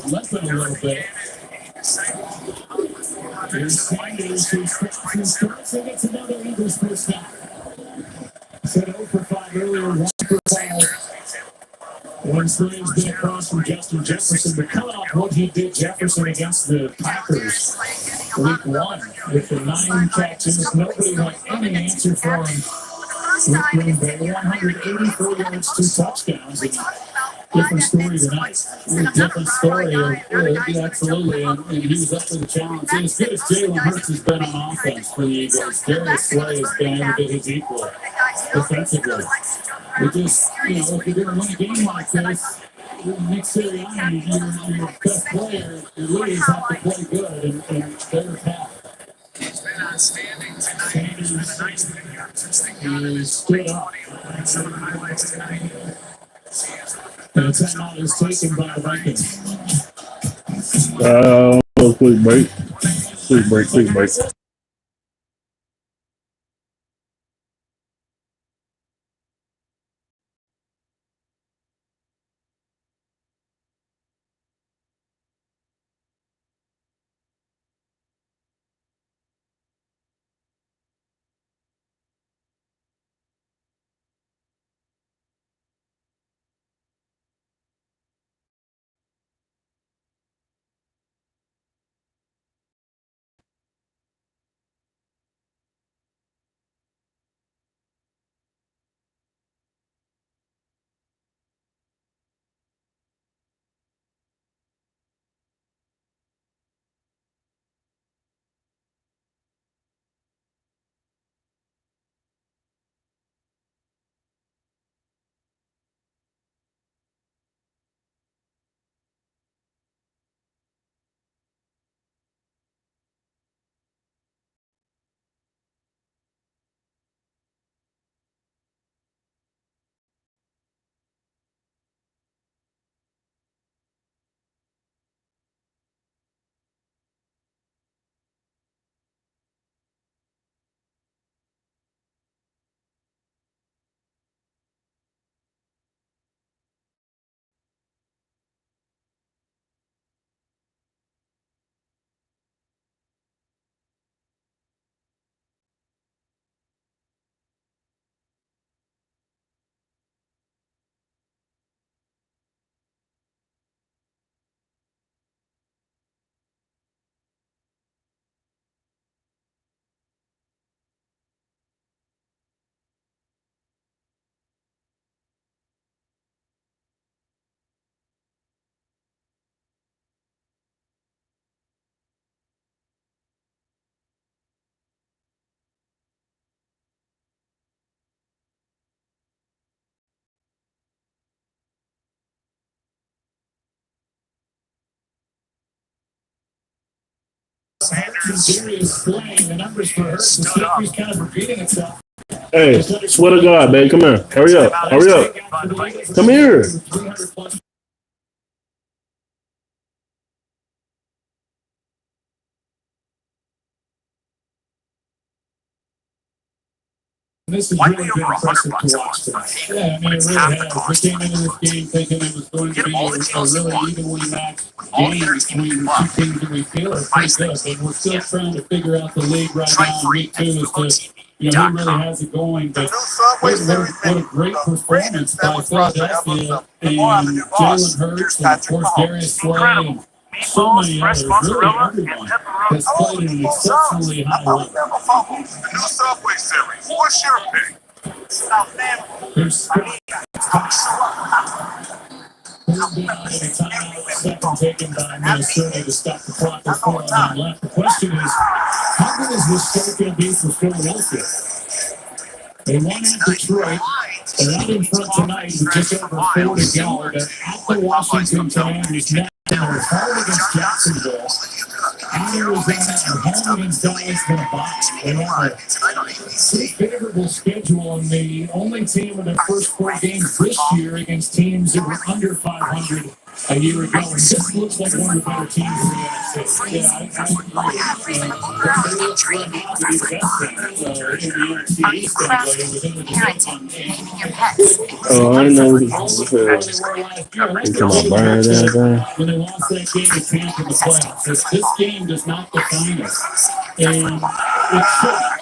limping a little bit. Here's Sanders, who starts and gets another Eagles first down. Said 0 for 5 earlier, 1 for 5. One Slade's been across from Justin Jefferson, but coming off what he did, Jefferson against the Packers week 1 with the 9 catches, nobody had any answer for him. With Green Bay, 184 yards, 2 touchdowns. And different story tonight. Different story. Absolutely. And he was up for the challenge. And as good as Jalen Hurts has been on offense for the Eagles, Darius Slay has been able to get his equal defensively. We just, if you're going to win a game like this, Nick Sirianni, your best player, your leaders have to play good, and they're half. He's been outstanding tonight. He's been a nice thing. He stood up. Some of the highlights tonight. And the timeout is taken by the Vikings. Quick break. Darius playing the numbers for her. The safety's kind of repeating itself. Hey, swear to God, man. Come here. Hurry up. Hurry up. Come here. This has really been impressive to watch tonight. Yeah, I mean, it really has. We came into this game thinking it was going to be a really evenly matched game between the two teams that we feel are pretty good. But we're still trying to figure out the league right now in week 2 as to, who really has it going. But what a great performance by Philadelphia and Jalen Hurts and, of course, Darius Slay and so many others. Really, everyone has played at an exceptionally high level. The new Subway series. What's your pick? There's second taken by Minnesota to stop the clock with 4 left. The question is, how good is this start going to be for Philadelphia? They won at Detroit. They're out in front tonight with just over 4 to go. They're at the Washington Commanders now. They're home against Jacksonville. And Arizona, home against Dallas, going to box. They have a pretty favorable schedule, and the only team in their first 4 games this year against teams that were under 500 a year ago. And this looks like one of the better teams in the NFC. Yeah, I agree. They look right now to be the best team in the NFC East anyway, within the division. Oh, I know. He's talking about burn that When they lost that game to Tampa in the playoffs, this game does not define us. And it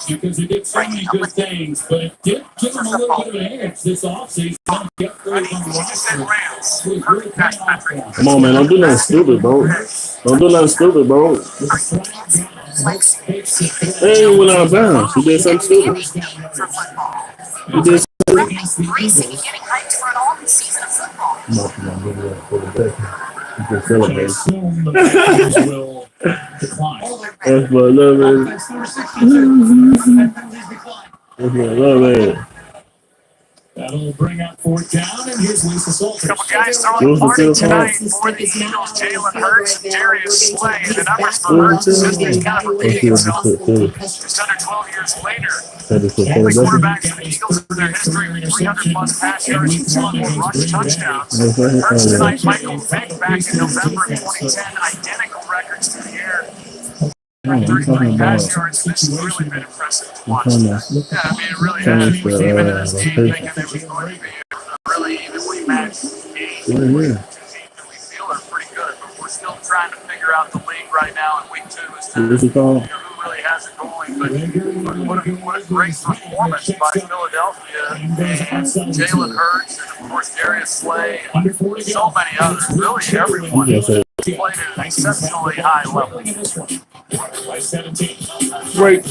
should, because they did so many good things, but it did give them a little bit of an edge this offseason. Get players on the roster. It was really paying off for them. Come on, man. Don't do nothing stupid, bro. Don't do nothing stupid, bro. Hey, you went out of bounds. You did something stupid. You did something stupid. You can celebrate. That's what I love, man. That's what I love, man. That'll bring up 4th down, and here's Lisa Salters. Couple guys throwing a party tonight for the Eagles. Jalen Hurts, Darius Slay, and the numbers for Hurts is kind of repeating itself. Just under 12 years later, only quarterbacks in the Eagles in their history with 300-plus pass yards and 2 more rush touchdowns. Hurts tonight, Michael Vick back in November of 2010, identical records to the air. 33 pass yards. This has really been impressive to watch. Yeah, I mean, it really has. We came into this game thinking it was going to be a really evenly matched game. Two teams that we feel are pretty good, but we're still trying to figure out the league right now in week 2 as to who really has it going. But what a great performance by Philadelphia and Jalen Hurts and, of course, Darius Slay and so many others. Really, everyone played at an exceptionally high level. By 17. Right.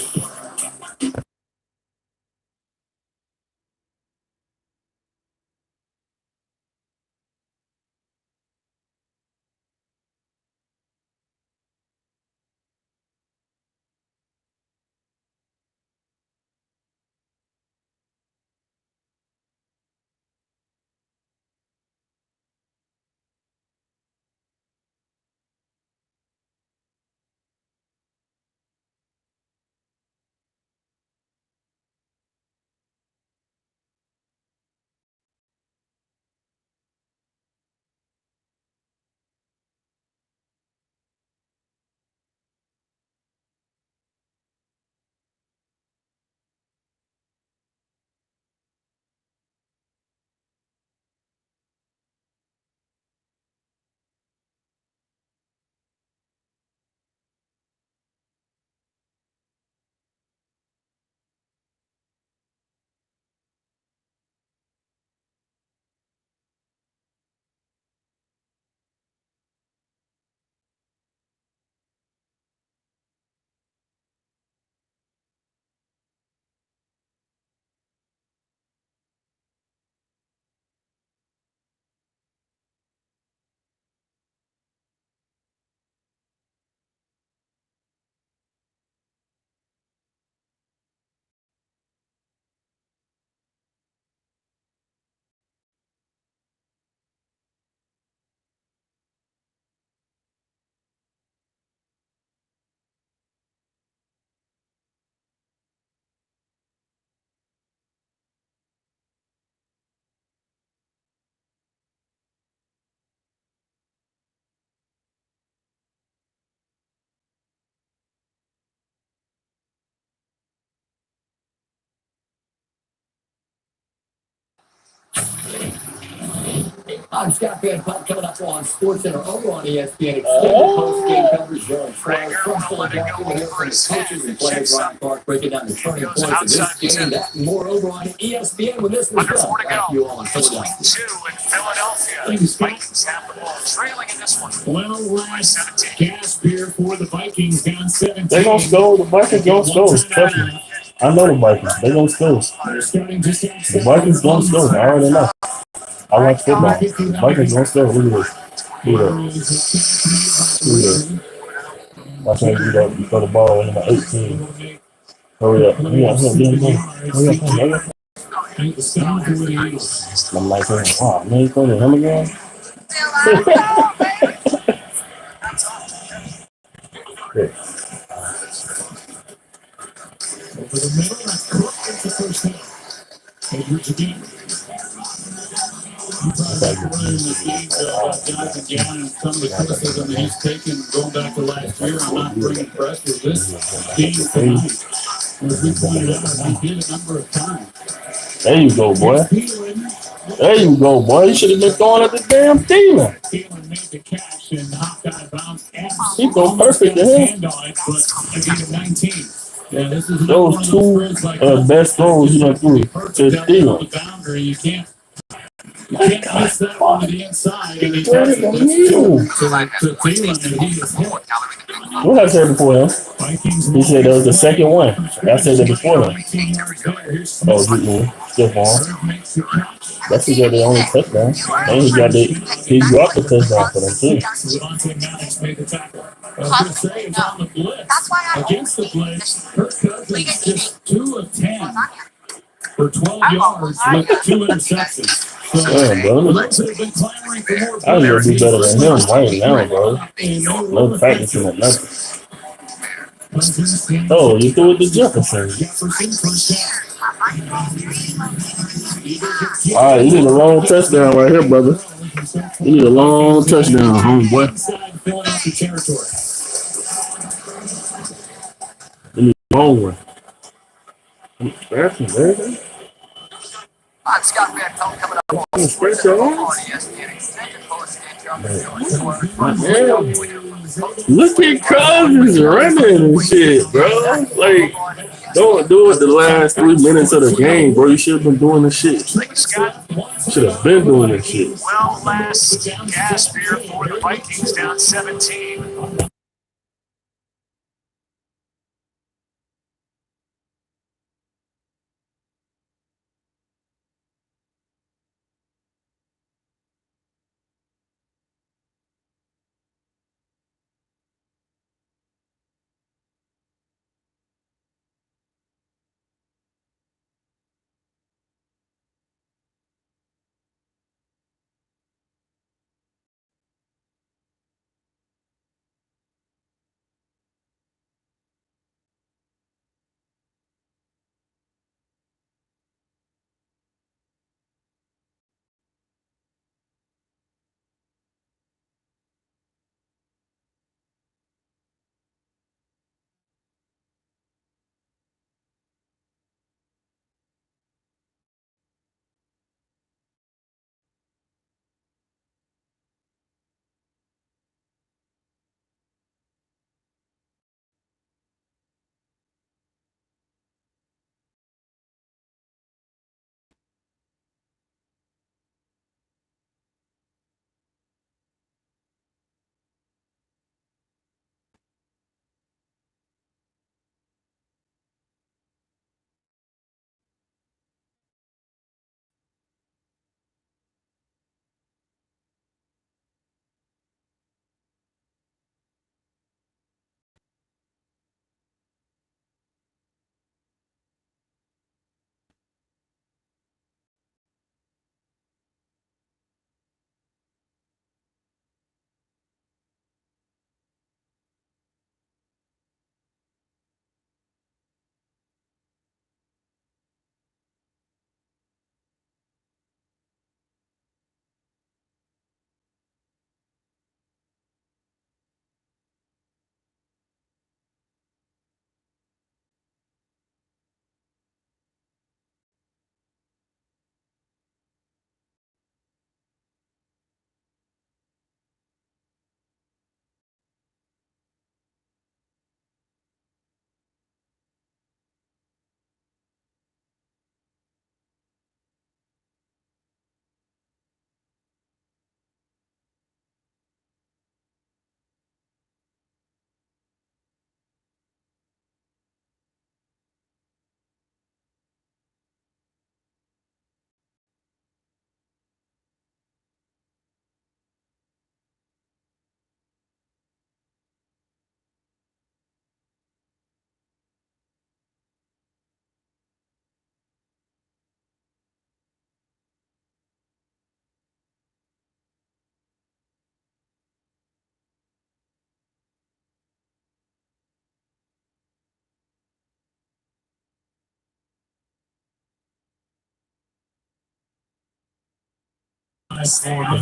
I'm Scott Van Pelt coming up on SportsCenter over on ESPN. Extended post-game coverage here on Trail. From Philadelphia, we'll hear from the coaches and players. Ryan Clark breaking down the turning points of this game. That and more over on ESPN when this was done. Back to you all in Philadelphia. Thanks, Vikings have the ball trailing in this one. Well, last gasp here for the Vikings down 17. They gonna score. The Vikings gonna score. Trust me. I know the Vikings. They gonna score. The Vikings gonna score. I already know. I watch football. The Vikings gonna score. Look at this. Look at this. Look at this. Watch them do that. Throw the ball in the 18. Hurry up. Hurry up. Hurry up. Hurry up. I'm like, oh man, you throw to him again? Yeah. Over the middle, that's correct. The first down. Edwards again. You probably running the game diving down and some of the criticism that he's taken going back to last year on not bringing pressure. This game tonight, as we pointed out, he did a number of times. There you go, boy. There you go, boy. You should have been throwing at the damn Thielen. Thielen made the catch and hopped out of bounds. He go perfect to him. But again, 19. Yeah, this is those two best throws you done threw to Thielen. You can't miss that one to the inside. And he What in the middle? to Thielen, and he is hit. What I said before him? He said that was the second one. I said that before him. Oh, stiff arm. That's who got the only touchdown. And he dropped the touchdown for them too. That's why against the blitz, Kirk Cousins just 2 of 10 for 12 yards with 2 interceptions. So, damn, brother. I need to do better than him right now, bro. No practicing or nothing. Oh, you threw it to Jefferson. All right, you need a long touchdown right here, brother. You need a long touchdown, homeboy. You need a long one. I'm Scott Van Pelt coming up on ESPN. Extended post-game coverage. Look at Cousins running and shit, bro. Like, don't do it the last 3 minutes of the game, bro. You should have been doing this shit. Should have been doing this shit. Well, last gasp here for the Vikings down 17.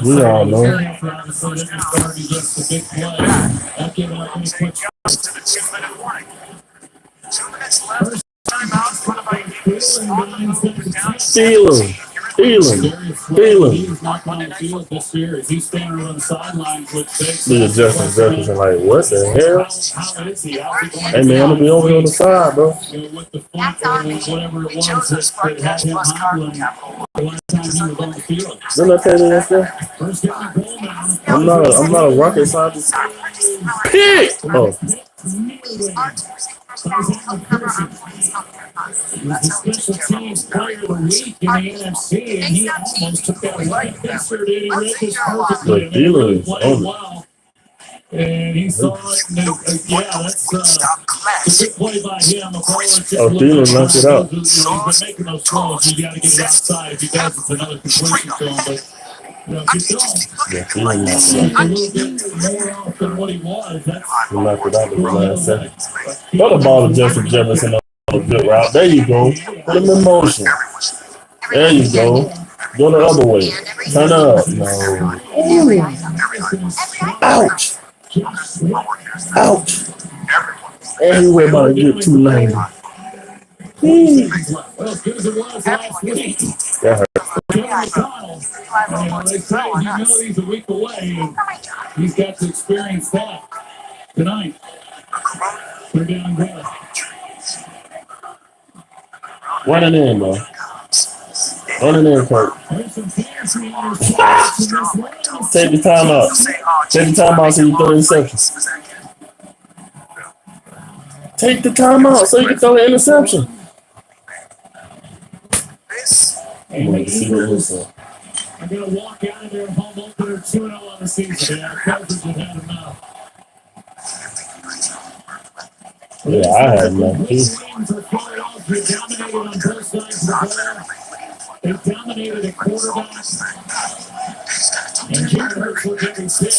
We all know. To the 2-minute warning. 2 minutes left. Timeouts for the Vikings. Stealing. He's not on the field this series. He's standing on the sidelines with Look at Jefferson like, what the hell? Hey man, I'm gonna be over here on the side, bro. That's on me. We chose this broadcast plus carbon capital. Didn't I tell you that stuff? I'm not a rocket scientist. Pick! Oh. Special teams player of the week in the NFC, and he almost took that away yesterday. He read this perfectly. They really played well. And he saw it. That's a good play by him. Thielen knocked it out. He's been making those throws. You got to get it outside. If he does, it's another completion to him. But if you don't, Yeah, Thielen knocked it out. a little bit more off than what he was. He knocked it out the last second. Throw the ball to Justin Jefferson on a good route. There you go. Put him in motion. There you go. Go the other way. Turn up. No. Ouch. Ouch. And he went about to get 290. That hurt. They say humility's a week away, and he's got to experience that tonight. They're down good. Running in, man. Running in, Kurt. Take the time out. Take the time out so you throw interceptions. Take the time out so you can throw the interception. I'm going to see what this is. I'm going to walk out of there home opener 2-0 on the season. Yeah, Cousins have had enough. Yeah, I had enough too. They dominated on both sides of the ball. They dominated at quarterback. And Jalen Hurts looked every step.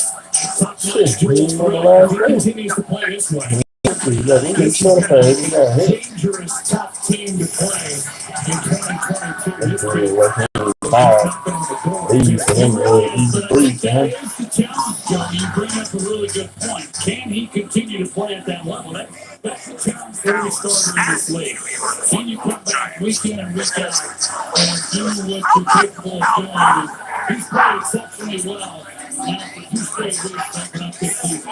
Continues to play this way. Dangerous, tough team to play in 2022. Easy for him, easy breathe for him. You bring up a really good point. Can he continue to play at that level? That's the challenge for any starter in this league. Can you come back week in and week out and do what you're capable of doing? He's played exceptionally well. Now for 2 straight weeks backing up this season.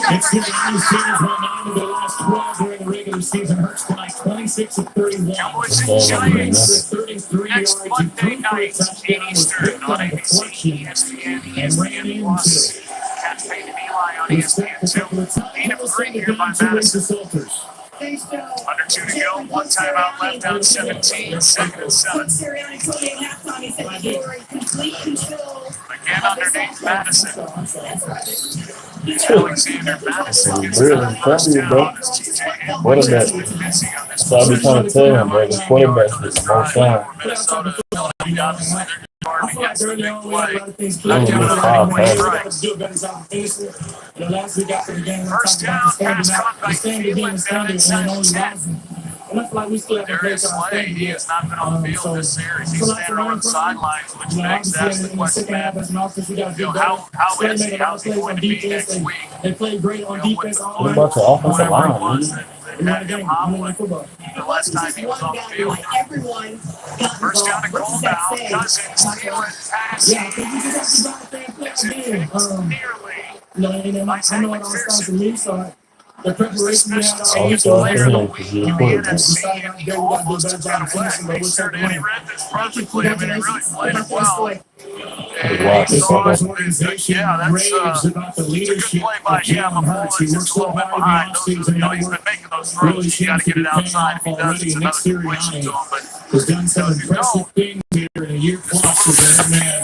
It's the Vikings teams won 9 of the last 12 during the regular season. Hurts tonight 26 of 31. Cowboys and Giants. 33 Next yards Monday and 3 night, touchdowns. 8 Eastern on ABC, ESPN, ESPN Plus. Catch Peyton and Eli on ESPN2. 8 of 3 here by Madison. Under 2 to go, 1 timeout left down 17, 2nd and 7. Again underneath Madison. Alexander Madison gets another first down as TJ Quarterback. So I be trying to tell him, bro, the quarterback gets the most time. Minnesota got his guard against the big play. First down, pass caught by Thielen down inside the 10. Darius Slay, he has not been on the field this series. He's standing on the sidelines, which begs to ask the question, how's he going to be next week? They played great on defense. What about your offensive line, They had him hobbling the last time he was on the field. First down to call now. Cousins, Thielen, passing. Nearly. I know it all starts with me, so the preparation we had all Teams week. player of the week in the NFC. He almost got away. He certainly he read this perfectly. I mean, he really played it well. And he saw it. Yeah, that's a good play by him. Mullins is a little bit behind. He's been making those throws. You got to get it outside. If he does, it's another completion to him. But has done some impressive things here in a year plus as a man.